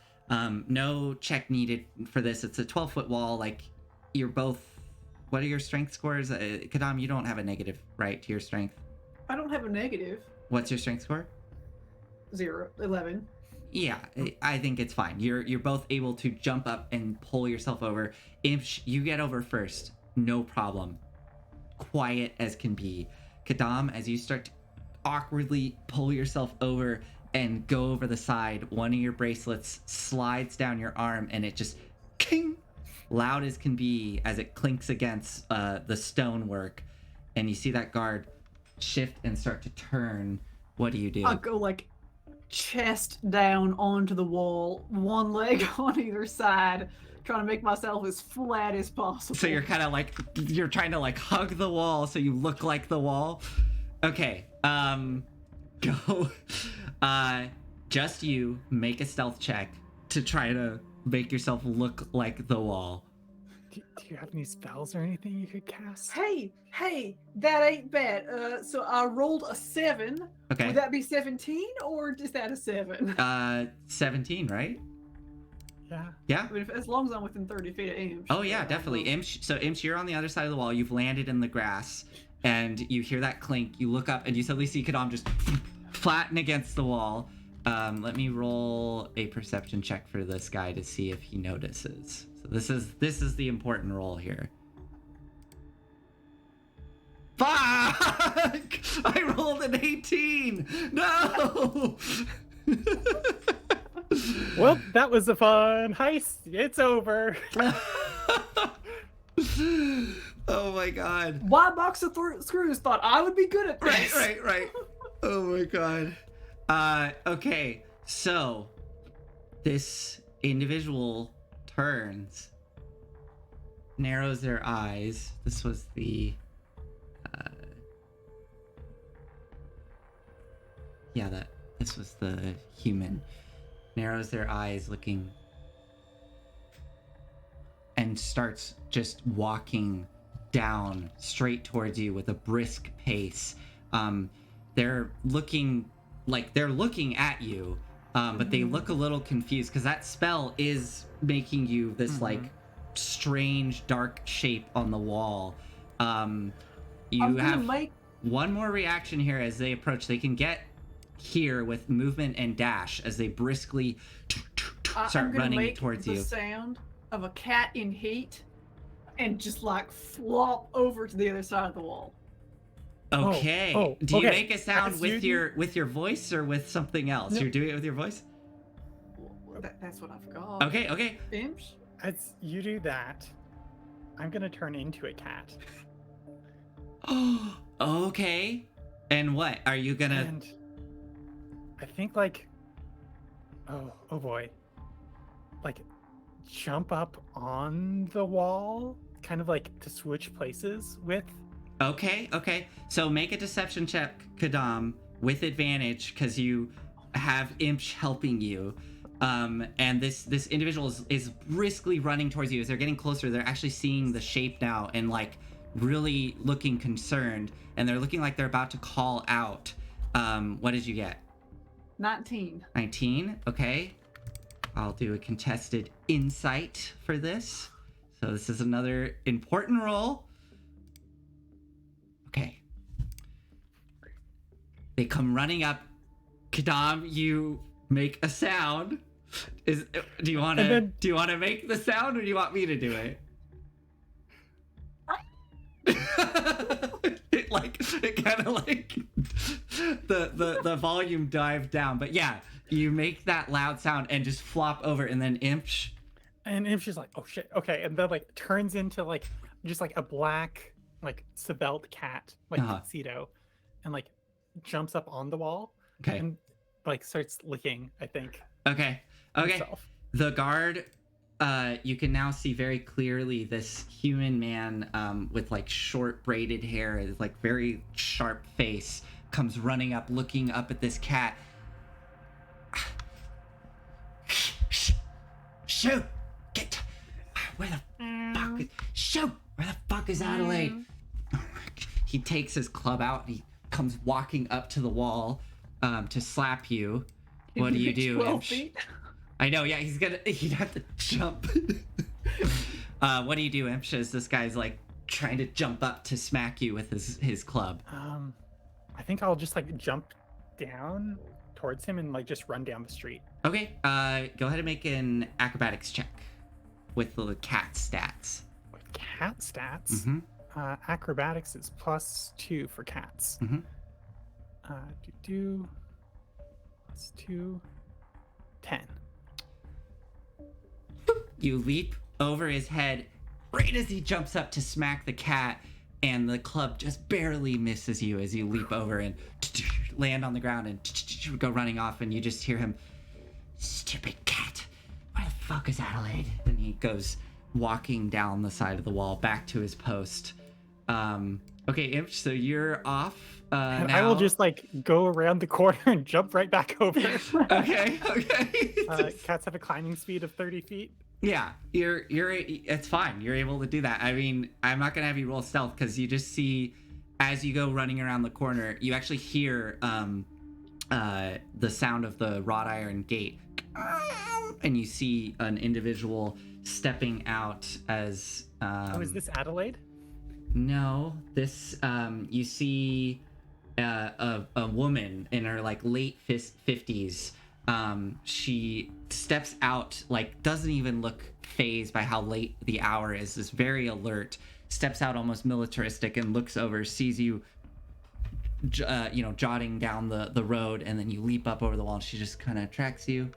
A: No check needed for this. It's a 12-foot wall. Like, you're both... What are your strength scores? Kadam, you don't have a negative, right, to your strength?
C: I don't have a negative.
A: What's your strength score?
C: 11.
A: Yeah, I think it's fine. You're both able to jump up and pull yourself over. If you get over first, no problem. Quiet as can be. Kadam, as you start to awkwardly pull yourself over and go over the side, one of your bracelets slides down your arm and it just king, loud as can be as it clinks against the stonework. And you see that guard shift and start to turn. What do you do?
C: I'll go like chest down onto the wall, one leg on either side, trying to make myself as flat as possible.
A: So you're kind of like, you're trying to like hug the wall so you look like the wall. Okay, go. Just you make a stealth check to try to make yourself look like the wall.
B: Do you have any spells or anything you could cast?
C: Hey, that ain't bad. So I rolled a 7.
A: Okay.
C: Would that be 17 or is that a 7?
A: 17, right?
B: Yeah.
A: Yeah.
C: I mean, as long as I'm within 30 feet of Imsh.
A: Oh yeah, definitely. Imsh, so Imsh, you're on the other side of the wall. You've landed in the grass, and you hear that clink. You look up, and you suddenly see Kadam just flatten against the wall. Let me roll a perception check for this guy to see if he notices. So this is the important roll here. Fuck! I rolled an 18. No.
B: Well, that was a fun heist. It's over.
A: Oh my god.
C: Why box of screws thought I would be good at this?
A: Right. Oh my god. Okay, so this individual turns, narrows their eyes. This was the this was the human. Narrows their eyes, looking, and starts just walking down straight towards you with a brisk pace. They're looking at you, but they look a little confused because that spell is making you this like strange dark shape on the wall. You
C: I'm gonna
A: have
C: make
A: one more reaction here as they approach. They can get here with movement and dash as they briskly
C: I'm
A: start
C: gonna
A: running
C: make
A: towards
C: the
A: you.
C: sound of a cat in heat and just like flop over to the other side of the wall.
A: Okay.
B: oh,
A: Do you
B: okay.
A: make a sound
B: As
A: with
B: you
A: your voice or with something else?
B: No.
A: You're doing it with your voice?
C: That's what I forgot.
A: Okay.
C: Imps?
B: As you do that, I'm gonna turn into a cat.
A: Okay. And what? Are you gonna
B: And I think like, oh boy, like jump up on the wall, kind of like to switch places with.
A: Okay. So make a deception check, Kadam, with advantage because you have Imsh helping you. And this individual is briskly running towards you. As they're getting closer, they're actually seeing the shape now and like really looking concerned, and they're looking like they're about to call out. What did you get?
C: 19.
A: 19. Okay, I'll do a contested insight for this. So this is another important roll. Okay. They come running up. Kadam, you make a sound. Do you want to make the sound, or do you want me to do it? it kind of like the volume dived down, but yeah, you make that loud sound and just flop over, and then Imsh.
B: And Imsh is like, oh shit, okay, and then like turns into like just like a black like svelte cat, like tuxedo, and like jumps up on the wall.
A: Okay.
B: And like starts licking, I think.
A: Okay.
B: Himself.
A: The guard, you can now see very clearly this human man with like short braided hair, like very sharp face, comes running up, looking up at this cat. Shoot! Get where the fuck? Shoot! Where the fuck is Adelaide? He takes his club out. And he comes walking up to the wall to slap you. What do you do,
C: 12
A: Imsh?
C: feet?
A: I know, yeah, he'd have to jump. What do you do, Imsh, as this guy's like trying to jump up to smack you with his club?
B: I think I'll just like jump down towards him and like just run down the street.
A: Okay, go ahead and make an acrobatics check with the cat stats.
B: With cat stats,
A: Mm-hmm.
B: Acrobatics is +2 for cats.
A: Mm-hmm.
B: +2, 10.
A: You leap over his head right as he jumps up to smack the cat, and the club just barely misses you as you leap over and land on the ground and go running off, and you just hear him, "Stupid cat, where the fuck is Adelaide?" And he goes walking down the side of the wall back to his post. Okay, Imp, so you're off
B: And
A: now.
B: I will just like go around the corner and jump right back over.
A: Okay.
B: Cats have a climbing speed of 30 feet.
A: Yeah, it's fine. You're able to do that. I mean, I'm not gonna have you roll stealth because you just see as you go running around the corner, you actually hear the sound of the wrought iron gate, and you see an individual stepping out as.
B: Is this Adelaide?
A: No, this you see a woman in her like late 50s. She steps out, like doesn't even look phased by how late the hour is very alert, steps out almost militaristic and looks over, sees you jotting down the road, and then you leap up over the wall and she just kind of tracks you,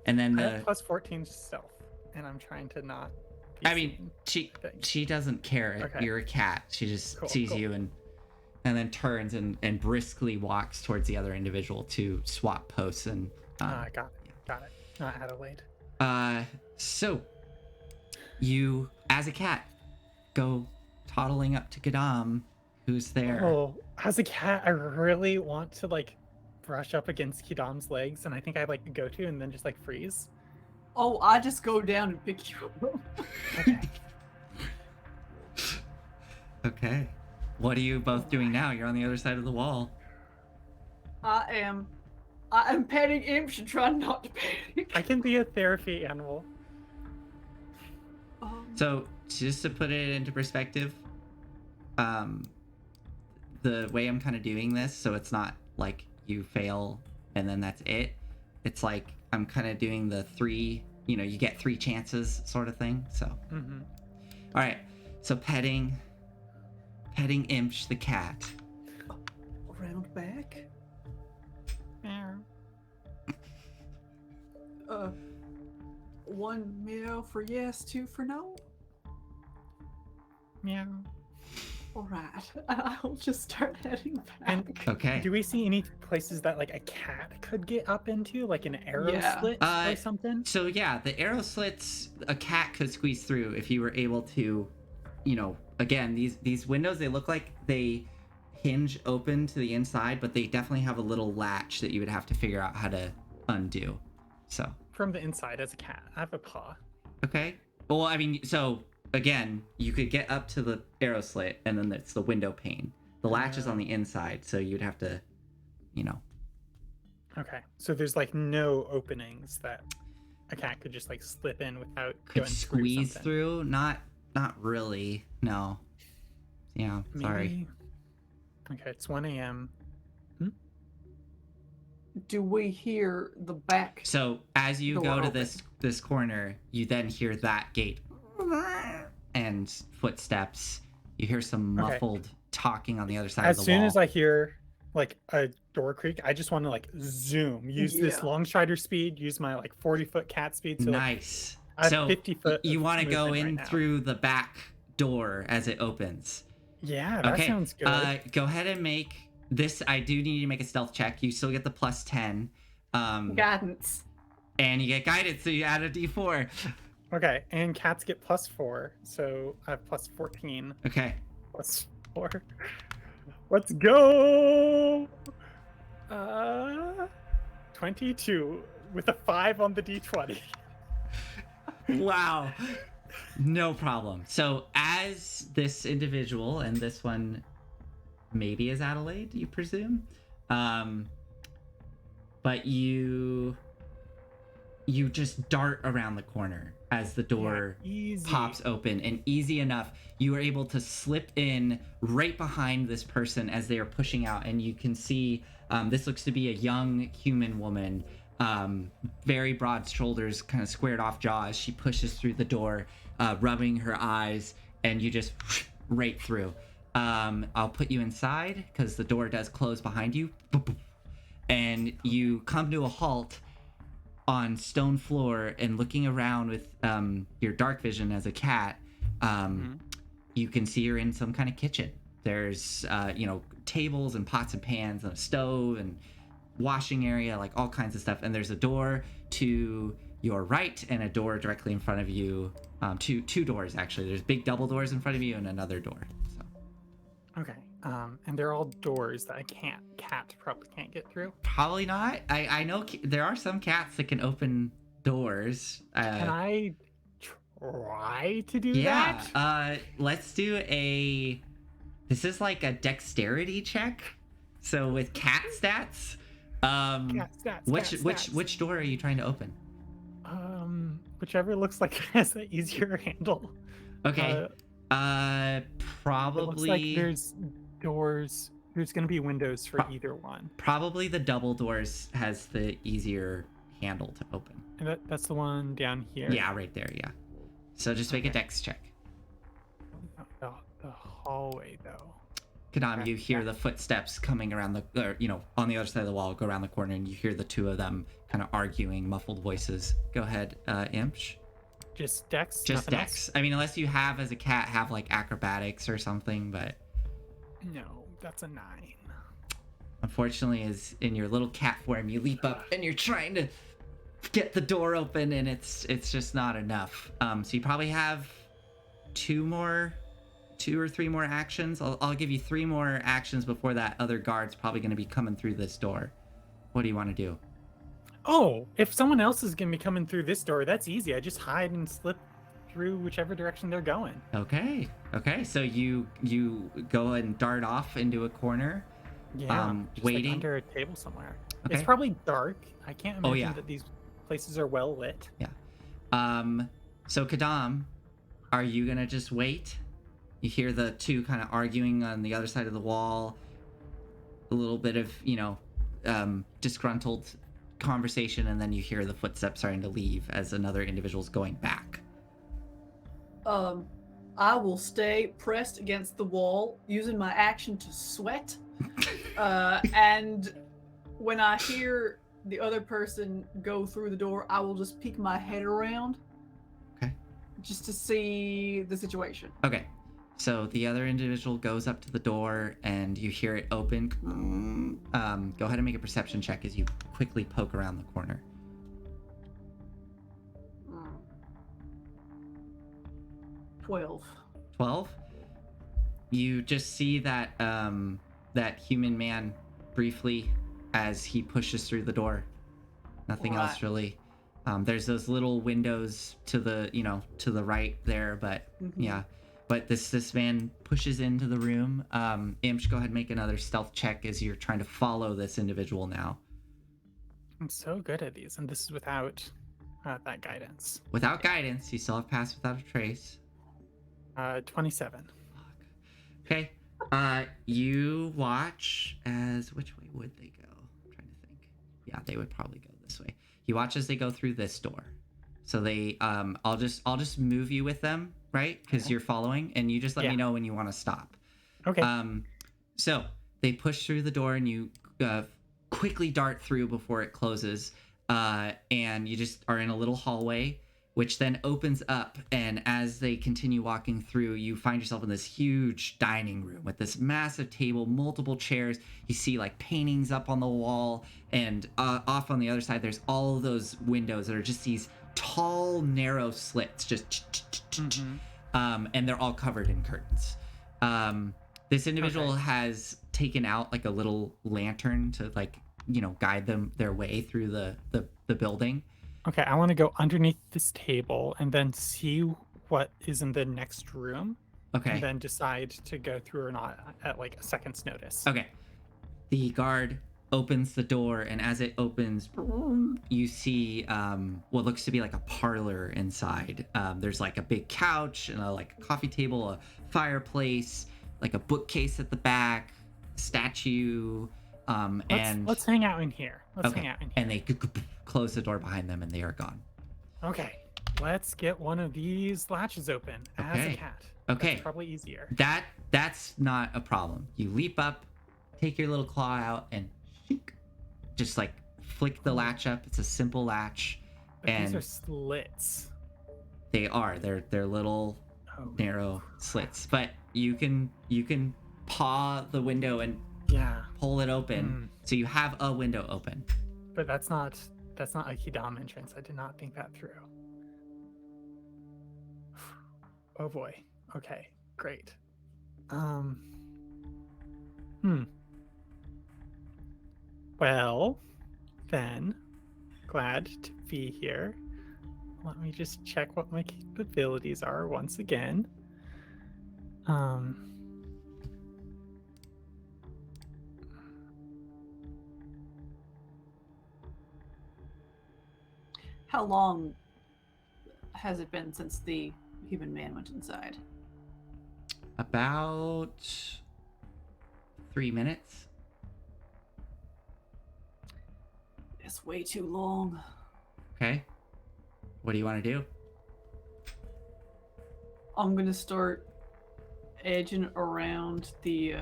A: and then
B: I have +14 stealth, and I'm trying to not be
A: I mean
B: seen.
A: she doesn't care.
B: Okay.
A: You're a cat. She just
B: Cool,
A: sees
B: cool.
A: you and then turns and briskly walks towards the other individual to swap posts and
B: Got it. Not Adelaide.
A: so you as a cat go toddling up to Gadam, who's there.
B: Oh, as a cat, I really want to like brush up against Kidam's legs, and I think I like go to and then just like freeze.
C: Oh, I just go down and pick you up.
B: Okay.
A: Okay, what are you both doing now? You're on the other side of the wall.
C: I am petting Imps and trying not to panic.
B: I can be a therapy animal.
A: So just to put it into perspective, the way I'm kind of doing this, so it's not like you fail and then that's it. It's like I'm kind of doing the 3, you get 3 chances sort of thing. So,
B: Mm-hmm.
A: all right. So petting Imsh the cat.
C: Around back.
B: Meow.
C: 1 meow for yes, 2 for no.
B: Meow.
C: All right, I'll just start heading back.
B: And
A: Okay.
B: do we see any places that like a cat could get up into, like an arrow
C: Yeah.
B: slit or something?
A: So yeah, the arrow slits a cat could squeeze through if you were able to, again, these windows, they look like they hinge open to the inside, but they definitely have a little latch that you would have to figure out how to undo. So
B: from the inside as a cat. I have a paw.
A: Okay. Well, I mean, so again, you could get up to the arrow slit, and then it's the window pane. The latch is on the inside, so you'd have to, you know.
B: Okay. So there's like no openings that a cat could just like slip in without
A: Could
B: going
A: squeeze
B: something.
A: through. Not really. No. Yeah. Sorry.
B: Maybe... Okay, it's 1 a.m.
C: Do we hear the back?
A: So as you
C: Door
A: go to
C: open.
A: this corner, you then hear that gate and footsteps. You hear some
B: Okay.
A: muffled talking on the other side
B: As
A: of the
B: soon
A: wall.
B: as I hear like a door creak, I just want to like zoom, use this
C: Yeah.
B: long strider speed, use my like 40-foot cat speed. So like,
A: Nice.
B: I have
A: So
B: 50 foot.
A: you
B: of
A: want to go
B: movement
A: in
B: right now.
A: through the back door as it opens.
B: Yeah, that
A: Okay.
B: sounds good.
A: Go ahead and make this. I do need you to make a stealth check. You still get the +10.
C: Guidance.
A: And you get guided, so you add a d4.
B: Okay, and cats get +4, so I have +14,
A: Okay.
B: +4. Let's go. 22 with a 5 on the d20.
A: Wow. No problem. So as this individual, and this one maybe is Adelaide, you presume, but you just dart around the corner as the door
B: Easy.
A: pops open, and easy enough you are able to slip in right behind this person as they are pushing out, and you can see this looks to be a young human woman, very broad shoulders, kind of squared off jaws. She pushes through the door, rubbing her eyes, and you just right through. I'll put you inside because the door does close behind you, and you come to a halt on stone floor, and looking around with your dark vision as a cat, you can see you're in some kind of kitchen. There's tables and pots and pans and a stove and washing area, like all kinds of stuff. And there's a door to your right and a door directly in front of you. Two doors actually. There's big double doors in front of you and another door. So
B: Okay. And they're all doors that cat probably can't get through.
A: probably not. I know there are some cats that can open doors.
B: Can I try to do
A: Yeah.
B: that?
A: Let's do a. This is like a dexterity check. So with cat stats.
B: Cat stats,
A: Which
B: cat
A: which
B: stats.
A: which door are you trying to open?
B: Whichever looks like it has an easier handle.
A: Okay.
B: It
A: Probably.
B: looks like there's doors. There's gonna be windows for either one.
A: Probably the double doors has the easier handle to open.
B: And that's the one down here.
A: Yeah, right there. Yeah. So just make a
B: Okay.
A: dex check.
B: The hallway though.
A: Kadam,
B: Okay,
A: you hear
B: yeah.
A: the footsteps coming around on the other side of the wall, go around the corner, and you hear the two of them kind of arguing, muffled voices. Go ahead, Imsh.
B: Just Dex.
A: Just
B: nothing
A: dex. I mean, unless you have, as a cat, have like acrobatics or something, but
B: else? No, that's a 9.
A: unfortunately, is in your little cat form, you leap up and you're trying to get the door open, and it's just not enough. So you probably have 2 or 3 more actions. I'll give you 3 more actions before that other guard's probably going to be coming through this door. What do you want to do?
B: Oh, if someone else is gonna be coming through this door, that's easy. I just hide and slip through whichever direction they're going.
A: Okay. So you go and dart off into a corner.
B: Yeah, just
A: waiting.
B: like under a table somewhere.
A: Okay.
B: It's probably dark. I can't imagine
A: yeah.
B: that these places are well lit.
A: So Kadam, are you gonna just wait? You hear the two kind of arguing on the other side of the wall. A little bit of disgruntled conversation, and then you hear the footsteps starting to leave as another individual's going back.
C: I will stay pressed against the wall, using my action to sweat. And when I hear the other person go through the door, I will just peek my head around.
A: Okay.
C: Just to see the situation.
A: Okay. So the other individual goes up to the door, and you hear it open. Go ahead and make a perception check as you quickly poke around the corner.
C: 12.
A: 12. You just see that that human man briefly as he pushes through the door. Nothing else
C: Right.
A: really. There's those little windows to the to the right there, but yeah. But this man pushes into the room. Imsh, go ahead and make another stealth check as you're trying to follow this individual now.
B: I'm so good at these, and this is without that guidance.
A: Without guidance, you still have pass without a trace.
B: 27.
A: Okay. You watch as which way would they go? I'm trying to think. Yeah, they would probably go this way. You watch as they go through this door. So they I'll just move you with them, right? Because you're following, and you just let me know when you want to stop.
B: Okay.
A: So they push through the door, and you quickly dart through before it closes, and you just are in a little hallway, which then opens up. And as they continue walking through, you find yourself in this huge dining room with this massive table, multiple chairs. You see like paintings up on the wall, and off on the other side, there's all of those windows that are just these tall, narrow slits, just and they're all covered in curtains. This individual has taken out like a little lantern to guide them their way through the building.
B: Okay, I want to go underneath this table and then see what is in the next room.
A: Okay.
B: And then decide to go through or not at like a second's notice.
A: Okay. The guard opens the door, and as it opens, you see what looks to be like a parlor inside. There's like a big couch and a coffee table, a fireplace, like a bookcase at the back, statue.
B: Let's hang out in here. Let's hang out in here.
A: And they close the door behind them, and they are gone.
B: Okay, let's get one of these latches open as a cat.
A: Okay.
B: That's probably easier.
A: That's not a problem. You leap up, take your little claw out, and just flick the latch up. It's a simple latch.
B: But
A: and
B: these are slits.
A: They are. They're little narrow slits. But you can paw the window and pull it open. So you have a window open.
B: But that's not a Hidam entrance. I did not think that through. Oh boy. Okay, great. Well, then, glad to be here. Let me just check what my capabilities are once again.
C: How long has it been since the human man went inside?
A: About 3 minutes.
C: It's way too long.
A: Okay. What do you want to do?
C: I'm gonna start edging around the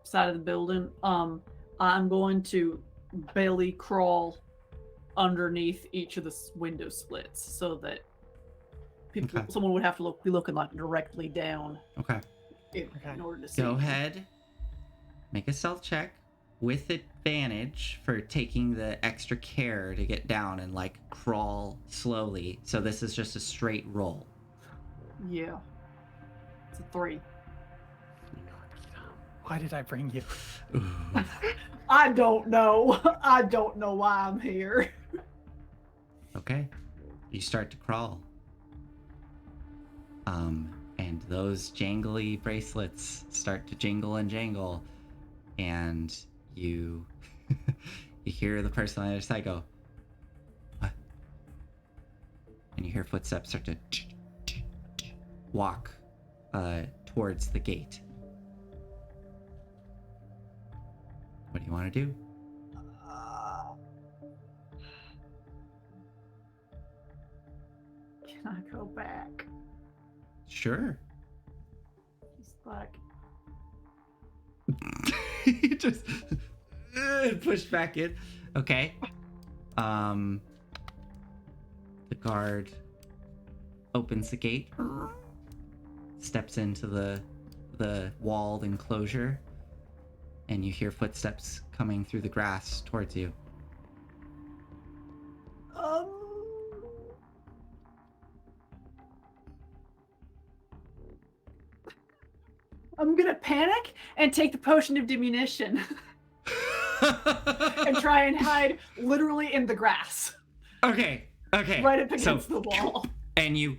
C: side of the building. I'm going to belly crawl underneath each of the window splits so that someone would have to be looking directly down.
A: Okay.
C: In order to see.
A: Go ahead. Make a stealth check with advantage for taking the extra care to get down and crawl slowly. So this is just a straight roll.
C: Yeah. It's a 3.
B: Why did I bring you?
C: I don't know. I don't know why I'm here.
A: Okay. You start to crawl. And those jangly bracelets start to jingle and jangle, and you you hear the person on the other side go, "What?" And you hear footsteps start to walk towards the gate. What do you want to do?
C: Can I go back?
A: Sure.
C: Just
A: Just push back in. Okay. The guard opens the gate, steps into the walled enclosure, and you hear footsteps coming through the grass towards you.
C: I'm gonna panic and take the potion of diminution. and try and hide literally in the grass,
A: Okay.
C: right up against
A: So,
C: the wall.
A: and you,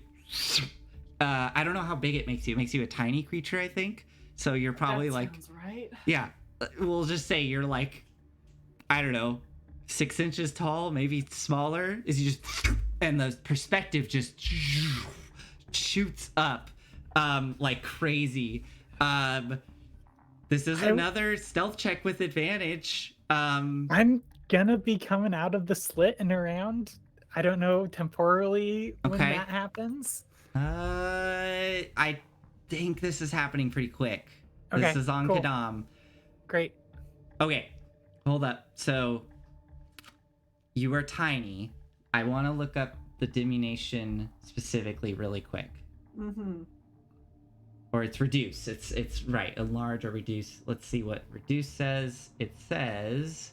A: I don't know how big it makes you. It makes you a tiny creature, I think. So you're probably
C: That
A: like,
C: sounds right.
A: yeah, we'll just say you're like, I don't know, 6 inches tall, maybe smaller. Is you just, and the perspective just shoots up, like crazy. This is another stealth check with advantage.
B: I'm gonna be coming out of the slit and around. I don't know temporally when
A: Okay.
B: that happens.
A: I think this is happening pretty quick. This
B: Okay,
A: is on
B: cool.
A: Kadam.
B: Great.
A: Okay, hold up. So you are tiny. I want to look up the diminution specifically really quick.
C: Mm-hmm.
A: Or it's reduce. It's right. Enlarge or reduce. Let's see what reduce says. It says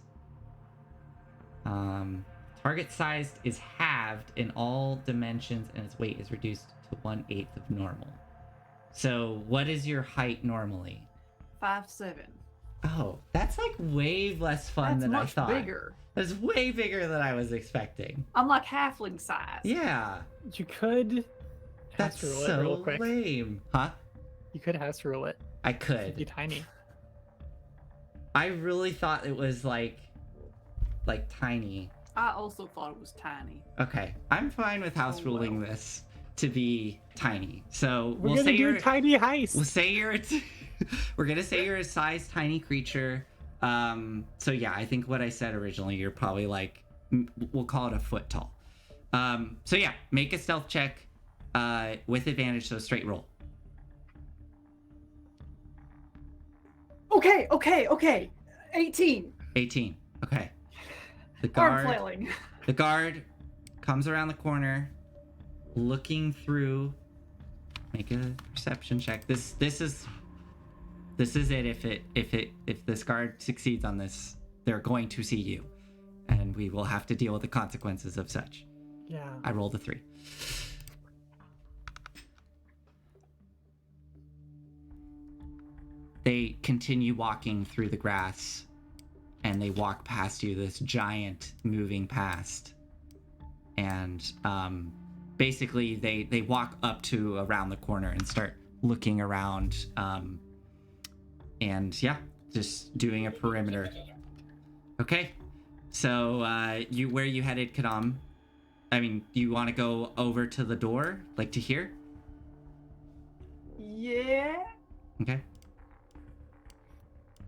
A: target size is halved in all dimensions and its weight is reduced to 1/8 of normal. So what is your height normally?
C: 5'7".
A: Oh, that's like way less fun
C: That's
A: than I
C: much
A: thought.
C: bigger.
A: That's way bigger than I was expecting.
C: I'm like halfling size.
A: Yeah,
B: You could
A: that's
B: house rule it
A: so
B: real quick.
A: lame. Huh?
B: You could house rule it.
A: I
B: It'd
A: could.
B: be tiny.
A: I really thought it was like tiny.
C: I also thought it was tiny.
A: Okay, I'm fine with house
C: Oh,
A: ruling
C: well.
A: this to be tiny. So
B: We're
A: we'll
B: gonna
A: say
B: do
A: you're
B: tiny heist.
A: we'll say you're we're gonna say you're a size tiny creature. So yeah, I think what I said originally, you're probably like we'll call it a foot tall. So yeah, make a stealth check with advantage, so straight roll.
C: Okay. 18.
A: 18. Okay. The
C: Arm
A: guard
C: flailing.
A: The guard comes around the corner, looking through. Make a perception check. This is it. If this guard succeeds on this, they're going to see you, and we will have to deal with the consequences of such.
B: Yeah.
A: I rolled a 3. They continue walking through the grass, and they walk past you, this giant moving past. And basically, they walk up to around the corner and start looking around. And yeah, just doing a perimeter. Okay, so where you headed, Kadam? I mean, you want to go over to the door, like to here?
C: Yeah.
A: Okay.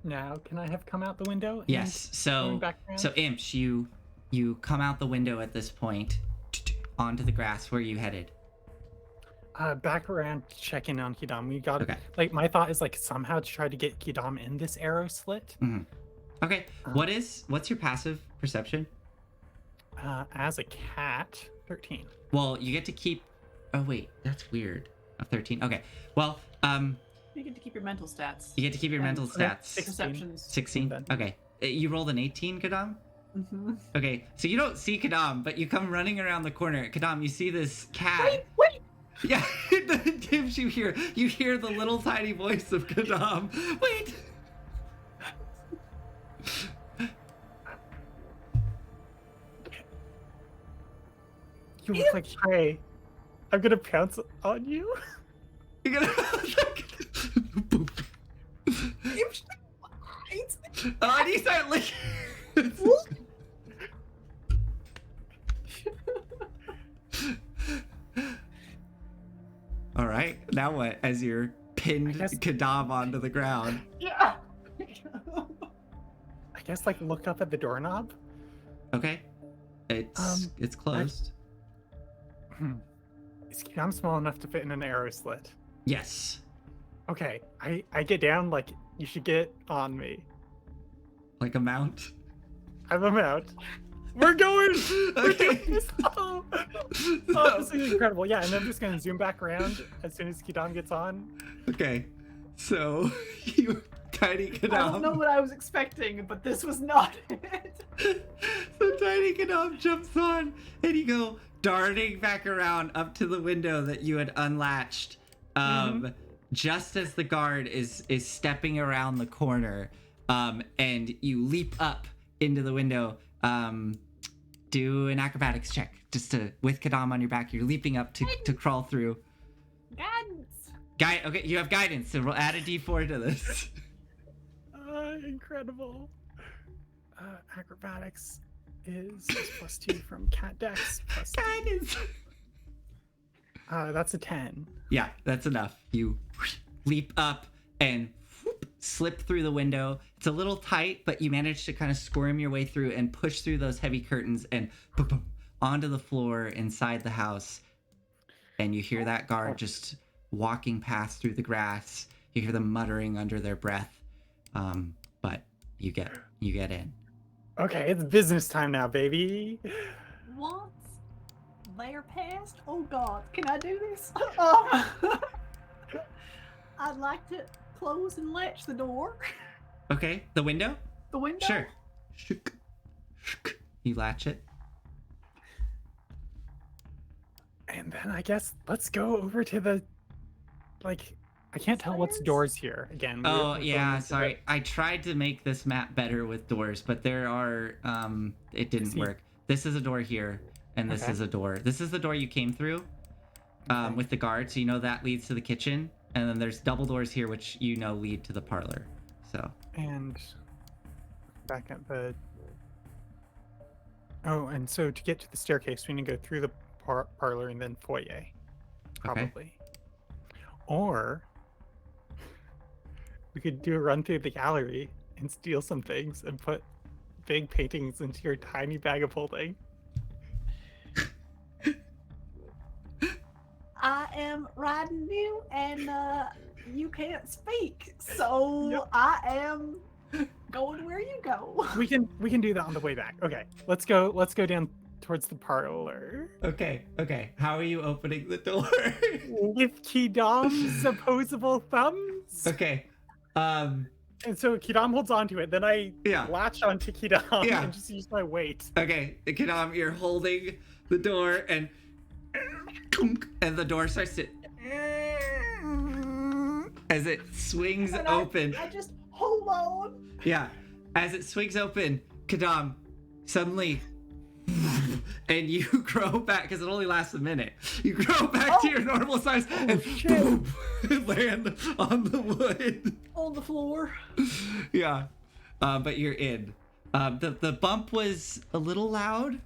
B: Now, can I have come out the window? and
A: Yes. So
B: going back around?
A: Imps, you come out the window at this point onto the grass. Where you headed?
B: Back around, checking on Kidam. We got
A: Okay.
B: like my thought is like somehow to try to get Kidam in this arrow slit.
A: Okay. What's your passive perception?
B: As a cat, 13.
A: Well, you get to keep. Oh wait, that's weird. A 13. Okay. Well,
C: You get to keep your mental stats.
A: you get to keep your mental
C: Okay.
A: stats.
B: 16.
C: Perceptions.
A: 16.
B: Then.
A: Okay. You rolled an 18, Kadam?
C: Mm-hmm.
A: Okay. So you don't see Kadam, but you come running around the corner. Kadam, you see this cat.
C: Wait.
A: Yeah, Imps, you hear the little tiny voice of Kadam. Wait.
B: You look like prey. I'm gonna pounce on you.
A: You're gonna. Oh, and you start licking. All right. Now what? As you're pinned
B: guess-
A: Kadam onto the ground.
C: Yeah.
B: I guess like look up at the doorknob.
A: Okay. It's closed.
B: Is Kidam small enough to fit in an arrow slit?
A: Yes.
B: Okay, I get down like you should get on me.
A: Like a mount.
B: I'm out. We're going. We're
A: Okay.
B: doing this. Oh, this is incredible. Yeah, and I'm just gonna zoom back around as soon as Kidam gets on.
A: Okay. So you tiny
C: I don't know
A: Kadam.
C: what I was expecting, but this was not it.
A: So tiny Kadam jumps on and you go darting back around up to the window that you had unlatched. Just as the guard is stepping around the corner. and you leap up into the window. Do an acrobatics check, with Kadam on your back. You're leaping up to crawl through.
C: Guidance.
A: Okay, you have guidance, so we'll add a D4 to this.
B: Incredible. Acrobatics is +2 from Cat Dex.
A: Guidance.
B: That's a 10.
A: Yeah, that's enough. You leap up and slip through the window. It's a little tight, but you manage to kind of squirm your way through and push through those heavy curtains and boom, boom, onto the floor inside the house. And you hear that guard just walking past through the grass. You hear them muttering under their breath. But you get in.
B: Okay, it's business time now, baby.
C: Once they're past, oh God, can I do this? I'd like to close and latch the door.
A: Okay, the window?
C: The window?
A: Sure. Shook, shook. You latch it.
B: And then I guess let's go over to the, I can't tell what's
C: Stairs?
B: doors here. Again.
A: Oh,
B: going
A: yeah,
B: into
A: sorry. I tried to make this map better with doors, but there are, it didn't
B: see.
A: work. This is a door here, and this
B: Okay.
A: is a door. This is the door you came through
B: Okay.
A: with the guard, so you know that leads to the kitchen. And then there's double doors here, which you know lead to the parlor. So,
B: And back at the. Oh, and so to get to the staircase, we need to go through the parlor and then foyer. Probably. Or we could do a run through the gallery and steal some things and put big paintings into your tiny bag of holding.
C: I am riding you, and you can't speak, so
B: Yep.
C: I am going where you go.
B: We can do that on the way back. Okay, let's go down towards the parlor.
A: okay. How are you opening the door?
B: With Kidam's opposable thumbs.
A: Okay.
B: And so Kidam holds onto it, then I
A: Yeah.
B: latch onto Kidam
A: Yeah.
B: and just use my weight.
A: Okay, Kadam, you're holding the door, and the door starts to as it swings
C: And
A: open.
C: I just hold on.
A: Yeah, as it swings open, Kadam suddenly, and you grow back because it only lasts a minute. You grow back to your normal size and
B: shit.
A: boom, land on the wood.
C: On the floor.
A: Yeah, but you're in. The bump was a little loud.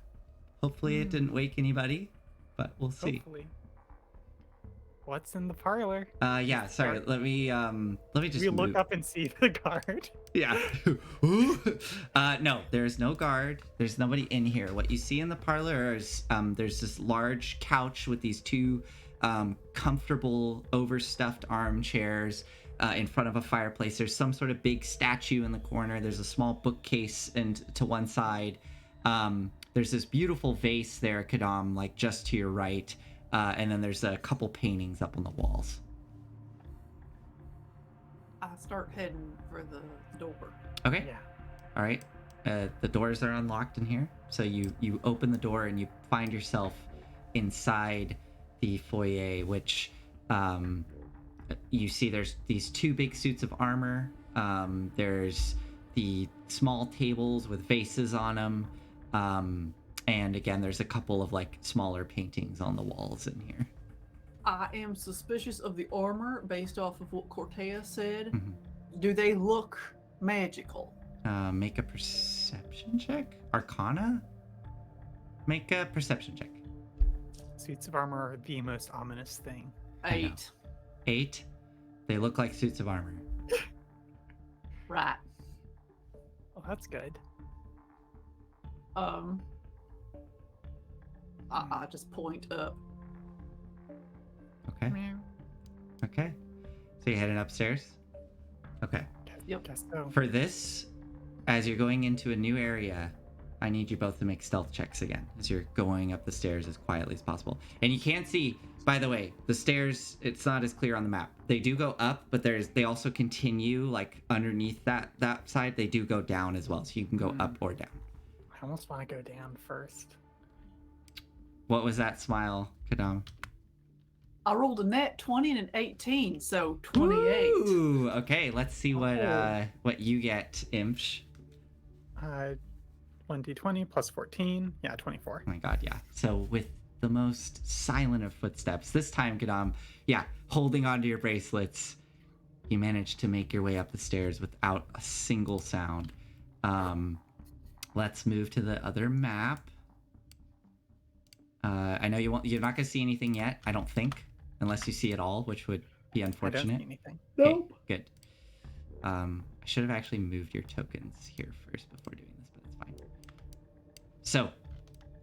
A: Hopefully, it didn't wake anybody, but we'll see.
B: Hopefully. What's in the parlor?
A: Yeah. Sorry. Let me just
B: We look
A: move.
B: up and see the guard.
A: Yeah. No, there's no guard. There's nobody in here. What you see in the parlor is there's this large couch with these two comfortable, overstuffed armchairs in front of a fireplace. There's some sort of big statue in the corner. There's a small bookcase and to one side. There's this beautiful vase there, Kadam, like just to your right. And then there's a couple paintings up on the walls.
C: I start heading for the door.
A: Okay.
B: Yeah.
A: All right. The doors are unlocked in here, so you open the door and you find yourself inside the foyer, which you see there's these two big suits of armor. There's the small tables with vases on them, and again, there's a couple of like smaller paintings on the walls in here.
C: I am suspicious of the armor based off of what Cortea said.
A: Mhm.
C: Do they look magical?
A: Make a perception check. Arcana. Make a perception check.
B: Suits of armor are the most ominous thing.
A: I know.
C: 8.
A: 8. They look like suits of armor.
C: Right.
B: Oh, that's good.
C: I just point up.
A: Okay. Okay. So you're heading upstairs? Okay.
C: Yep.
B: Guess so.
A: For this, as you're going into a new area, I need you both to make stealth checks again as you're going up the stairs as quietly as possible. And you can't see, by the way, the stairs, it's not as clear on the map. They do go up, but they also continue like underneath that side. They do go down as well. So you can go up or down.
B: I almost want to go down first.
A: What was that smile, Kadam?
C: I rolled a net 20 and an 18, so 28.
A: Ooh, okay, let's see what you get, Imsh.
B: 1d20 plus 14. Yeah, 24.
A: Oh my god, yeah. So with the most silent of footsteps, this time, Gadam, yeah, holding onto your bracelets, you manage to make your way up the stairs without a single sound. Let's move to the other map. I know you're not gonna see anything yet, I don't think, unless you see it all, which would be
B: I don't
A: unfortunate.
B: see anything.
A: Okay,
C: Nope.
A: good. I should have actually moved your tokens here first before doing this, but it's fine. So,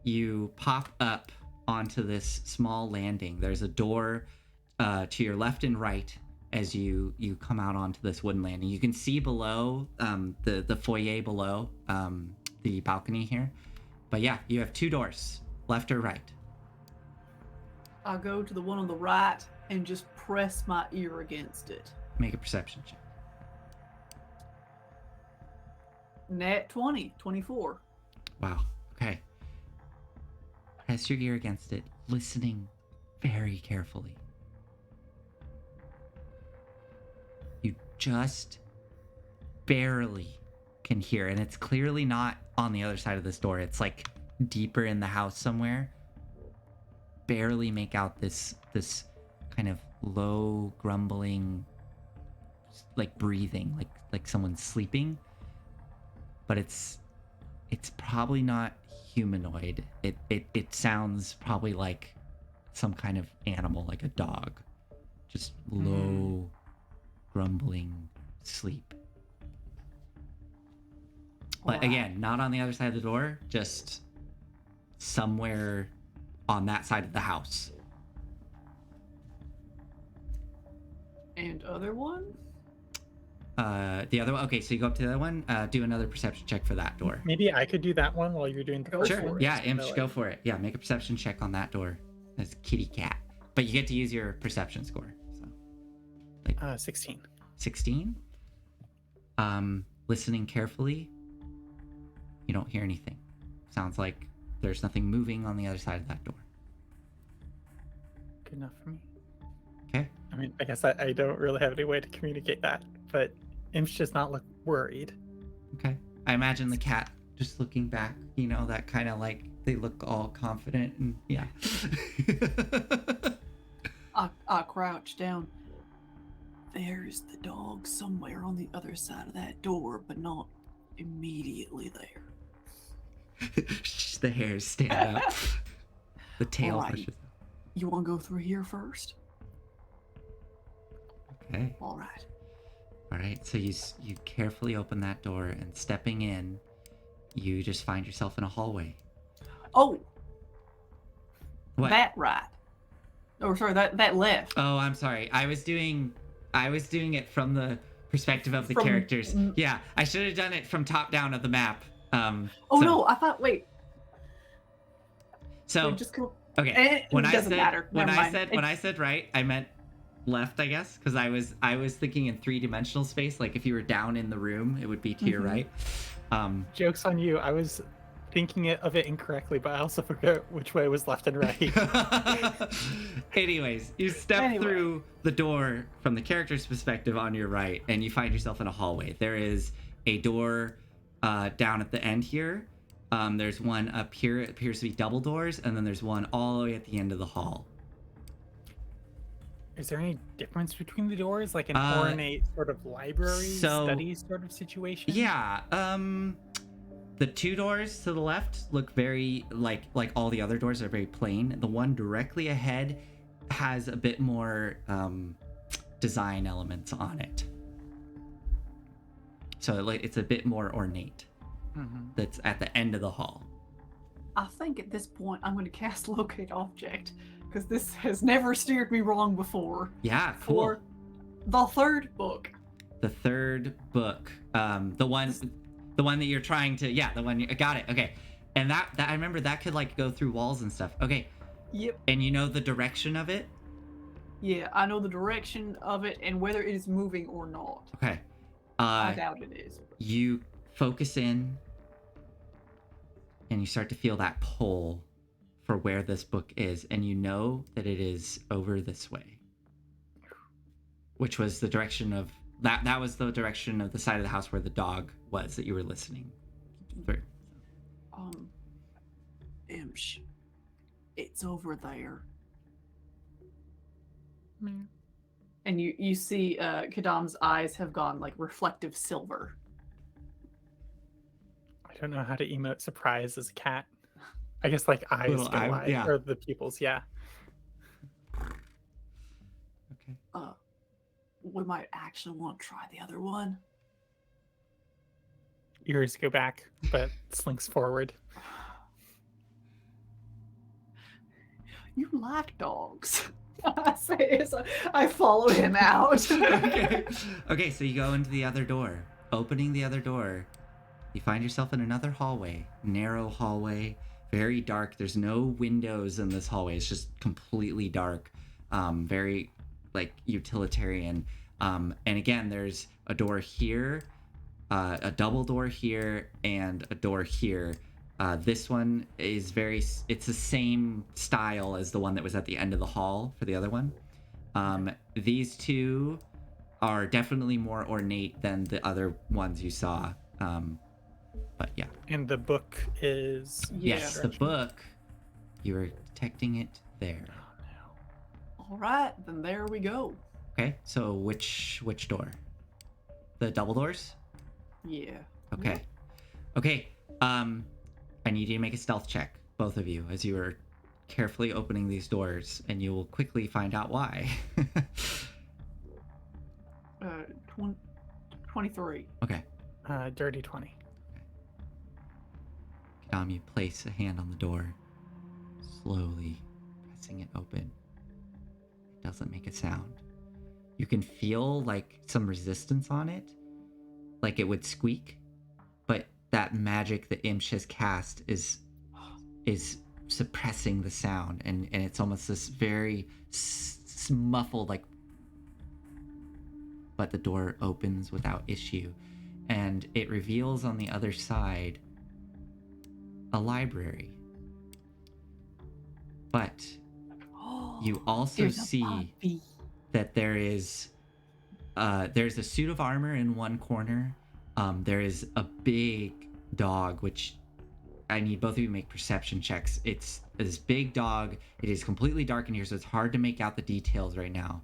A: you pop up onto this small landing. There's a door to your left and right as you come out onto this wooden landing. You can see below the foyer below the balcony here. But yeah, you have two doors, left or right.
C: I go to the one on the right and just press my ear against it.
A: Make a perception check.
C: Nat 20, 24.
A: Wow. Okay. Press your ear against it, listening very carefully. You just barely can hear, and it's clearly not on the other side of this door. It's like deeper in the house somewhere. Barely make out this kind of low grumbling, like breathing, like someone's sleeping. But it's probably not humanoid. It sounds probably like some kind of animal, like a dog. Just low, grumbling sleep. But again, not on the other side of the door, just somewhere on that side of the house.
C: And other one?
A: The other one. Okay, so you go up to the other one. Do another perception check for that door.
B: Maybe I could do that one while you're doing the
C: Go
B: first
C: for
B: one.
C: it.
A: Yeah,
B: Just
A: Imsh,
B: kinda
A: go
B: like-
A: for it. Yeah, make a perception check on that door. That's kitty cat. But you get to use your perception score. So
B: 16.
A: 16. Listening carefully. You don't hear anything. Sounds like there's nothing moving on the other side of that door.
B: Good enough for me.
A: Okay.
B: I mean, I guess I don't really have any way to communicate that, but Imsh does not look worried.
A: Okay. I imagine the cat just looking back, you know, that kind of like they look all confident and yeah.
C: I crouch down. There's the dog somewhere on the other side of that door, but not immediately there.
A: The hairs stand up. The tail
C: Alright.
A: pushes.
C: You want to go through here first?
A: Okay.
C: All right.
A: All right. So you carefully open that door and stepping in, you just find yourself in a hallway.
C: Oh,
A: What?
C: that right. Or sorry, that left.
A: Oh, I'm sorry. I was doing it from the perspective of the
C: From-
A: characters. Yeah, I should have done it from top down of the map.
C: Oh
A: so-
C: no, I thought. Wait.
A: So
C: Wait, just go.
A: okay.
C: It doesn't matter.
A: When
C: Never
A: I
C: mind.
A: said when I said right, I meant left, I guess, because I was thinking in 3-dimensional space. Like if you were down in the room, it would be to your
C: Mhm.
A: right.
B: Joke's on you. I was thinking of it incorrectly, but I also forgot which way was left and right.
A: Anyways, you step
C: Anyway.
A: through the door from the character's perspective on your right, and you find yourself in a hallway. There is a door down at the end here. There's one up here. It appears to be double doors, and then there's one all the way at the end of the hall.
B: Is there any difference between the doors, like an
A: Uh,
B: ornate sort of library study sort of situation?
A: Yeah. The two doors to the left look very like all the other doors are very plain. The one directly ahead has a bit more design elements on it. So it's a bit more ornate.
B: Mhm.
A: That's at the end of the hall.
C: I think at this point I'm going to cast locate object because this has never steered me wrong before.
A: Yeah, cool.
C: For the third book.
A: The third book, the one that you're trying to, yeah, the one you got it. Okay, and that I remember that could like go through walls and stuff. Okay,
C: Yep.
A: and you know the direction of it.
C: Yeah, I know the direction of it and whether it is moving or not.
A: Okay,
C: I doubt it is.
A: you focus in, and you start to feel that pull for where this book is, and you know that it is over this way, which was the direction of that was the direction of the side of the house where the dog was that you were listening through.
C: Imsh, it's over there. And you see Kadam's eyes have gone like reflective silver.
B: I don't know how to emote surprise as a cat. I guess like eyes
A: Little
B: go
A: eye-
B: wide,
A: yeah.
B: or the pupils, yeah.
A: Okay.
C: We might actually want to try the other one.
B: Ears go back, but slinks forward.
C: You like dogs. I say as I follow him out.
A: Okay, so you go into the other door. Opening the other door, you find yourself in another hallway. Narrow hallway, very dark. There's no windows in this hallway. It's just completely dark. Very like utilitarian. And again, there's a door here, a double door here, and a door here. This one is it's the same style as the one that was at the end of the hall for the other one. These two are definitely more ornate than the other ones you saw. But yeah.
B: And the book is...
A: Yes, the book, you were detecting it there.
C: All right, then there we go.
A: Okay, so which door? The double doors?
C: Yeah.
A: Okay. Okay, I need you to make a stealth check, both of you, as you are carefully opening these doors, and you will quickly find out why.
C: 23.
A: Okay.
B: Dirty 20.
A: Kadam, you place a hand on the door, slowly pressing it open. It doesn't make a sound. You can feel like some resistance on it, like it would squeak, but that magic that Imsh has cast is suppressing the sound, and it's almost this very muffled, like, but the door opens without issue, and it reveals on the other side a library. But you also
C: There's a
A: see
C: puppy.
A: that there's a suit of armor in one corner. There is a big dog, which I need both of you to make perception checks. It's this big dog. It is completely dark in here, so it's hard to make out the details right now.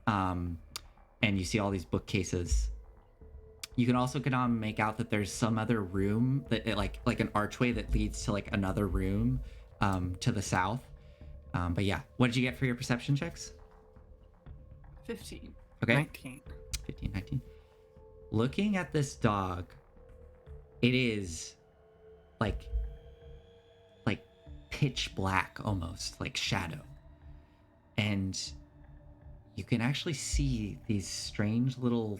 A: And you see all these bookcases. You can also make out that there's some other room that like an archway that leads to like another room to the south. But yeah, what did you get for your perception checks?
C: 15.
A: Okay.
B: 19.
A: 15, 19. Looking at this dog, it is like pitch black, almost like shadow. And you can actually see these strange little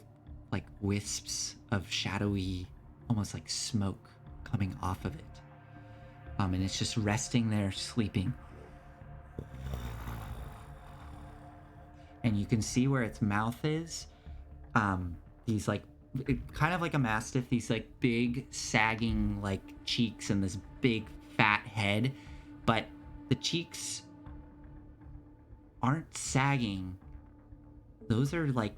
A: like wisps of shadowy, almost like smoke coming off of it. And it's just resting there, sleeping. And you can see where its mouth is. These like, kind of like a mastiff, these like big sagging like cheeks and this big fat head. But the cheeks aren't sagging. Those are like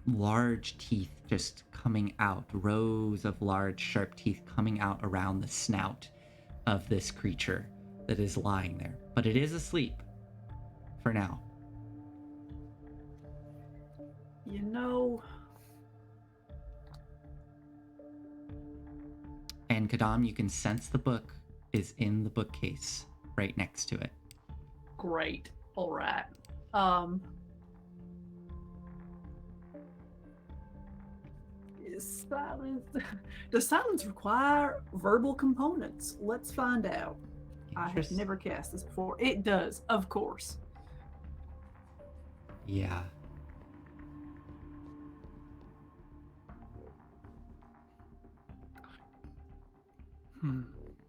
A: large teeth just coming out, rows of large sharp teeth coming out around the snout of this creature that is lying there. But it is asleep for now.
C: You know,
A: And Kadam, you can sense the book is in the bookcase right next to it.
C: great. All right. Is silence, does silence require verbal components? Let's find out. I have
A: Interest-
C: never cast this before. It does, of course.
A: Yeah.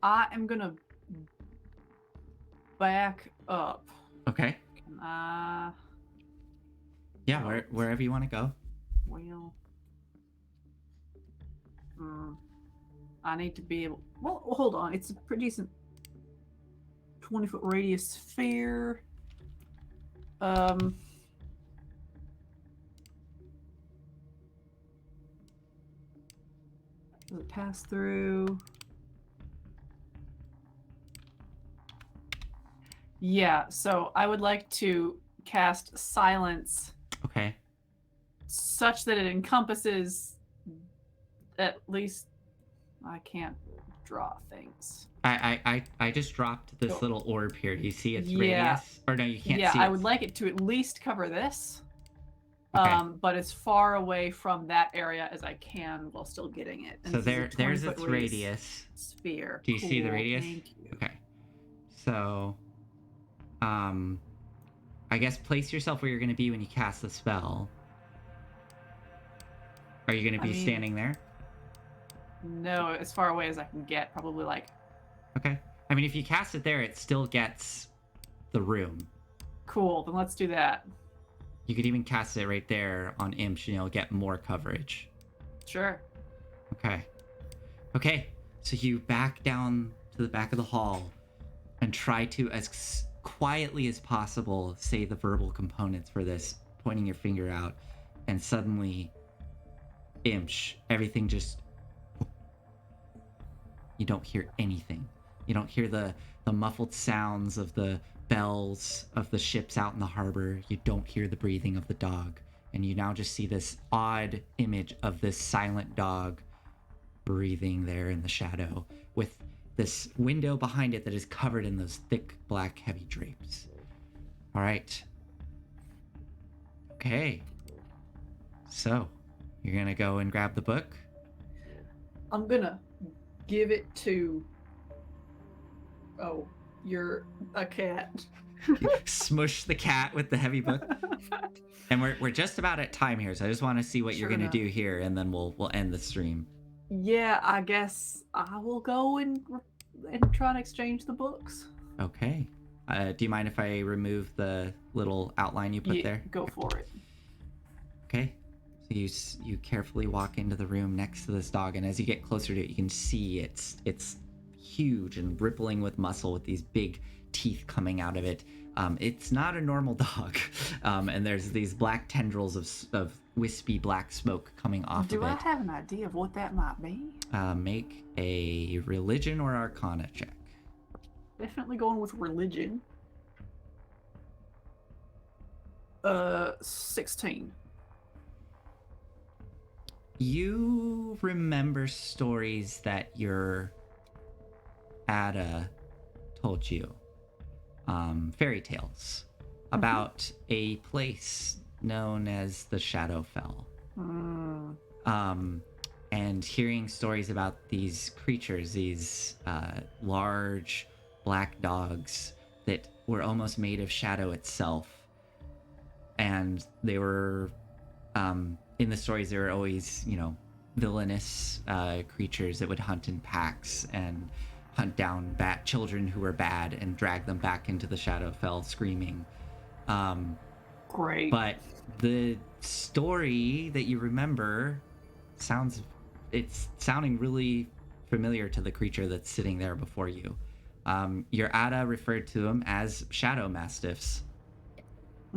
C: I am gonna back up.
A: Okay.
C: Can I?
A: Yeah, wherever you want to go.
C: Well, I need to be able. Well, hold on. It's a pretty decent 20-foot radius sphere. Does it pass through? Yeah, so I would like to cast Silence
A: Okay.
C: such that it encompasses at least. I can't draw things.
A: I just dropped this
C: Oh.
A: little orb here. Do you see its
C: Yeah.
A: radius? Or no, you can't
C: Yeah,
A: see
C: I
A: its-
C: would like it to at least cover this.
A: Okay.
C: But as far away from that area as I can while still getting it. And
A: So
C: this is a
A: there's
C: 20-foot
A: its radius.
C: sphere.
A: Do you see the
C: Cool,
A: radius?
C: Thank you.
A: Okay. So, I guess place yourself where you're going to be when you cast the spell. Are you going to
C: I
A: be
C: mean-
A: standing there?
C: No, as far away as I can get, probably like.
A: Okay. I mean, if you cast it there, it still gets the room.
C: Cool, then let's do that.
A: You could even cast it right there on Imsh and you'll get more coverage.
C: Sure.
A: Okay. Okay. So you back down to the back of the hall and try to, as quietly as possible, say the verbal components for this, pointing your finger out, and suddenly, Imsh, everything just. You don't hear anything. You don't hear the muffled sounds of the bells of the ships out in the harbor. You don't hear the breathing of the dog. And you now just see this odd image of this silent dog breathing there in the shadow with this window behind it that is covered in those thick black heavy drapes. All right. Okay. So, you're going to go and grab the book?
C: I'm gonna give it to. Oh, you're a cat.
A: Smush the cat with the heavy book. And we're just about at time here, so I just want to see what you're
C: Sure
A: going to
C: enough.
A: do here, and then we'll end the stream.
C: Yeah, I guess I will go and try and exchange the books.
A: Okay. Do you mind if I remove the little outline you put
C: Yeah,
A: there?
C: go for it.
A: Okay. So you carefully walk into the room next to this dog, and as you get closer to it, you can see it's huge and rippling with muscle, with these big teeth coming out of it. It's not a normal dog, and there's these black tendrils of wispy black smoke coming off
C: Do
A: of
C: I
A: it.
C: have an idea of what that might be?
A: Make a religion or arcana check.
C: Definitely going with religion. 16.
A: You remember stories that your Ada told you, fairy tales about a place known as the Shadowfell. And hearing stories about these creatures, these large black dogs that were almost made of shadow itself. And they were, in the stories, they were always, villainous creatures that would hunt in packs and hunt down children who were bad and drag them back into the Shadowfell screaming.
C: Great.
A: But the story that you remember it's sounding really familiar to the creature that's sitting there before you. Your Ada referred to them as shadow mastiffs.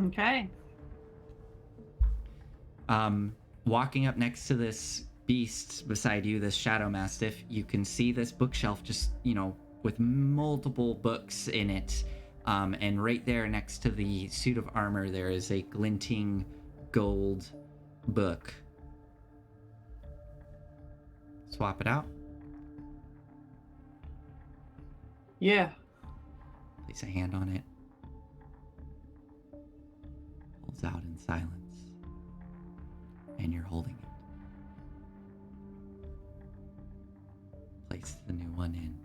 C: Okay.
A: Walking up next to this beast beside you, this shadow mastiff, you can see this bookshelf just, with multiple books in it. And right there next to the suit of armor, there is a glinting gold book. Swap it out.
C: Yeah.
A: Place a hand on it. Pulls out in silence. And you're holding it. Place the new one in.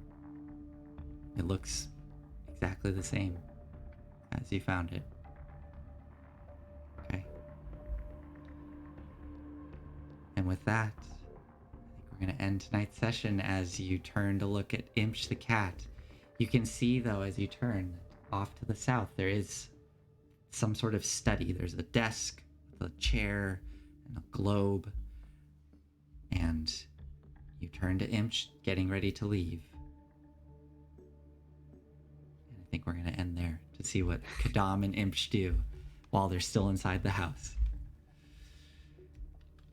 A: It looks exactly the same as you found it. Okay. And with that, I think we're going to end tonight's session as you turn to look at Imsh the cat. You can see, though, as you turn off to the south, there is some sort of study. There's a desk with a chair and a globe. And you turn to Imsh, getting ready to leave. And I think we're going to end there to see what Kadam and Imsh do while they're still inside the house.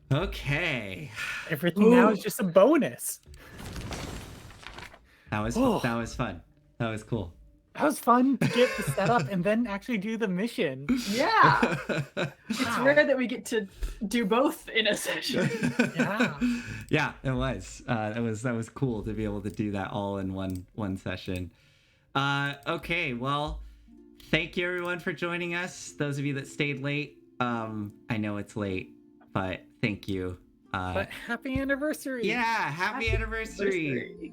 A: Okay.
B: Everything now is just a bonus.
A: That was
B: Oh.
A: that was fun. That was cool.
B: That was fun to get the setup and then actually do the mission.
C: Yeah. It's
B: Wow.
C: rare that we get to do both in a session.
B: Yeah.
A: Yeah, it was. That was cool to be able to do that all in one session. Okay, well, thank you everyone for joining us. Those of you that stayed late, I know it's late, but thank you.
B: But happy anniversary.
A: Yeah, happy anniversary.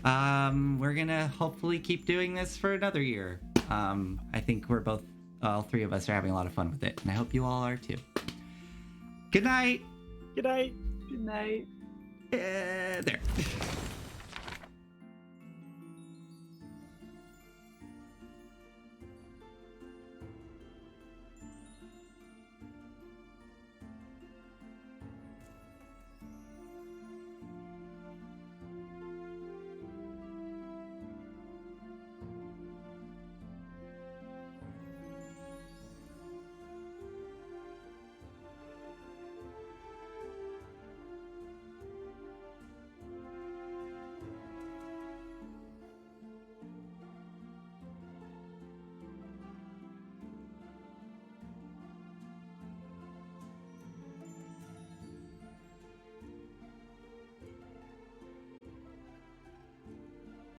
A: We're gonna hopefully keep doing this for another year. I think all three of us are having a lot of fun with it, and I hope you all are too. Good night.
B: Good night.
C: Good night.
A: There.